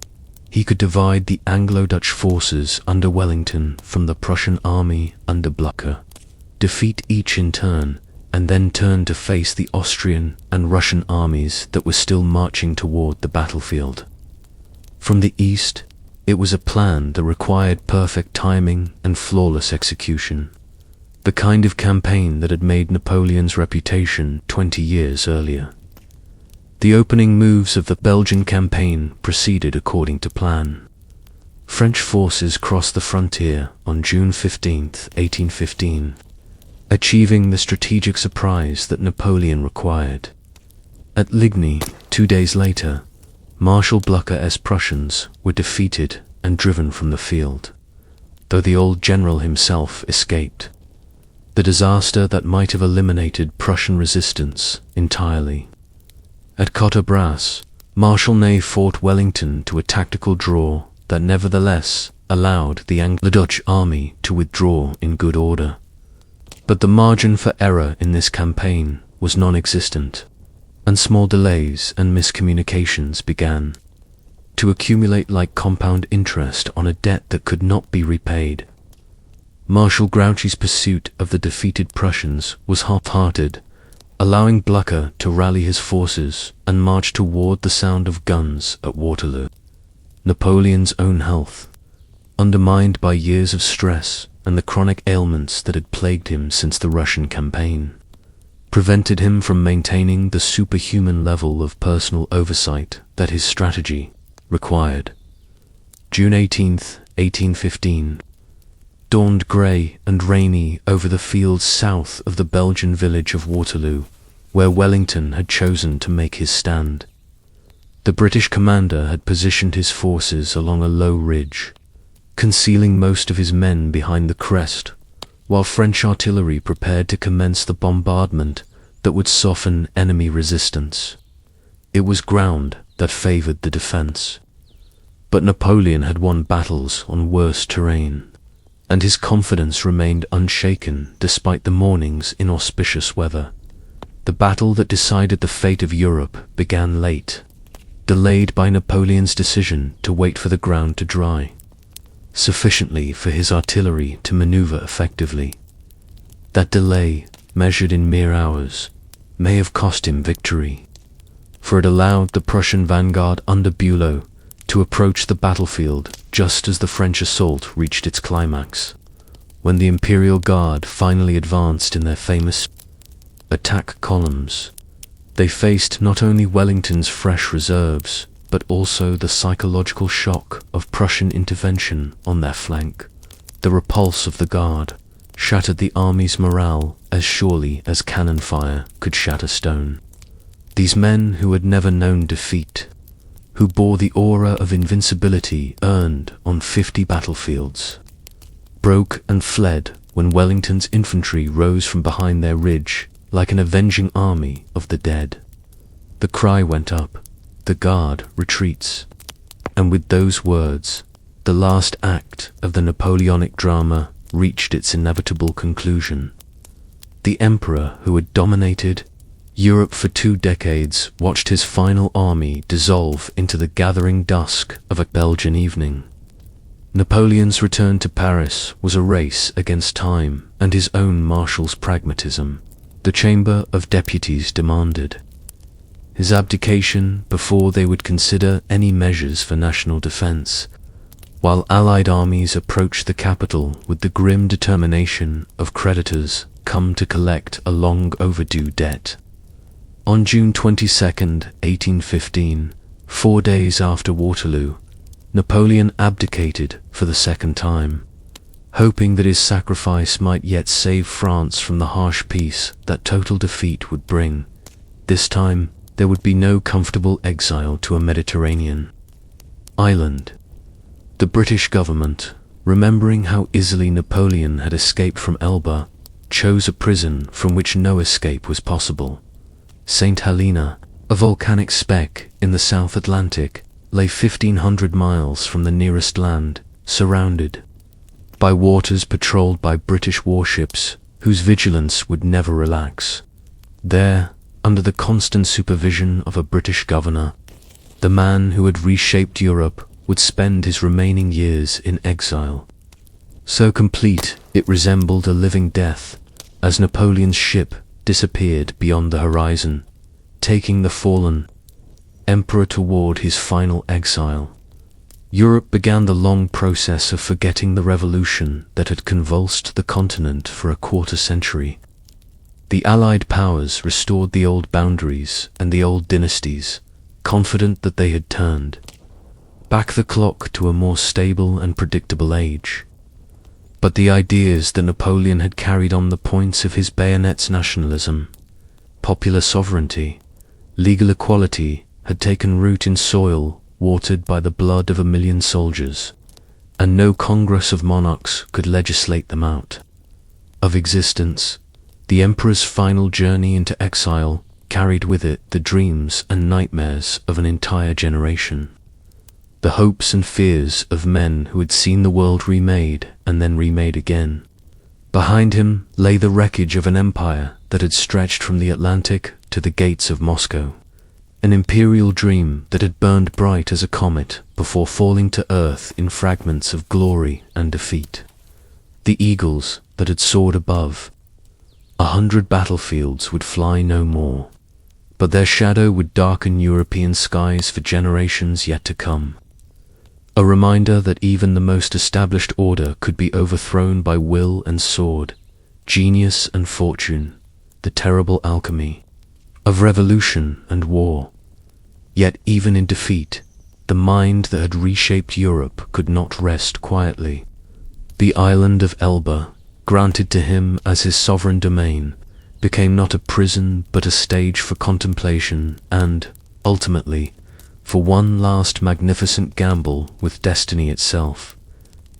he could divide the Anglo-Dutch forces under Wellington from the Prussian army under Blucher, defeat each in turn, and then turn to face the Austrian and Russian armies that were still marching toward the battlefield. From the east, it was a plan that required perfect timing and flawless execution, the kind of campaign that had made Napoleon's reputation 20 years earlier. The opening moves of the Belgian campaign proceeded according to plan. French forces crossed the frontier on June 15, 1815, achieving the strategic surprise that Napoleon required. At Ligny, 2 days later, Marshal Blucher's Prussians were defeated and driven from the field, though the old general himself escaped. The disaster that might have eliminated Prussian resistance entirely. At Quatre Bras, Marshal Ney fought Wellington to a tactical draw that nevertheless allowed the Anglo-Dutch army to withdraw in good order. But the margin for error in this campaign was non-existent, and small delays and miscommunications began to accumulate like compound interest on a debt that could not be repaid. Marshal Grouchy's pursuit of the defeated Prussians was half-hearted, allowing Blucher to rally his forces and march toward the sound of guns at Waterloo. Napoleon's own health, undermined by years of stress and the chronic ailments that had plagued him since the Russian campaign, prevented him from maintaining the superhuman level of personal oversight that his strategy required. June 18th, 1815, dawned grey and rainy over the fields south of the Belgian village of Waterloo, where Wellington had chosen to make his stand. The British commander had positioned his forces along a low ridge, concealing most of his men behind the crest, while French artillery prepared to commence the bombardment that would soften enemy resistance. It was ground that favoured the defence. But Napoleon had won battles on worse terrain, and his confidence remained unshaken despite the morning's inauspicious weather. The battle that decided the fate of Europe began late, delayed by Napoleon's decision to wait for the ground to dry, sufficiently for his artillery to maneuver effectively. That delay, measured in mere hours, may have cost him victory, for it allowed the Prussian vanguard under Bülow to approach the battlefield just as the French assault reached its climax. When the Imperial Guard finally advanced in their famous attack columns, they faced not only Wellington's fresh reserves, but also the psychological shock of Prussian intervention on their flank. The repulse of the Guard shattered the army's morale as surely as cannon fire could shatter stone. These men who had never known defeat, who bore the aura of invincibility earned on 50 battlefields, broke and fled when Wellington's infantry rose from behind their ridge like an avenging army of the dead. The cry went up, "The Guard retreats." And with those words, the last act of the Napoleonic drama reached its inevitable conclusion. The emperor who had dominated Europe for 2 decades watched his final army dissolve into the gathering dusk of a Belgian evening. Napoleon's return to Paris was a race against time and his own marshal's pragmatism. The Chamber of Deputies demanded his abdication before they would consider any measures for national defense, while Allied armies approached the capital with the grim determination of creditors come to collect a long overdue debt. On June 22nd, 1815, 4 days after Waterloo, Napoleon abdicated for the second time, hoping that his sacrifice might yet save France from the harsh peace that total defeat would bring. This time, there would be no comfortable exile to a Mediterranean island. The British government, remembering how easily Napoleon had escaped from Elba, chose a prison from which no escape was possible. St. Helena, a volcanic speck in the South Atlantic, lay 1,500 miles from the nearest land, surrounded by waters patrolled by British warships whose vigilance would never relax. There, under the constant supervision of a British governor, the man who had reshaped Europe would spend his remaining years in exile. So complete it resembled a living death, as Napoleon's ship disappeared beyond the horizon, taking the fallen emperor toward his final exile. Europe began the long process of forgetting the revolution that had convulsed the continent for a quarter century. The Allied powers restored the old boundaries and the old dynasties, confident that they had turned back the clock to a more stable and predictable age. But the ideas that Napoleon had carried on the points of his bayonet's nationalism, popular sovereignty, legal equality, had taken root in soil watered by the blood of 1,000,000 soldiers, and no congress of monarchs could legislate them out of existence. The emperor's final journey into exile carried with it the dreams and nightmares of an entire generation, the hopes and fears of men who had seen the world remade and then remade again. Behind him lay the wreckage of an empire that had stretched from the Atlantic to the gates of Moscow, an imperial dream that had burned bright as a comet before falling to earth in fragments of glory and defeat. The eagles that had soared above 100 battlefields would fly no more, but their shadow would darken European skies for generations yet to come. A reminder that even the most established order could be overthrown by will and sword, genius and fortune, the terrible alchemy of revolution and war. Yet even in defeat, the mind that had reshaped Europe could not rest quietly. The island of Elba, granted to him as his sovereign domain, became not a prison but a stage for contemplation and, ultimately, for one last magnificent gamble with destiny itself.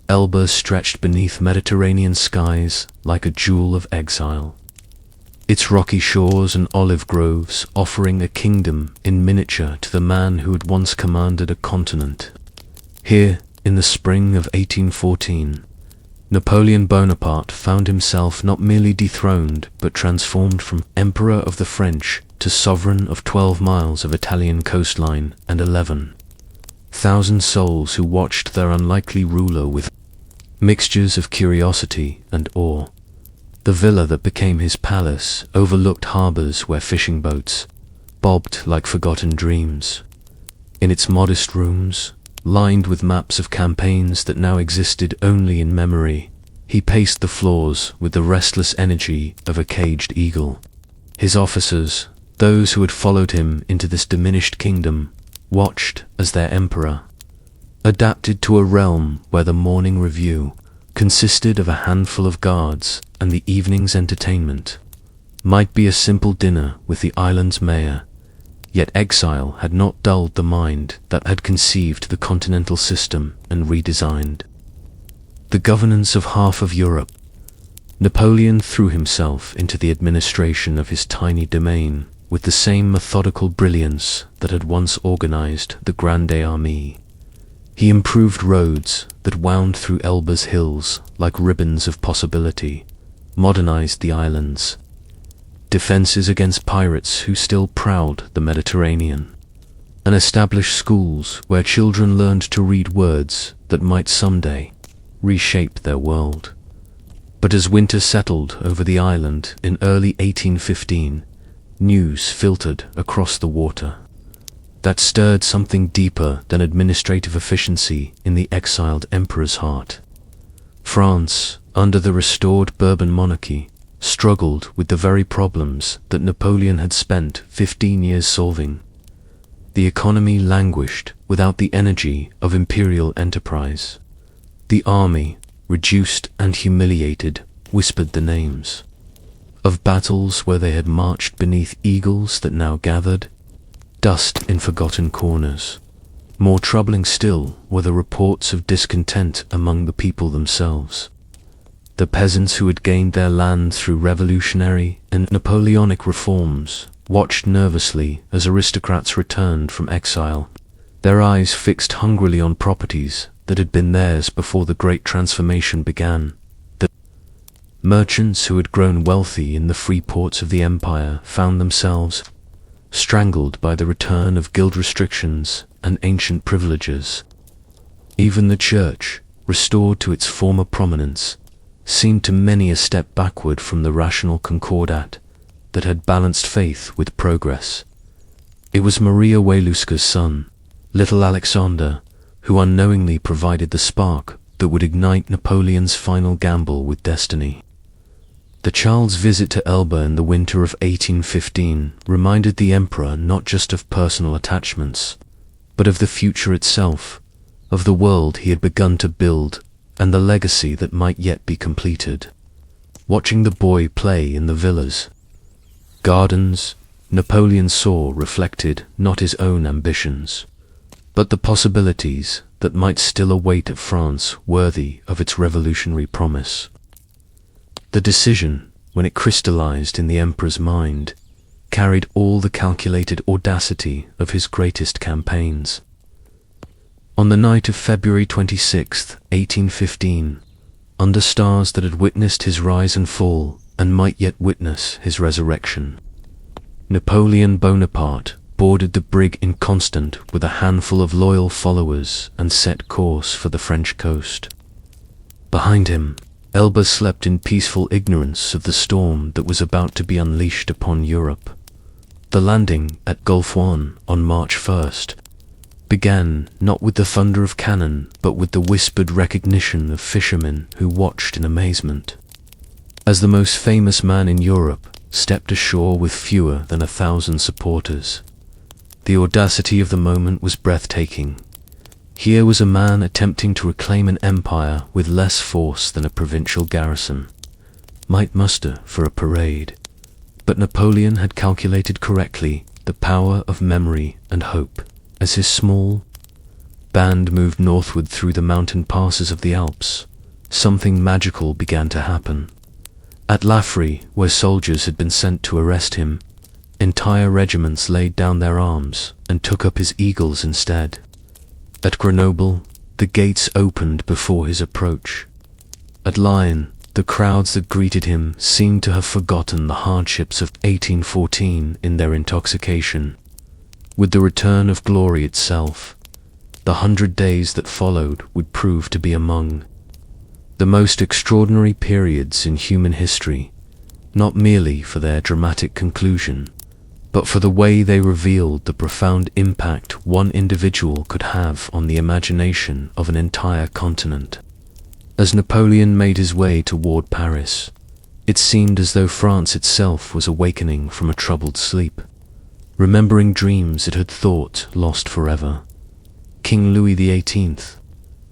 Elba stretched beneath Mediterranean skies like a jewel of exile, its rocky shores and olive groves offering a kingdom in miniature to the man who had once commanded a continent. Here, in the spring of 1814, Napoleon Bonaparte found himself not merely dethroned but transformed from Emperor of the French to sovereign of 12 miles of Italian coastline and 11,000 souls who watched their unlikely ruler with mixtures of curiosity and awe. The villa that became his palace overlooked harbors where fishing boats bobbed like forgotten dreams. In its modest rooms, lined with maps of campaigns that now existed only in memory, he paced the floors with the restless energy of a caged eagle. His officers, those who had followed him into this diminished kingdom, watched as their emperor adapted to a realm where the morning review consisted of a handful of guards and the evening's entertainment might be a simple dinner with the island's mayor. Yet exile had not dulled the mind that had conceived the continental system and redesigned the governance of half of Europe. Napoleon threw himself into the administration of his tiny domain with the same methodical brilliance that had once organized the Grande Armée. He improved roads that wound through Elba's hills like ribbons of possibility, modernized the islands, defenses against pirates who still prowled the Mediterranean, and established schools where children learned to read words that might someday reshape their world. But as winter settled over the island in early 1815, news filtered across the water that stirred something deeper than administrative efficiency in the exiled emperor's heart. France, under the restored Bourbon monarchy, struggled with the very problems that Napoleon had spent 15 years solving. The economy languished without the energy of imperial enterprise. The army, reduced and humiliated, whispered the names of battles where they had marched beneath eagles that now gathered dust in forgotten corners. More troubling still were the reports of discontent among the people themselves. The peasants who had gained their land through revolutionary and Napoleonic reforms watched nervously as aristocrats returned from exile, their eyes fixed hungrily on properties that had been theirs before the great transformation began. The merchants who had grown wealthy in the free ports of the empire found themselves strangled by the return of guild restrictions and ancient privileges. Even the church, restored to its former prominence, seemed to many a step backward from the rational Concordat that had balanced faith with progress. It was Maria Wieluska's son, little Alexander, who unknowingly provided the spark that would ignite Napoleon's final gamble with destiny. The child's visit to Elba in the winter of 1815 reminded the emperor not just of personal attachments, but of the future itself, of the world he had begun to build and the legacy that might yet be completed. Watching the boy play in the villas, gardens, Napoleon saw reflected not his own ambitions, but the possibilities that might still await a France worthy of its revolutionary promise. The decision, when it crystallized in the emperor's mind, carried all the calculated audacity of his greatest campaigns. On the night of February 26, 1815, under stars that had witnessed his rise and fall and might yet witness his resurrection, Napoleon Bonaparte boarded the brig Inconstant with a handful of loyal followers and set course for the French coast. Behind him, Elba slept in peaceful ignorance of the storm that was about to be unleashed upon Europe. The landing at Gulf One on March 1st began not with the thunder of cannon, but with the whispered recognition of fishermen who watched in amazement. As the most famous man in Europe stepped ashore with fewer than 1,000 supporters, the audacity of the moment was breathtaking. Here was a man attempting to reclaim an empire with less force than a provincial garrison might muster for a parade. But Napoleon had calculated correctly the power of memory and hope. As his small band moved northward through the mountain passes of the Alps, something magical began to happen. At Lafri, where soldiers had been sent to arrest him, entire regiments laid down their arms and took up his eagles instead. At Grenoble, the gates opened before his approach. At Lyon, the crowds that greeted him seemed to have forgotten the hardships of 1814 in their intoxication. With the return of glory itself, the 100 days that followed would prove to be among the most extraordinary periods in human history, not merely for their dramatic conclusion, but for the way they revealed the profound impact one individual could have on the imagination of an entire continent. As Napoleon made his way toward Paris, it seemed as though France itself was awakening from a troubled sleep, remembering dreams it had thought lost forever. King Louis XVIII,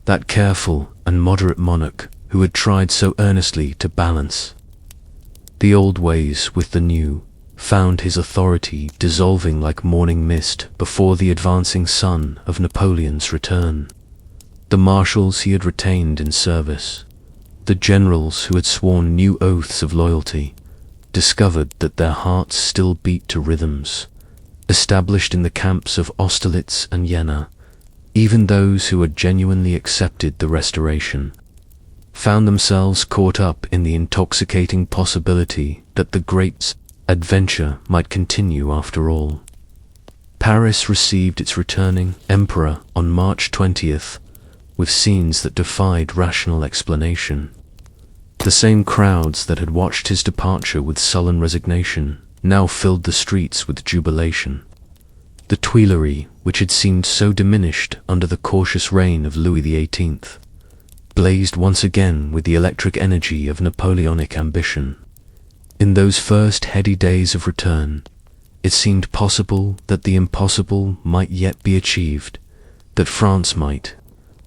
that careful and moderate monarch who had tried so earnestly to balance the old ways with the new, found his authority dissolving like morning mist before the advancing sun of Napoleon's return. The marshals he had retained in service, the generals who had sworn new oaths of loyalty, discovered that their hearts still beat to rhythms established in the camps of Austerlitz and Jena. Even those who had genuinely accepted the restoration found themselves caught up in the intoxicating possibility that the great adventure might continue after all. Paris received its returning emperor on March 20th with scenes that defied rational explanation. The same crowds that had watched his departure with sullen resignation now filled the streets with jubilation. The Tuileries, which had seemed so diminished under the cautious reign of Louis XVIII, blazed once again with the electric energy of Napoleonic ambition. In those first heady days of return, it seemed possible that the impossible might yet be achieved, that France might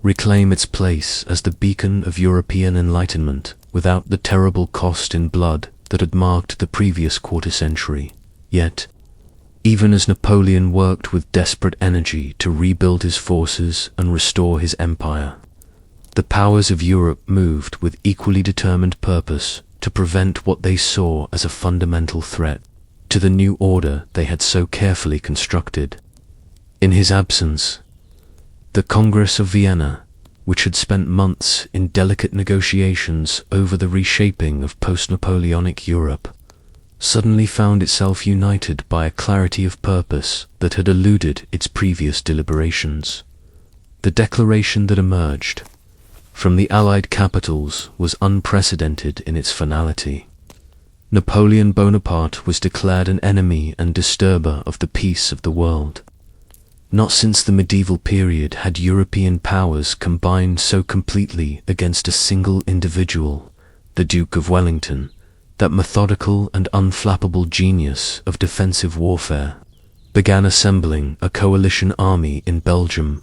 reclaim its place as the beacon of European enlightenment without the terrible cost in blood that had marked the previous quarter-century. Yet, even as Napoleon worked with desperate energy to rebuild his forces and restore his empire, the powers of Europe moved with equally determined purpose to prevent what they saw as a fundamental threat to the new order they had so carefully constructed. In his absence, the Congress of Vienna, which had spent months in delicate negotiations over the reshaping of post-Napoleonic Europe, suddenly found itself united by a clarity of purpose that had eluded its previous deliberations. The declaration that emerged from the Allied capitals was unprecedented in its finality. Napoleon Bonaparte was declared an enemy and disturber of the peace of the world. Not since the medieval period had European powers combined so completely against a single individual, the Duke of Wellington, that methodical and unflappable genius of defensive warfare began assembling a coalition army in Belgium.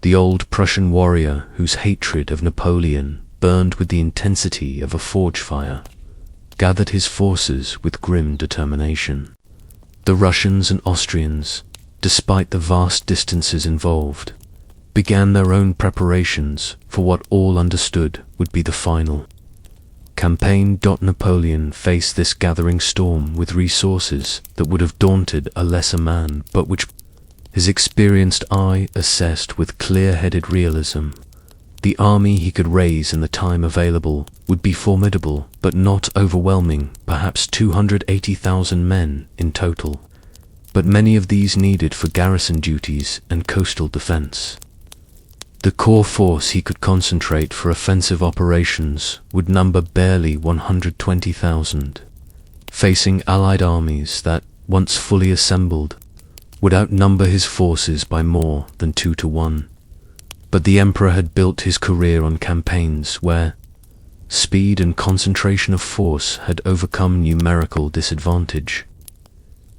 The old Prussian warrior whose hatred of Napoleon burned with the intensity of a forge fire gathered his forces with grim determination. The Russians and Austrians, despite the vast distances involved, began their own preparations for what all understood would be the final campaign. Napoleon faced this gathering storm with resources that would have daunted a lesser man, but which his experienced eye assessed with clear-headed realism. The army he could raise in the time available would be formidable, but not overwhelming, perhaps 280,000 men in total, but many of these needed for garrison duties and coastal defense. The core force he could concentrate for offensive operations would number barely 120,000, facing Allied armies that, once fully assembled, would outnumber his forces by more than 2 to 1. But the emperor had built his career on campaigns where speed and concentration of force had overcome numerical disadvantage.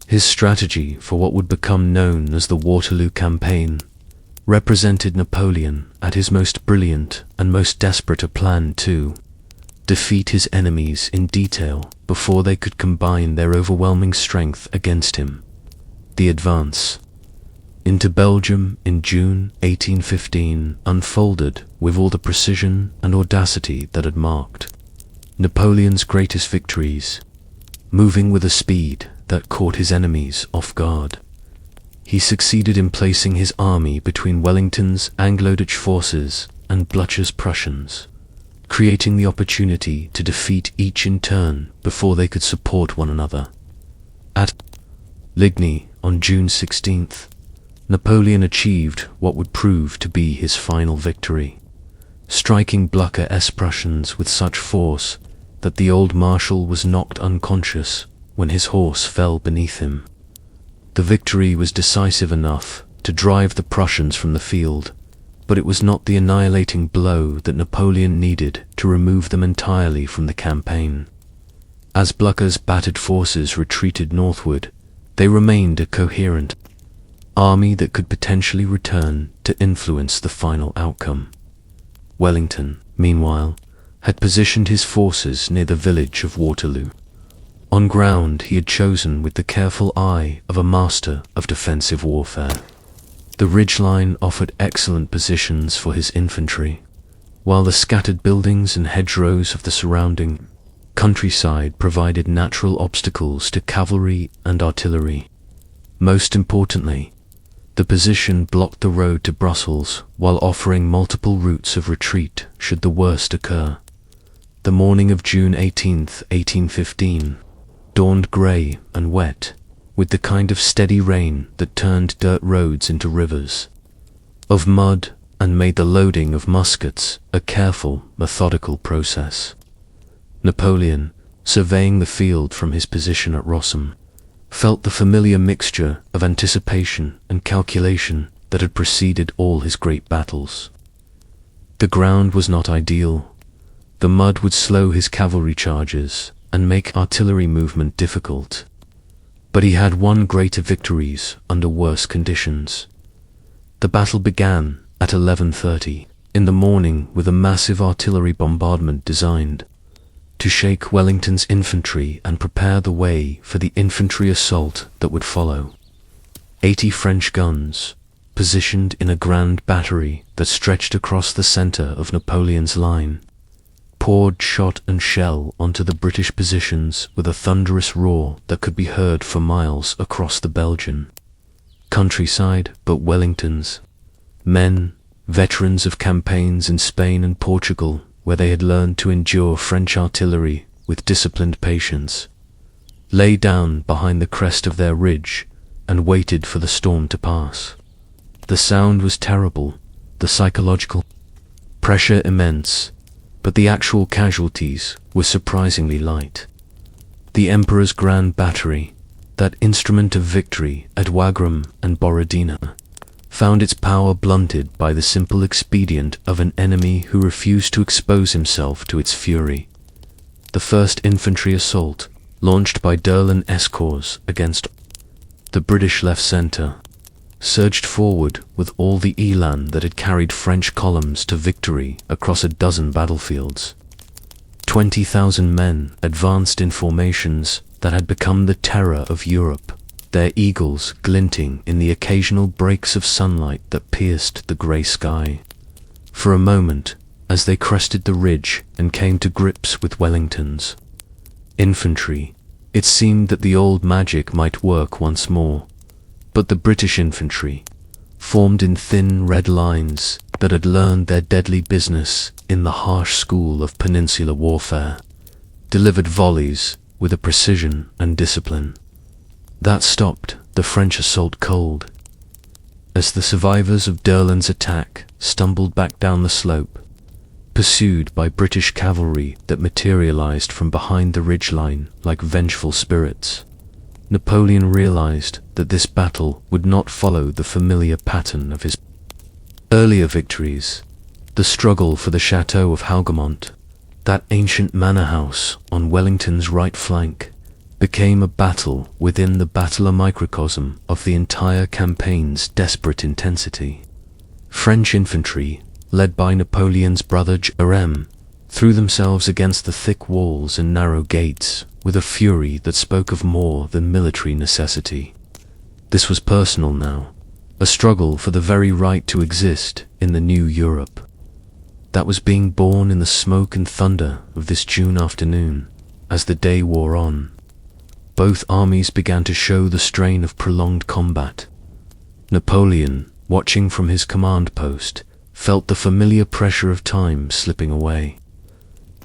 His strategy for what would become known as the Waterloo Campaign represented Napoleon at his most brilliant and most desperate a plan to defeat his enemies in detail before they could combine their overwhelming strength against him. The advance into Belgium in June 1815 unfolded with all the precision and audacity that had marked Napoleon's greatest victories, moving with a speed that caught his enemies off guard. He succeeded in placing his army between Wellington's Anglo-Dutch forces and Blücher's Prussians, creating the opportunity to defeat each in turn before they could support one another. At Ligny on June 16th, Napoleon achieved what would prove to be his final victory, striking Blücher's Prussians with such force that the old marshal was knocked unconscious when his horse fell beneath him. The victory was decisive enough to drive the Prussians from the field, but it was not the annihilating blow that Napoleon needed to remove them entirely from the campaign. As Blücher's battered forces retreated northward, they remained a coherent army that could potentially return to influence the final outcome. Wellington, meanwhile, had positioned his forces near the village of Waterloo, on ground he had chosen with the careful eye of a master of defensive warfare. The ridgeline offered excellent positions for his infantry, while the scattered buildings and hedgerows of the surrounding countryside provided natural obstacles to cavalry and artillery. Most importantly, the position blocked the road to Brussels while offering multiple routes of retreat should the worst occur. The morning of June 18th, 1815, dawned grey and wet, with the kind of steady rain that turned dirt roads into rivers of mud and made the loading of muskets a careful, methodical process. Napoleon, surveying the field from his position at Rossum, felt the familiar mixture of anticipation and calculation that had preceded all his great battles. The ground was not ideal. The mud would slow his cavalry charges and make artillery movement difficult. But he had won greater victories under worse conditions. The battle began at 11:30 in the morning with a massive artillery bombardment designed to shake Wellington's infantry and prepare the way for the infantry assault that would follow. 80 French guns, positioned in a grand battery that stretched across the center of Napoleon's line, poured shot and shell onto the British positions with a thunderous roar that could be heard for miles across the Belgian countryside. But Wellington's men, veterans of campaigns in Spain and Portugal, where they had learned to endure French artillery with disciplined patience, lay down behind the crest of their ridge and waited for the storm to pass. The sound was terrible, the psychological pressure immense, but the actual casualties were surprisingly light. The Emperor's Grand Battery, that instrument of victory at Wagram and Borodina, found its power blunted by the simple expedient of an enemy who refused to expose himself to its fury. The first infantry assault, launched by Durlan Escorts against the British left centre, surged forward with all the elan that had carried French columns to victory across a dozen battlefields. 20,000 men advanced in formations that had become the terror of Europe, their eagles glinting in the occasional breaks of sunlight that pierced the grey sky. For a moment, as they crested the ridge and came to grips with Wellington's infantry, it seemed that the old magic might work once more. But the British infantry, formed in thin red lines that had learned their deadly business in the harsh school of peninsular warfare, delivered volleys with a precision and discipline that stopped the French assault cold. as the survivors of Durland's attack stumbled back down the slope, pursued by British cavalry that materialized from behind the ridgeline like vengeful spirits, Napoleon realized that this battle would not follow the familiar pattern of his earlier victories. The struggle for the chateau of Hougoumont, that ancient manor house on Wellington's right flank, became a battle within the battler microcosm of the entire campaign's desperate intensity. French infantry, led by Napoleon's brother Josephine, threw themselves against the thick walls and narrow gates with a fury that spoke of more than military necessity. This was personal now, a struggle for the very right to exist in the new Europe that was being born in the smoke and thunder of this June afternoon. As the day wore on, both armies began to show the strain of prolonged combat. Napoleon, watching from his command post, felt the familiar pressure of time slipping away.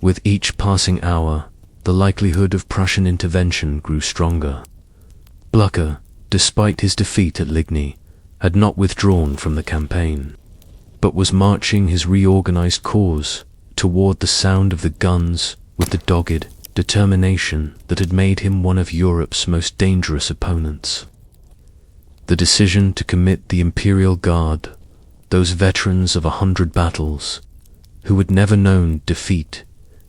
With each passing hour, the likelihood of Prussian intervention grew stronger. Blucher, despite his defeat at Ligny, had not withdrawn from the campaign, but was marching his reorganized corps toward the sound of the guns with the dogged determination that had made him one of Europe's most dangerous opponents. The decision to commit the Imperial Guard, those veterans of 100 battles, who had never known defeat,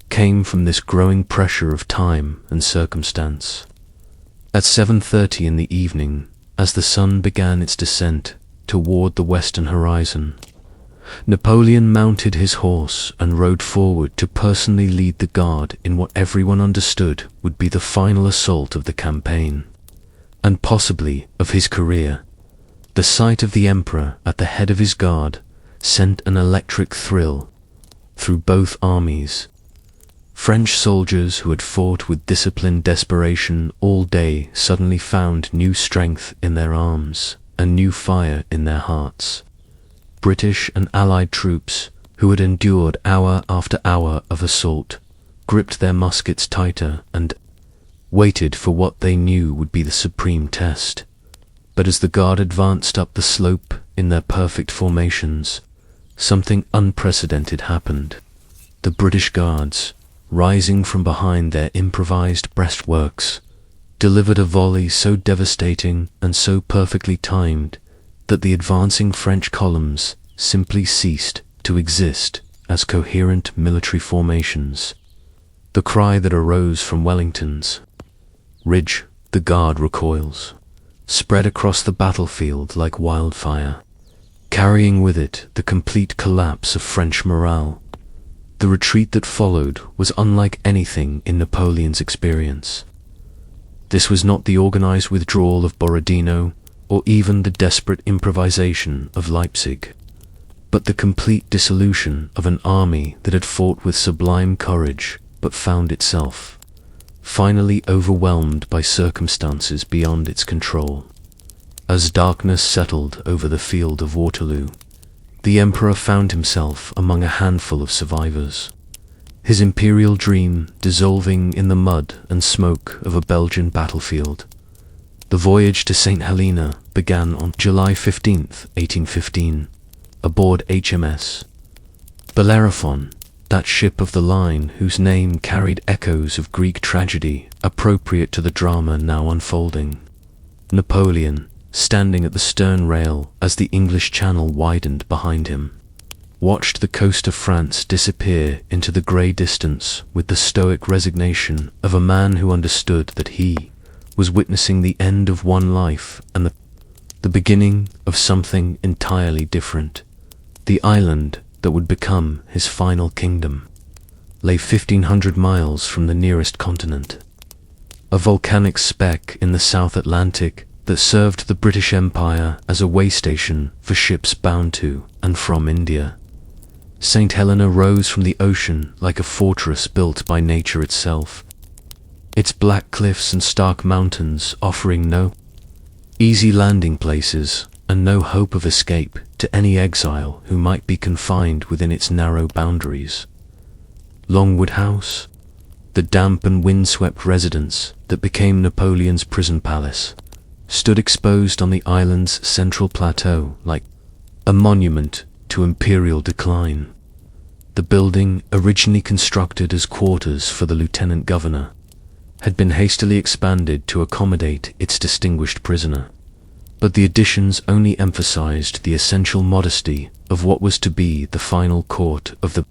came from this growing pressure of time and circumstance. At 7:30 in the evening, as the sun began its descent toward the western horizon, Napoleon mounted his horse and rode forward to personally lead the guard in what everyone understood would be the final assault of the campaign, and possibly of his career. The sight of the Emperor at the head of his guard sent an electric thrill through both armies. French soldiers who had fought with disciplined desperation all day suddenly found new strength in their arms and new fire in their hearts. British and Allied troops, who had endured hour after hour of assault, gripped their muskets tighter and waited for what they knew would be the supreme test. But as the guard advanced up the slope in their perfect formations, something unprecedented happened. The British guards, rising from behind their improvised breastworks, delivered a volley so devastating and so perfectly timed that the advancing French columns simply ceased to exist as coherent military formations. The cry that arose from Wellington's ridge, "The Guard recoils," spread across the battlefield like wildfire, carrying with it the complete collapse of French morale. The retreat that followed was unlike anything in Napoleon's experience. This was not the organized withdrawal of Borodino, or even the desperate improvisation of Leipzig, but the complete dissolution of an army that had fought with sublime courage but found itself finally overwhelmed by circumstances beyond its control. As darkness settled over the field of Waterloo, the Emperor found himself among a handful of survivors, his imperial dream dissolving in the mud and smoke of a Belgian battlefield. The voyage to St. Helena began on July 15, 1815, aboard HMS Bellerophon, that ship of the line whose name carried echoes of Greek tragedy appropriate to the drama now unfolding. Napoleon, standing at the stern rail as the English Channel widened behind him, watched the coast of France disappear into the grey distance with the stoic resignation of a man who understood that he was witnessing the end of one life and the beginning of something entirely different. The island that would become his final kingdom lay 1,500 miles from the nearest continent, a volcanic speck in the South Atlantic that served the British Empire as a way station for ships bound to and from India. St. Helena rose from the ocean like a fortress built by nature itself, its black cliffs and stark mountains offering no easy landing places and no hope of escape to any exile who might be confined within its narrow boundaries. Longwood House, the damp and windswept residence that became Napoleon's prison palace, stood exposed on the island's central plateau like a monument to imperial decline. The building, originally constructed as quarters for the lieutenant governor, had been hastily expanded to accommodate its distinguished prisoner. But the additions only emphasized the essential modesty of what was to be the final court of the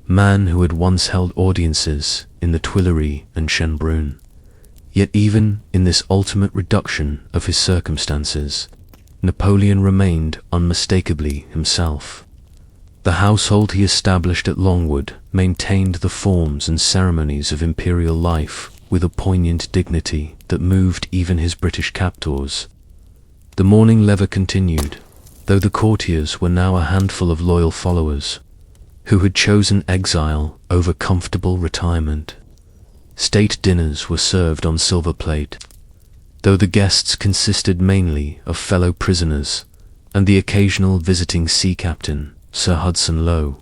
man who had once held audiences in the Tuileries and Schönbrunn. Yet even in this ultimate reduction of his circumstances, Napoleon remained unmistakably himself. The household he established at Longwood maintained the forms and ceremonies of imperial life with a poignant dignity that moved even his British captors. The morning lever continued, though the courtiers were now a handful of loyal followers, who had chosen exile over comfortable retirement. State dinners were served on silver plate, though the guests consisted mainly of fellow prisoners and the occasional visiting sea captain, Sir Hudson Lowe.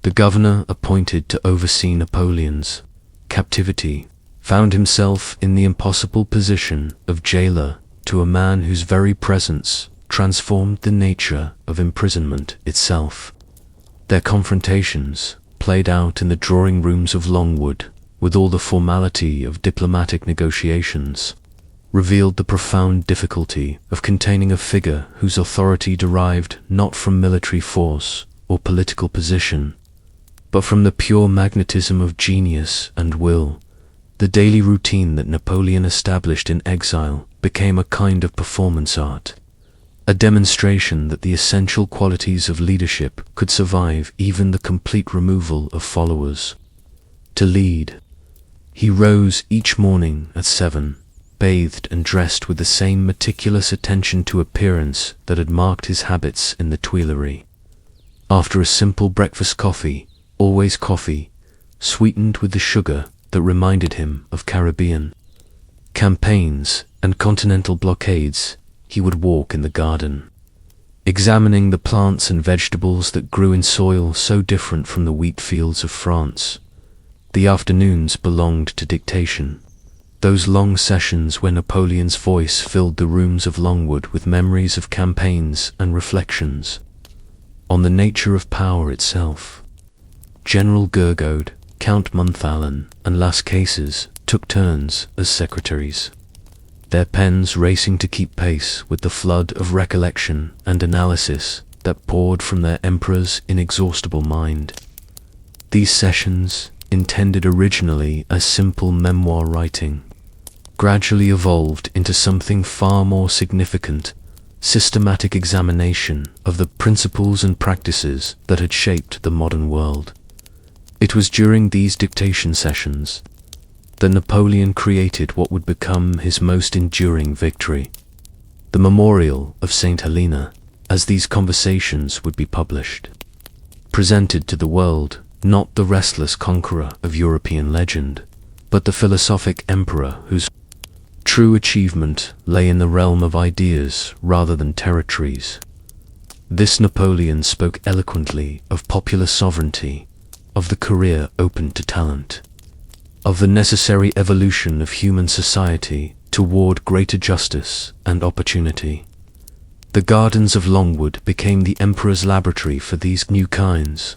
The governor appointed to oversee Napoleon's captivity found himself in the impossible position of jailer to a man whose very presence transformed the nature of imprisonment itself. Their confrontations, played out in the drawing rooms of Longwood with all the formality of diplomatic negotiations, revealed the profound difficulty of containing a figure whose authority derived not from military force or political position, but from the pure magnetism of genius and will. The daily routine that Napoleon established in exile became a kind of performance art, a demonstration that the essential qualities of leadership could survive even the complete removal of followers. To lead, he rose each morning at 7, bathed and dressed with the same meticulous attention to appearance that had marked his habits in the Tuileries. After a simple breakfast coffee, always coffee, sweetened with the sugar that reminded him of Caribbean campaigns and continental blockades, he would walk in the garden, examining the plants and vegetables that grew in soil so different from the wheat fields of France. The afternoons belonged to dictation, those long sessions where Napoleon's voice filled the rooms of Longwood with memories of campaigns and reflections on the nature of power itself. General Gourgaud, Count Monthalon, and Las Cases took turns as secretaries, their pens racing to keep pace with the flood of recollection and analysis that poured from their emperor's inexhaustible mind. These sessions, intended originally as simple memoir writing, gradually evolved into something far more significant: systematic examination of the principles and practices that had shaped the modern world. It was during these dictation sessions that Napoleon created what would become his most enduring victory, the Memorial of St. Helena, as these conversations would be published, presented to the world not the restless conqueror of European legend, but the philosophic emperor whose true achievement lay in the realm of ideas rather than territories. This Napoleon spoke eloquently of popular sovereignty, of the career open to talent, of the necessary evolution of human society toward greater justice and opportunity. The gardens of Longwood became the emperor's laboratory for these new kinds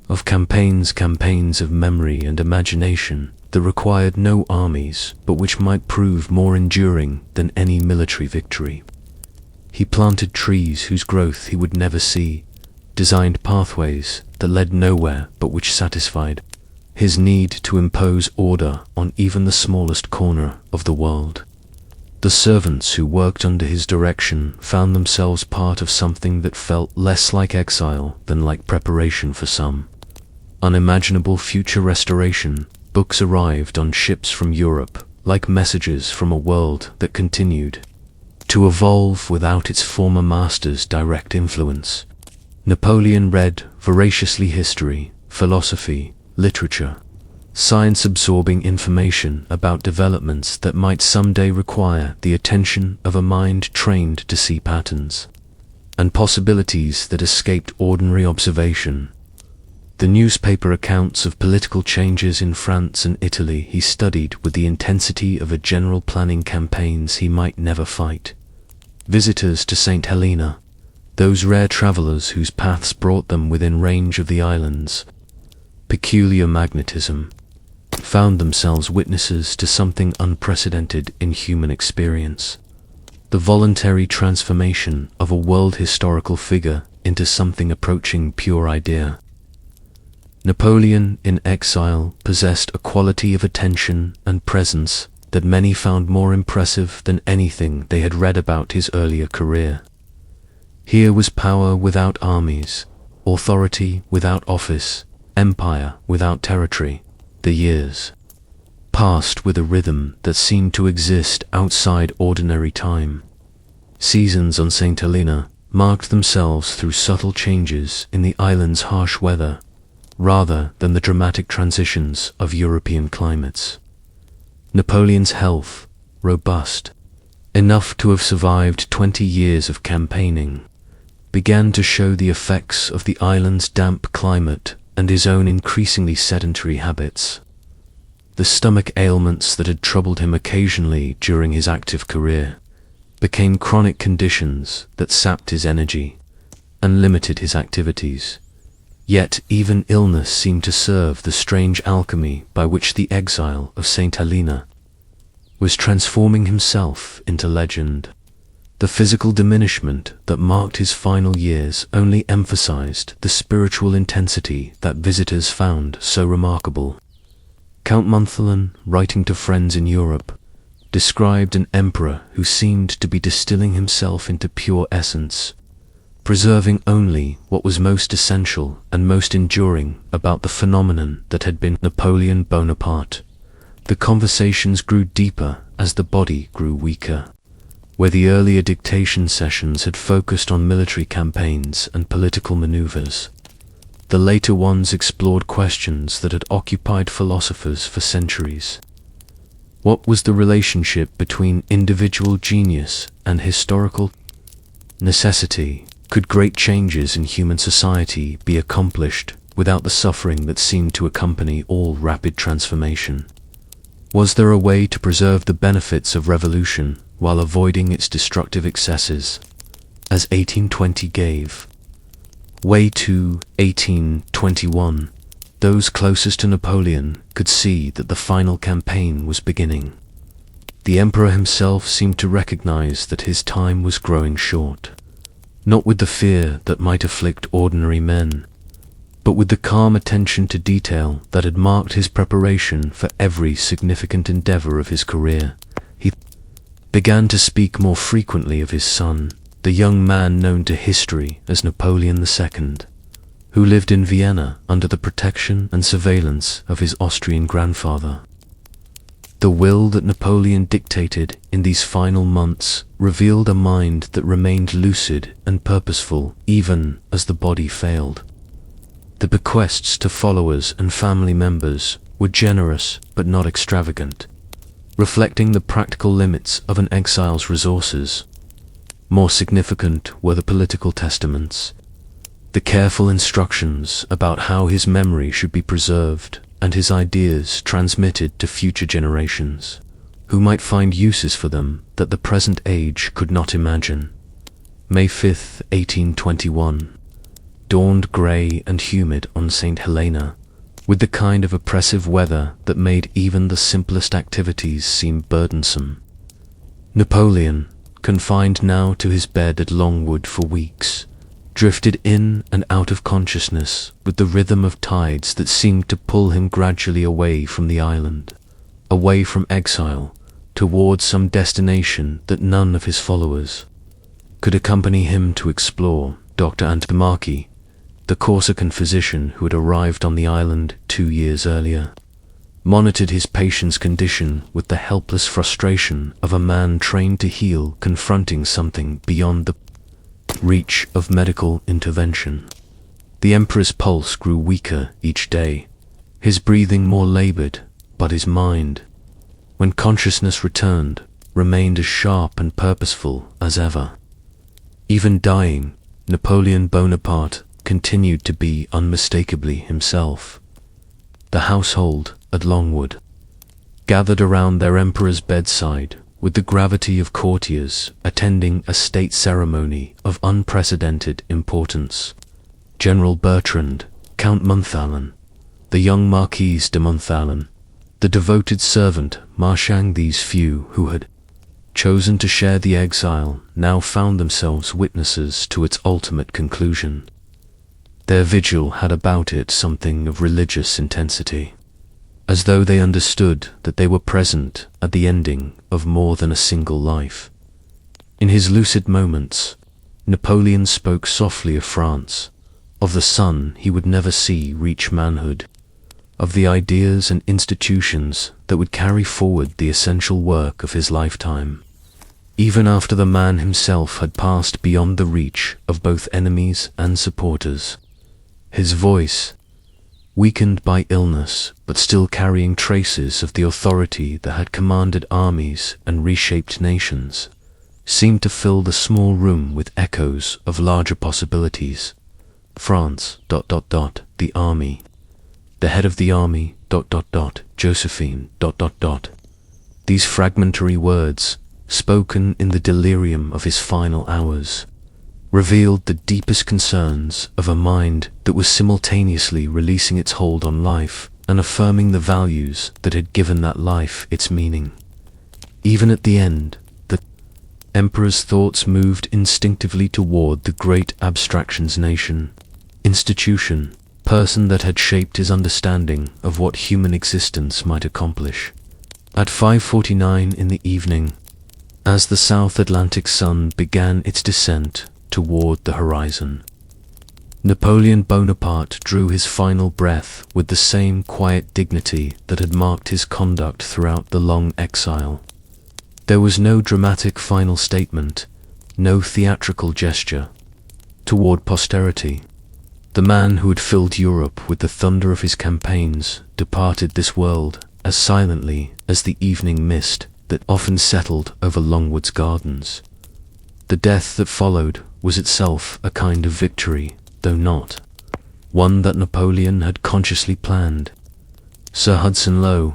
of campaigns of memory and imagination that required no armies, but which might prove more enduring than any military victory. He planted trees whose growth he would never see, designed pathways that led nowhere but which satisfied his need to impose order on even the smallest corner of the world. The servants who worked under his direction found themselves part of something that felt less like exile than like preparation for some unimaginable future restoration. Books arrived on ships from Europe, like messages from a world that continued to evolve without its former master's direct influence. Napoleon read voraciously history, philosophy, literature, science-absorbing information about developments that might someday require the attention of a mind trained to see patterns and possibilities that escaped ordinary observation. The newspaper accounts of political changes in France and Italy he studied with the intensity of a general planning campaigns he might never fight. Visitors to St. Helena, those rare travellers whose paths brought them within range of the island's peculiar magnetism, found themselves witnesses to something unprecedented in human experience. The voluntary transformation of a world historical figure into something approaching pure idea. Napoleon in exile possessed a quality of attention and presence that many found more impressive than anything they had read about his earlier career. Here was power without armies, authority without office, empire without territory. The years passed with a rhythm that seemed to exist outside ordinary time. Seasons on St. Helena marked themselves through subtle changes in the island's harsh weather, rather than the dramatic transitions of European climates. Napoleon's health, robust enough to have survived 20 years of campaigning, began to show the effects of the island's damp climate and his own increasingly sedentary habits. The stomach ailments that had troubled him occasionally during his active career became chronic conditions that sapped his energy and limited his activities. Yet even illness seemed to serve the strange alchemy by which the exile of St. Helena was transforming himself into legend. The physical diminishment that marked his final years only emphasized the spiritual intensity that visitors found so remarkable. Count Montholon, writing to friends in Europe, described an emperor who seemed to be distilling himself into pure essence, preserving only what was most essential and most enduring about the phenomenon that had been Napoleon Bonaparte. The conversations grew deeper as the body grew weaker. Where the earlier dictation sessions had focused on military campaigns and political maneuvers, the later ones explored questions that had occupied philosophers for centuries. What was the relationship between individual genius and historical necessity? Could great changes in human society be accomplished without the suffering that seemed to accompany all rapid transformation? Was there a way to preserve the benefits of revolution while avoiding its destructive excesses, as 1820 gave way to 1821? Those closest to Napoleon could see that the final campaign was beginning. The emperor himself seemed to recognize that his time was growing short, not with the fear that might afflict ordinary men, but with the calm attention to detail that had marked his preparation for every significant endeavor of his career. He began to speak more frequently of his son, the young man known to history as Napoleon II, who lived in Vienna under the protection and surveillance of his Austrian grandfather. The will that Napoleon dictated in these final months revealed a mind that remained lucid and purposeful even as the body failed. The bequests to followers and family members were generous but not extravagant, reflecting the practical limits of an exile's resources. More significant were the political testaments, the careful instructions about how his memory should be preserved and his ideas transmitted to future generations, who might find uses for them that the present age could not imagine. May 5, 1821, dawned grey and humid on St. Helena, with the kind of oppressive weather that made even the simplest activities seem burdensome. Napoleon, confined now to his bed at Longwood for weeks, drifted in and out of consciousness with the rhythm of tides that seemed to pull him gradually away from the island, away from exile, towards some destination that none of his followers could accompany him to explore. Dr. Antomarchi, the Corsican physician who had arrived on the island 2 years earlier, monitored his patient's condition with the helpless frustration of a man trained to heal confronting something beyond the reach of medical intervention. The emperor's pulse grew weaker each day, his breathing more labored, but his mind, when consciousness returned, remained as sharp and purposeful as ever. Even dying, Napoleon Bonaparte continued to be unmistakably himself. The household at Longwood gathered around their emperor's bedside with the gravity of courtiers attending a state ceremony of unprecedented importance. General Bertrand, Count Monthalan, the young Marquise de Monthalan, the devoted servant Marchang, these few who had chosen to share the exile now found themselves witnesses to its ultimate conclusion. Their vigil had about it something of religious intensity, as though they understood that they were present at the ending of more than a single life. In his lucid moments, Napoleon spoke softly of France, of the son he would never see reach manhood, of the ideas and institutions that would carry forward the essential work of his lifetime, even after the man himself had passed beyond the reach of both enemies and supporters. His voice, weakened by illness but still carrying traces of the authority that had commanded armies and reshaped nations, seemed to fill the small room with echoes of larger possibilities. France, the army, the head of the army, Josephine, These fragmentary words, spoken in the delirium of his final hours, revealed the deepest concerns of a mind that was simultaneously releasing its hold on life and affirming the values that had given that life its meaning. Even at the end, the emperor's thoughts moved instinctively toward the great abstractions nation, institution, person that had shaped his understanding of what human existence might accomplish. At 5:49 in the evening, as the South Atlantic sun began its descent toward the horizon, Napoleon Bonaparte drew his final breath with the same quiet dignity that had marked his conduct throughout the long exile. There was no dramatic final statement, no theatrical gesture. Toward posterity, the man who had filled Europe with the thunder of his campaigns departed this world as silently as the evening mist that often settled over Longwood's gardens. The death that followed was itself a kind of victory, though not one that Napoleon had consciously planned. Sir Hudson Lowe,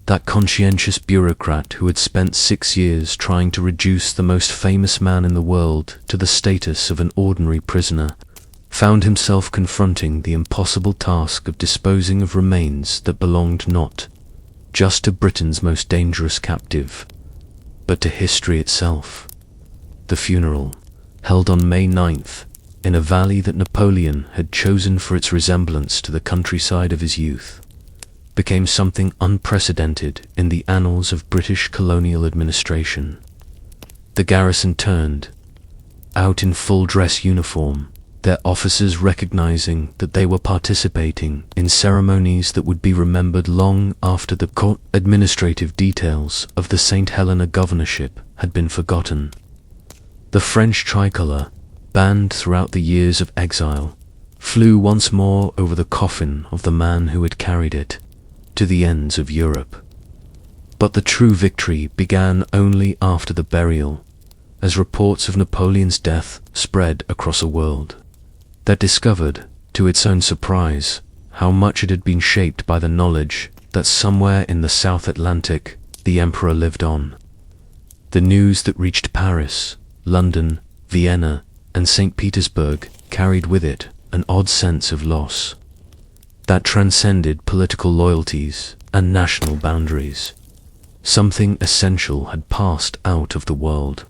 that conscientious bureaucrat who had spent 6 years trying to reduce the most famous man in the world to the status of an ordinary prisoner, found himself confronting the impossible task of disposing of remains that belonged not just to Britain's most dangerous captive, but to history itself. The funeral, held on May 9th, in a valley that Napoleon had chosen for its resemblance to the countryside of his youth, became something unprecedented in the annals of British colonial administration. The garrison turned out in full dress uniform, their officers recognizing that they were participating in ceremonies that would be remembered long after the court administrative details of the St. Helena governorship had been forgotten. The French tricolour, banned throughout the years of exile, flew once more over the coffin of the man who had carried it to the ends of Europe. But the true victory began only after the burial, as reports of Napoleon's death spread across a world that discovered, to its own surprise, how much it had been shaped by the knowledge that somewhere in the South Atlantic the Emperor lived on. The news that reached Paris, London, Vienna, and St. Petersburg carried with it an odd sense of loss that transcended political loyalties and national boundaries. Something essential had passed out of the world,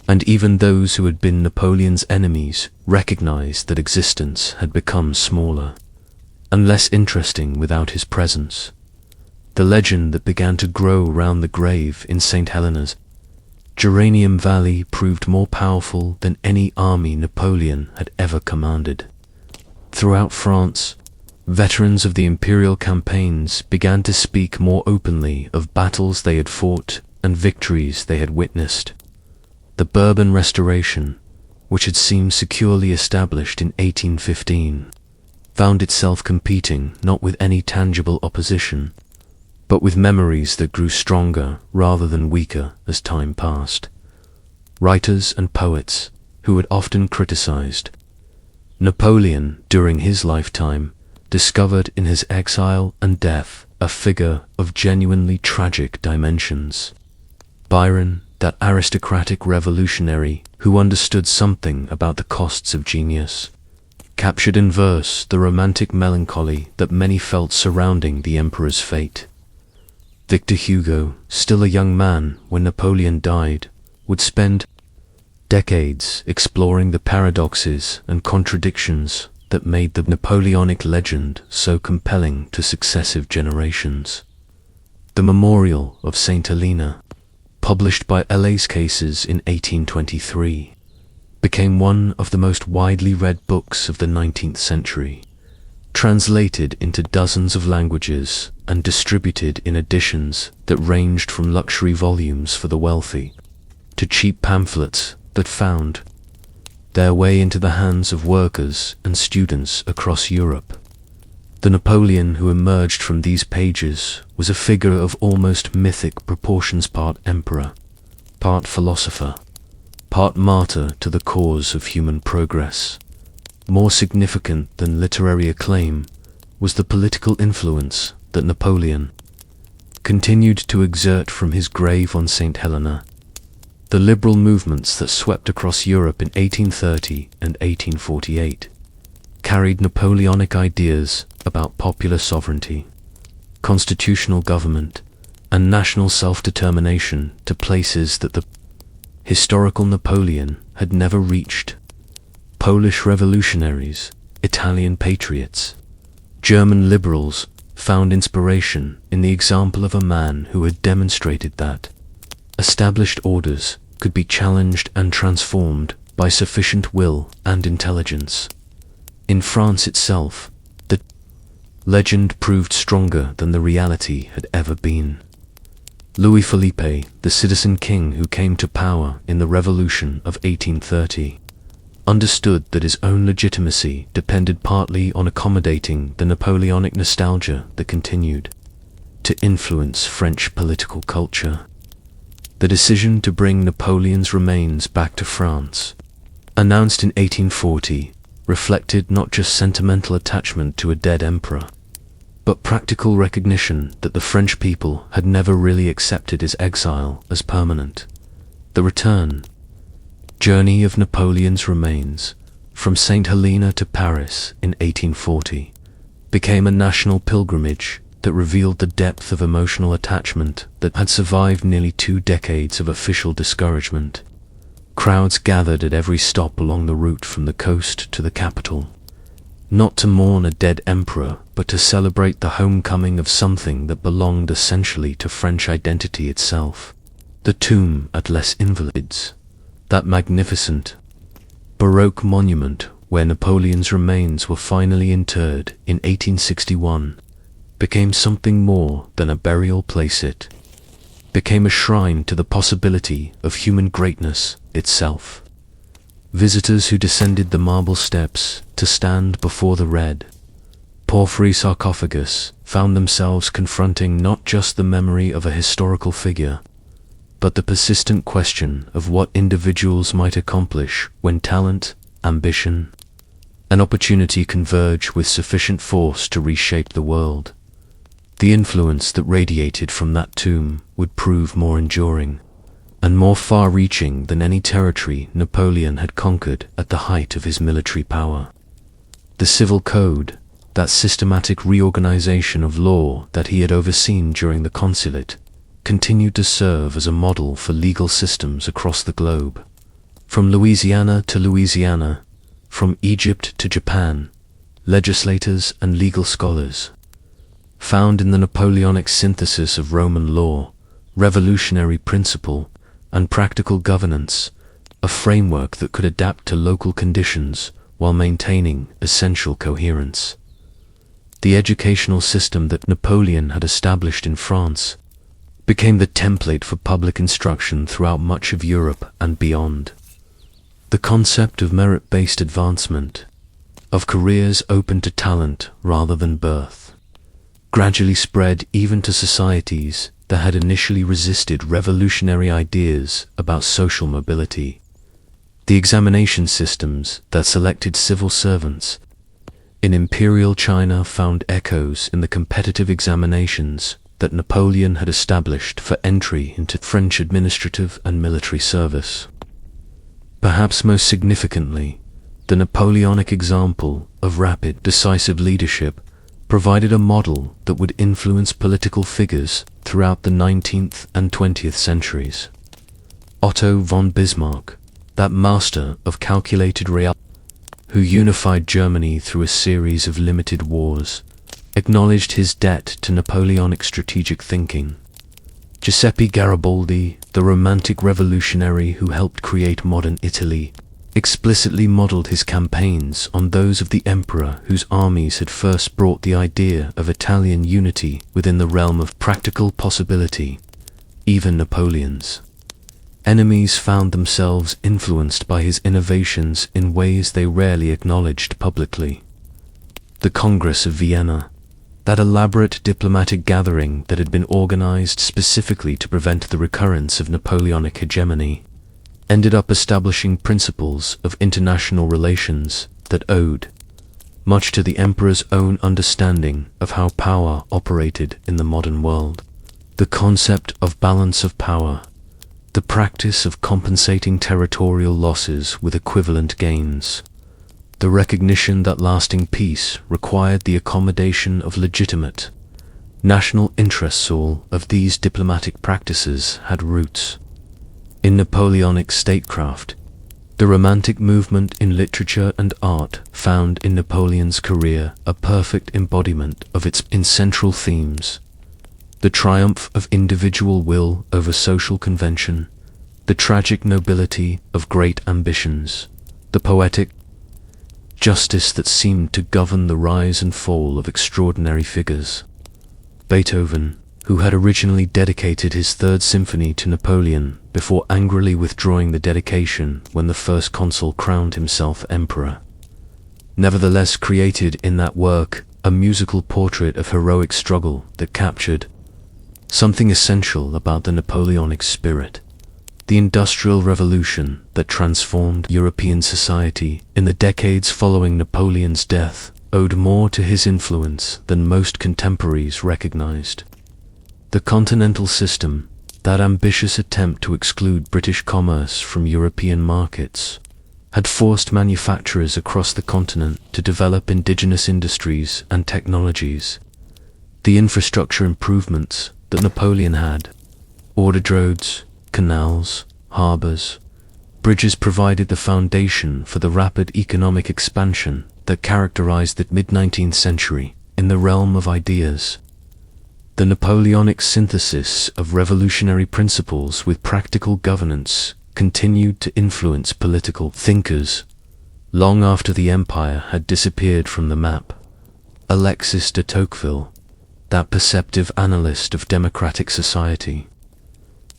and even those who had been Napoleon's enemies recognized that existence had become smaller and less interesting without his presence. The legend that began to grow round the grave in St. Helena's Geranium Valley proved more powerful than any army Napoleon had ever commanded. Throughout France, veterans of the imperial campaigns began to speak more openly of battles they had fought and victories they had witnessed. The Bourbon Restoration, which had seemed securely established in 1815, found itself competing not with any tangible opposition, but with memories that grew stronger rather than weaker as time passed. Writers and poets, who had often criticized Napoleon, during his lifetime, discovered in his exile and death a figure of genuinely tragic dimensions. Byron, that aristocratic revolutionary who understood something about the costs of genius, captured in verse the romantic melancholy that many felt surrounding the emperor's fate. Victor Hugo, still a young man when Napoleon died, would spend decades exploring the paradoxes and contradictions that made the Napoleonic legend so compelling to successive generations. The Memorial of Saint Helena, published by Las Cases in 1823, became one of the most widely read books of the 19th century, translated into dozens of languages and distributed in editions that ranged from luxury volumes for the wealthy to cheap pamphlets that found their way into the hands of workers and students across Europe. The Napoleon who emerged from these pages was a figure of almost mythic proportions, part emperor, part philosopher, part martyr to the cause of human progress. More significant than literary acclaim was the political influence that Napoleon continued to exert from his grave on St. Helena. The liberal movements that swept across Europe in 1830 and 1848 carried Napoleonic ideas about popular sovereignty, constitutional government, and national self-determination to places that the historical Napoleon had never reached. Polish revolutionaries, Italian patriots, German liberals found inspiration in the example of a man who had demonstrated that established orders could be challenged and transformed by sufficient will and intelligence. In France itself, the legend proved stronger than the reality had ever been. Louis Philippe, the citizen king who came to power in the Revolution of 1830, understood that his own legitimacy depended partly on accommodating the Napoleonic nostalgia that continued to influence French political culture. The decision to bring Napoleon's remains back to France, announced in 1840, reflected not just sentimental attachment to a dead emperor, but practical recognition that the French people had never really accepted his exile as permanent. The return journey of Napoleon's remains from St. Helena to Paris in 1840 became a national pilgrimage that revealed the depth of emotional attachment that had survived nearly 2 decades of official discouragement. Crowds gathered at every stop along the route from the coast to the capital, not to mourn a dead emperor, but to celebrate the homecoming of something that belonged essentially to French identity itself. The tomb at Les Invalides, that magnificent Baroque monument where Napoleon's remains were finally interred in 1861, became something more than a burial place. It became a shrine to the possibility of human greatness itself. Visitors who descended the marble steps to stand before the red porphyry sarcophagus found themselves confronting not just the memory of a historical figure, but the persistent question of what individuals might accomplish when talent, ambition, and opportunity converge with sufficient force to reshape the world. The influence that radiated from that tomb would prove more enduring and more far-reaching than any territory Napoleon had conquered at the height of his military power. The civil code, that systematic reorganization of law that he had overseen during the Consulate, continued to serve as a model for legal systems across the globe. From Louisiana to Louisiana, from Egypt to Japan, legislators and legal scholars found in the Napoleonic synthesis of Roman law, revolutionary principle, and practical governance a framework that could adapt to local conditions while maintaining essential coherence. The educational system that Napoleon had established in France became the template for public instruction throughout much of Europe and beyond. The concept of merit-based advancement, of careers open to talent rather than birth, gradually spread even to societies that had initially resisted revolutionary ideas about social mobility. The examination systems that selected civil servants in Imperial China found echoes in the competitive examinations that Napoleon had established for entry into French administrative and military service. Perhaps most significantly, the Napoleonic example of rapid, decisive leadership provided a model that would influence political figures throughout the 19th and 20th centuries. Otto von Bismarck, that master of calculated reality, who unified Germany through a series of limited wars, acknowledged his debt to Napoleonic strategic thinking. Giuseppe Garibaldi, the romantic revolutionary who helped create modern Italy, explicitly modeled his campaigns on those of the emperor whose armies had first brought the idea of Italian unity within the realm of practical possibility. Even Napoleon's enemies found themselves influenced by his innovations in ways they rarely acknowledged publicly. The Congress of Vienna, that elaborate diplomatic gathering that had been organized specifically to prevent the recurrence of Napoleonic hegemony, ended up establishing principles of international relations that owed much to the emperor's own understanding of how power operated in the modern world. The concept of balance of power, the practice of compensating territorial losses with equivalent gains, the recognition that lasting peace required the accommodation of legitimate national interests. All of these diplomatic practices had roots in Napoleonic statecraft. The Romantic movement in literature and art found in Napoleon's career a perfect embodiment of its central themes: the triumph of individual will over social convention, the tragic nobility of great ambitions, the poetic justice that seemed to govern the rise and fall of extraordinary figures. Beethoven, who had originally dedicated his Third Symphony to Napoleon before angrily withdrawing the dedication when the first consul crowned himself emperor, nevertheless created in that work a musical portrait of heroic struggle that captured something essential about the Napoleonic spirit. The Industrial Revolution that transformed European society in the decades following Napoleon's death owed more to his influence than most contemporaries recognized. The Continental System, that ambitious attempt to exclude British commerce from European markets, had forced manufacturers across the continent to develop indigenous industries and technologies. The infrastructure improvements that Napoleon had ordered roads, canals, harbors, bridges provided the foundation for the rapid economic expansion that characterized the mid-19th century in the realm of ideas. The Napoleonic synthesis of revolutionary principles with practical governance continued to influence political thinkers long after the empire had disappeared from the map. Alexis de Tocqueville, that perceptive analyst of democratic society,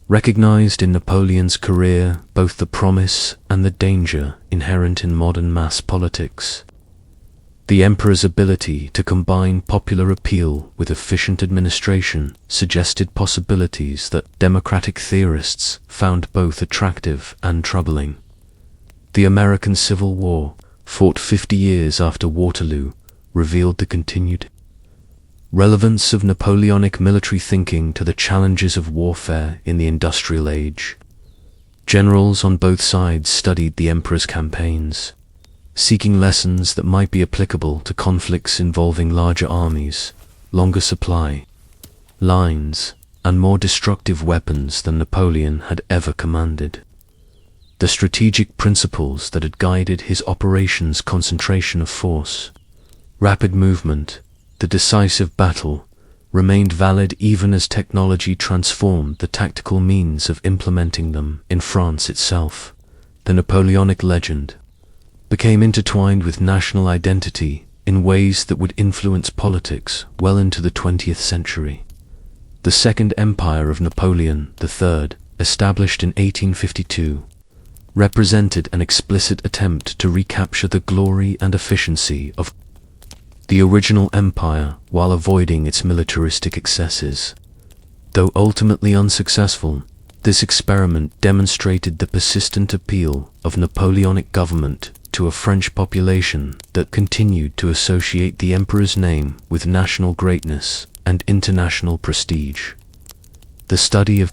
recognized in Napoleon's career both the promise and the danger inherent in modern mass politics. The emperor's ability to combine popular appeal with efficient administration suggested possibilities that democratic theorists found both attractive and troubling. The American Civil War, fought 50 years after Waterloo, revealed the continued relevance of Napoleonic military thinking to the challenges of warfare in the industrial age. Generals on both sides studied the emperor's campaigns, seeking lessons that might be applicable to conflicts involving larger armies, longer supply lines, and more destructive weapons than Napoleon had ever commanded. The strategic principles that had guided his operations: concentration of force, rapid movement, the decisive battle, remained valid even as technology transformed the tactical means of implementing them. In France itself, the Napoleonic legend became intertwined with national identity in ways that would influence politics well into the 20th century. The Second Empire of Napoleon III, established in 1852, represented an explicit attempt to recapture the glory and efficiency of the original empire while avoiding its militaristic excesses. Though ultimately unsuccessful, This experiment demonstrated the persistent appeal of Napoleonic government to a French population that continued to associate the emperor's name with national greatness and international prestige. The study of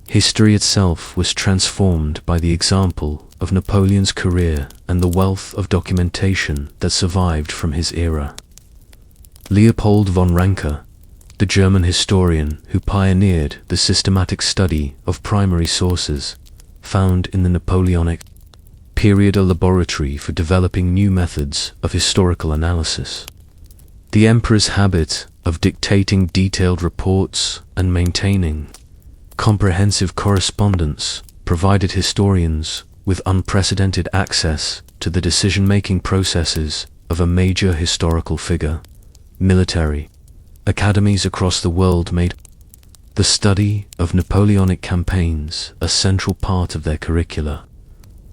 history itself was transformed by the example of Napoleon's career and the wealth of documentation that survived from his era. Leopold von Ranke, the German historian who pioneered the systematic study of primary sources, found in the Napoleonic period a laboratory for developing new methods of historical analysis. The emperor's habit of dictating detailed reports and maintaining comprehensive correspondence provided historians with unprecedented access to the decision-making processes of a major historical figure. Military academies across the world made the study of Napoleonic campaigns a central part of their curricula,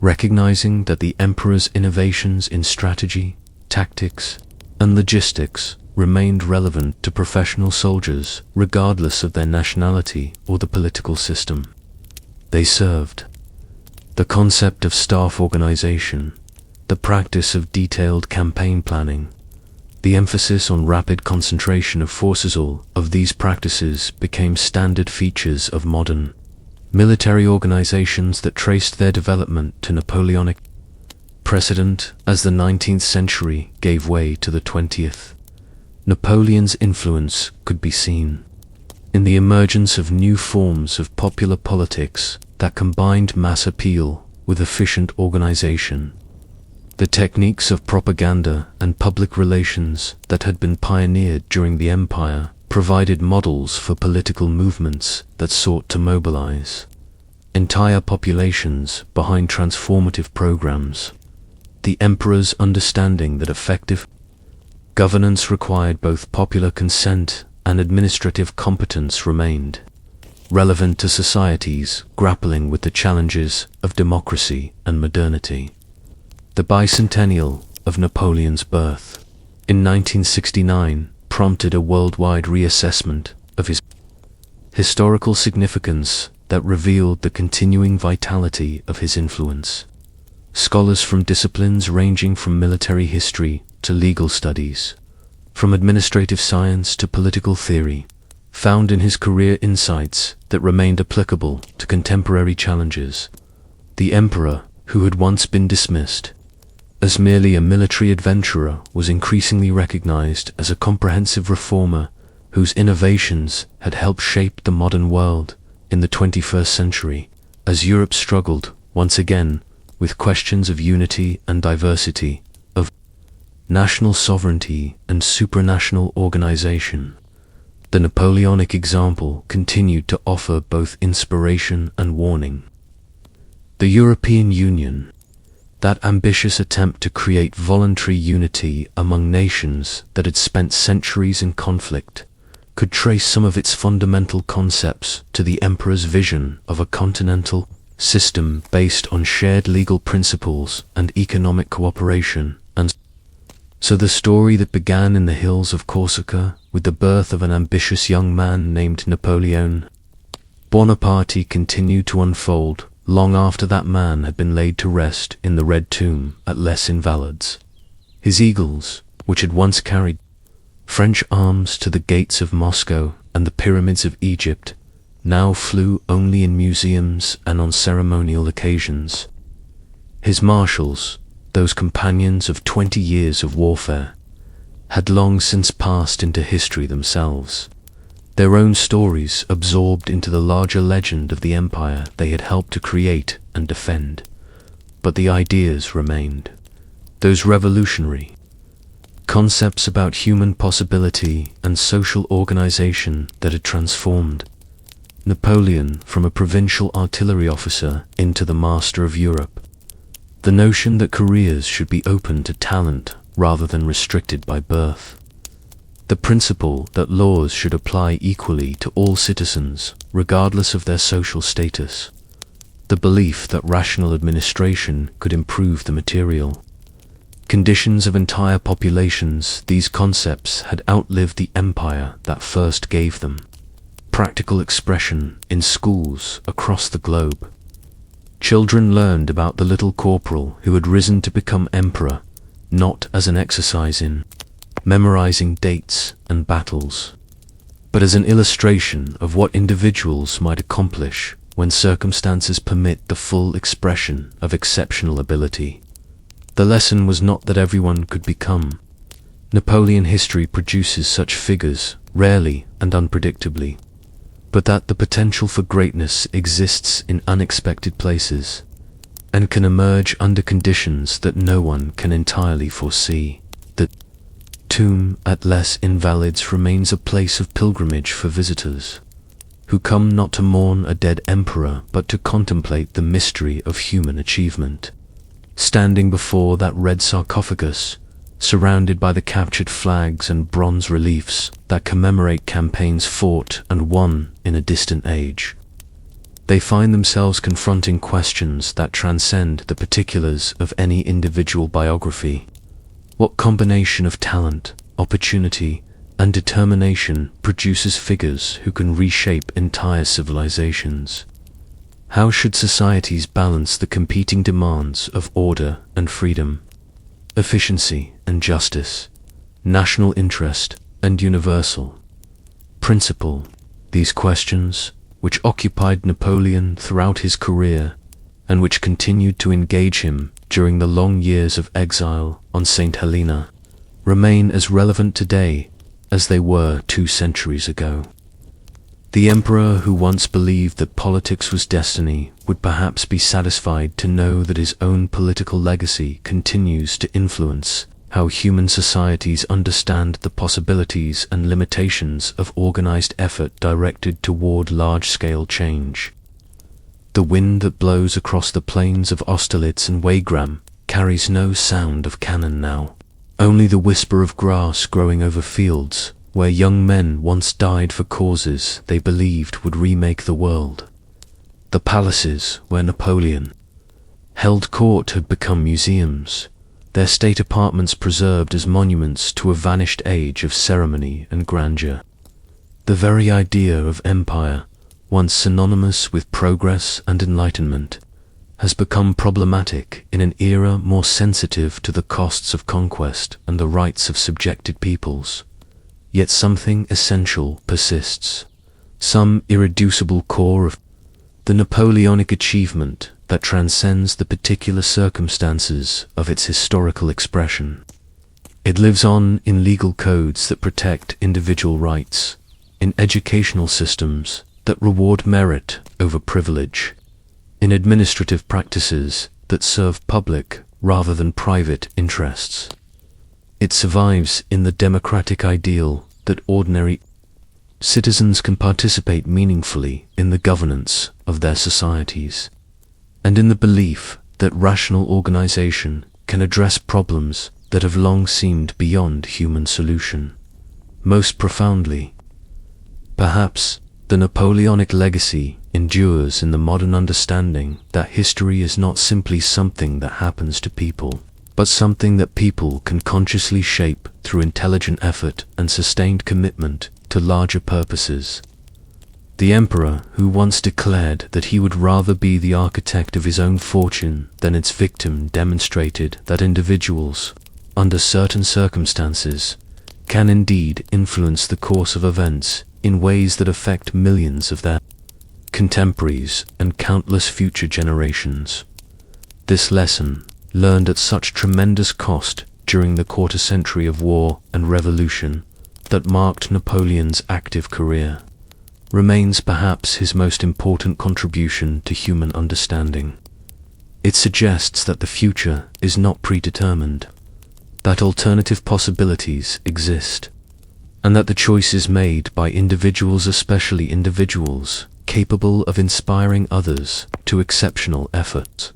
recognizing that the emperor's innovations in strategy, tactics, and logistics remained relevant to professional soldiers regardless of their nationality or the political system they served. The concept of staff organization, the practice of detailed campaign planning, the emphasis on rapid concentration of forces, all of these practices became standard features of modern military organizations that traced their development to Napoleonic precedent as the 19th century gave way to the 20th. Napoleon's influence could be seen in the emergence of new forms of popular politics that combined mass appeal with efficient organization. The techniques of propaganda and public relations that had been pioneered during the empire provided models for political movements that sought to mobilize entire populations behind transformative programs. The emperor's understanding that effective governance required both popular consent and administrative competence remained relevant to societies grappling with the challenges of democracy and modernity. The bicentennial of Napoleon's birth in 1969 prompted a worldwide reassessment of his historical significance that revealed the continuing vitality of his influence. Scholars from disciplines ranging from military history to legal studies, from administrative science to political theory, found in his career insights that remained applicable to contemporary challenges. The emperor, who had once been dismissed as merely a military adventurer, was increasingly recognized as a comprehensive reformer whose innovations had helped shape the modern world in the 21st century, as Europe struggled, once again, with questions of unity and diversity, of national sovereignty and supranational organization. The Napoleonic example continued to offer both inspiration and warning. The European Union, that ambitious attempt to create voluntary unity among nations that had spent centuries in conflict, could trace some of its fundamental concepts to the emperor's vision of a continental system based on shared legal principles and economic cooperation. And so the story that began in the hills of Corsica with the birth of an ambitious young man named Napoleon Bonaparte continued to unfold long after that man had been laid to rest in the Red Tomb at Les Invalides. His eagles, which had once carried French arms to the gates of Moscow and the pyramids of Egypt, now flew only in museums and on ceremonial occasions. His marshals, those companions of 20 years of warfare, had long since passed into history themselves, their own stories absorbed into the larger legend of the empire they had helped to create and defend. But the ideas remained, those revolutionary concepts about human possibility and social organization that had transformed Napoleon from a provincial artillery officer into the master of Europe. The notion that careers should be open to talent rather than restricted by birth. The principle that laws should apply equally to all citizens, regardless of their social status. The belief that rational administration could improve the material conditions of entire populations. These concepts had outlived the empire that first gave them. practical expression in schools across the globe. Children learned about the little corporal who had risen to become emperor, not as an exercise in memorizing dates and battles, but as an illustration of what individuals might accomplish when circumstances permit the full expression of exceptional ability. The lesson was not that everyone could become. Napoleon history produces such figures rarely and unpredictably, but that the potential for greatness exists in unexpected places and can emerge under conditions that no one can entirely foresee. The tomb at Les Invalides remains a place of pilgrimage for visitors who come not to mourn a dead emperor but to contemplate the mystery of human achievement. Standing before that red sarcophagus, surrounded by the captured flags and bronze reliefs that commemorate campaigns fought and won in a distant age, they find themselves confronting questions that transcend the particulars of any individual biography. What combination of talent, opportunity, and determination produces figures who can reshape entire civilizations? How should societies balance the competing demands of order and freedom, efficiency and justice, national interest and universal principle? These questions, which occupied Napoleon throughout his career and which continued to engage him during the long years of exile on St. Helena, remain as relevant today as they were 2 centuries ago. The emperor who once believed that politics was destiny would perhaps be satisfied to know that his own political legacy continues to influence how human societies understand the possibilities and limitations of organized effort directed toward large-scale change. The wind that blows across the plains of Austerlitz and Wagram carries no sound of cannon now, only the whisper of grass growing over fields where young men once died for causes they believed would remake the world. The palaces where Napoleon held court had become museums, their state apartments preserved as monuments to a vanished age of ceremony and grandeur. The very idea of empire, once synonymous with progress and enlightenment, has become problematic in an era more sensitive to the costs of conquest and the rights of subjected peoples. Yet something essential persists, some irreducible core of the Napoleonic achievement that transcends the particular circumstances of its historical expression. It lives on in legal codes that protect individual rights, in educational systems that reward merit over privilege, in administrative practices that serve public rather than private interests. It survives in the democratic ideal that ordinary citizens can participate meaningfully in the governance of their societies, and in the belief that rational organization can address problems that have long seemed beyond human solution. Most profoundly, perhaps, the Napoleonic legacy endures in the modern understanding that history is not simply something that happens to people, but something that people can consciously shape through intelligent effort and sustained commitment to larger purposes. The emperor who once declared that he would rather be the architect of his own fortune than its victim demonstrated that individuals, under certain circumstances, can indeed influence the course of events in ways that affect millions of their contemporaries and countless future generations. This lesson, learned at such tremendous cost during the quarter century of war and revolution that marked Napoleon's active career, remains perhaps his most important contribution to human understanding. It suggests that the future is not predetermined, that alternative possibilities exist, and that the choices made by individuals, especially individuals capable of inspiring others to exceptional effort,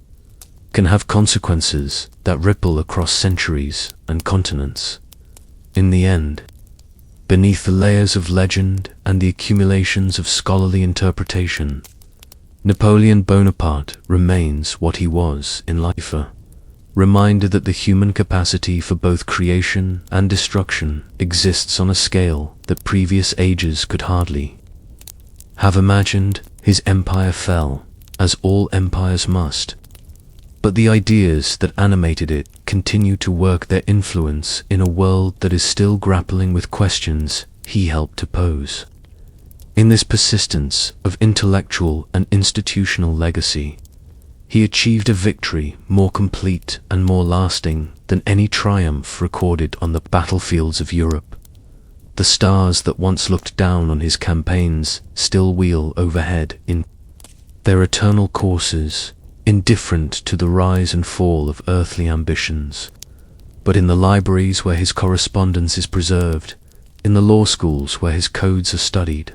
can have consequences that ripple across centuries and continents. In the end, beneath the layers of legend and the accumulations of scholarly interpretation, Napoleon Bonaparte remains what he was in life, a reminder that the human capacity for both creation and destruction exists on a scale that previous ages could hardly have imagined, his empire fell, as all empires must. But the ideas that animated it continue to work their influence in a world that is still grappling with questions he helped to pose. In this persistence of intellectual and institutional legacy, he achieved a victory more complete and more lasting than any triumph recorded on the battlefields of Europe. The stars that once looked down on his campaigns still wheel overhead in their eternal courses, indifferent to the rise and fall of earthly ambitions. But in the libraries where his correspondence is preserved, in the law schools where his codes are studied,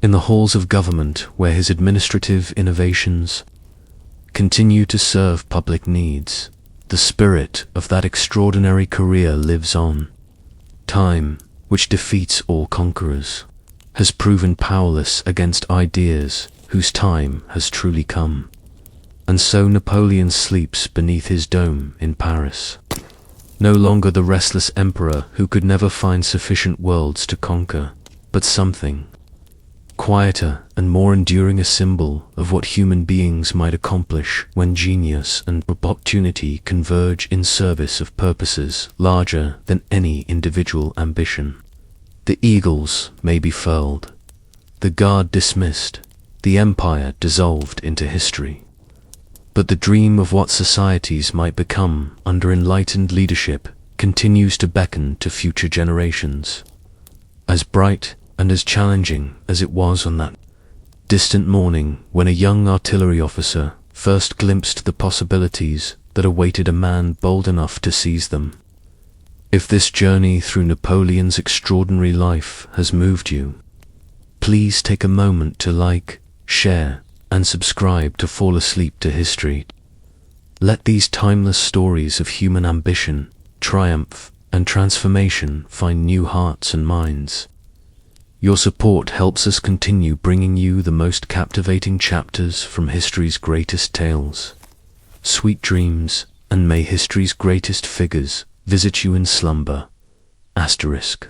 in the halls of government where his administrative innovations continue to serve public needs, the spirit of that extraordinary career lives on. Time, which defeats all conquerors, has proven powerless against ideas whose time has truly come. And so Napoleon sleeps beneath his dome in Paris, no longer the restless emperor who could never find sufficient worlds to conquer, but something quieter and more enduring, a symbol of what human beings might accomplish when genius and opportunity converge in service of purposes larger than any individual ambition. The eagles may be furled, the guard dismissed, the empire dissolved into history. But the dream of what societies might become under enlightened leadership continues to beckon to future generations. As bright and as challenging as it was on that distant morning when a young artillery officer first glimpsed the possibilities that awaited a man bold enough to seize them. If this journey through Napoleon's extraordinary life has moved you, please take a moment to like, share, and subscribe to Fall Asleep to History. Let these timeless stories of human ambition, triumph, and transformation find new hearts and minds. Your support helps us continue bringing you the most captivating chapters from history's greatest tales. Sweet dreams, and may history's greatest figures visit you in slumber. **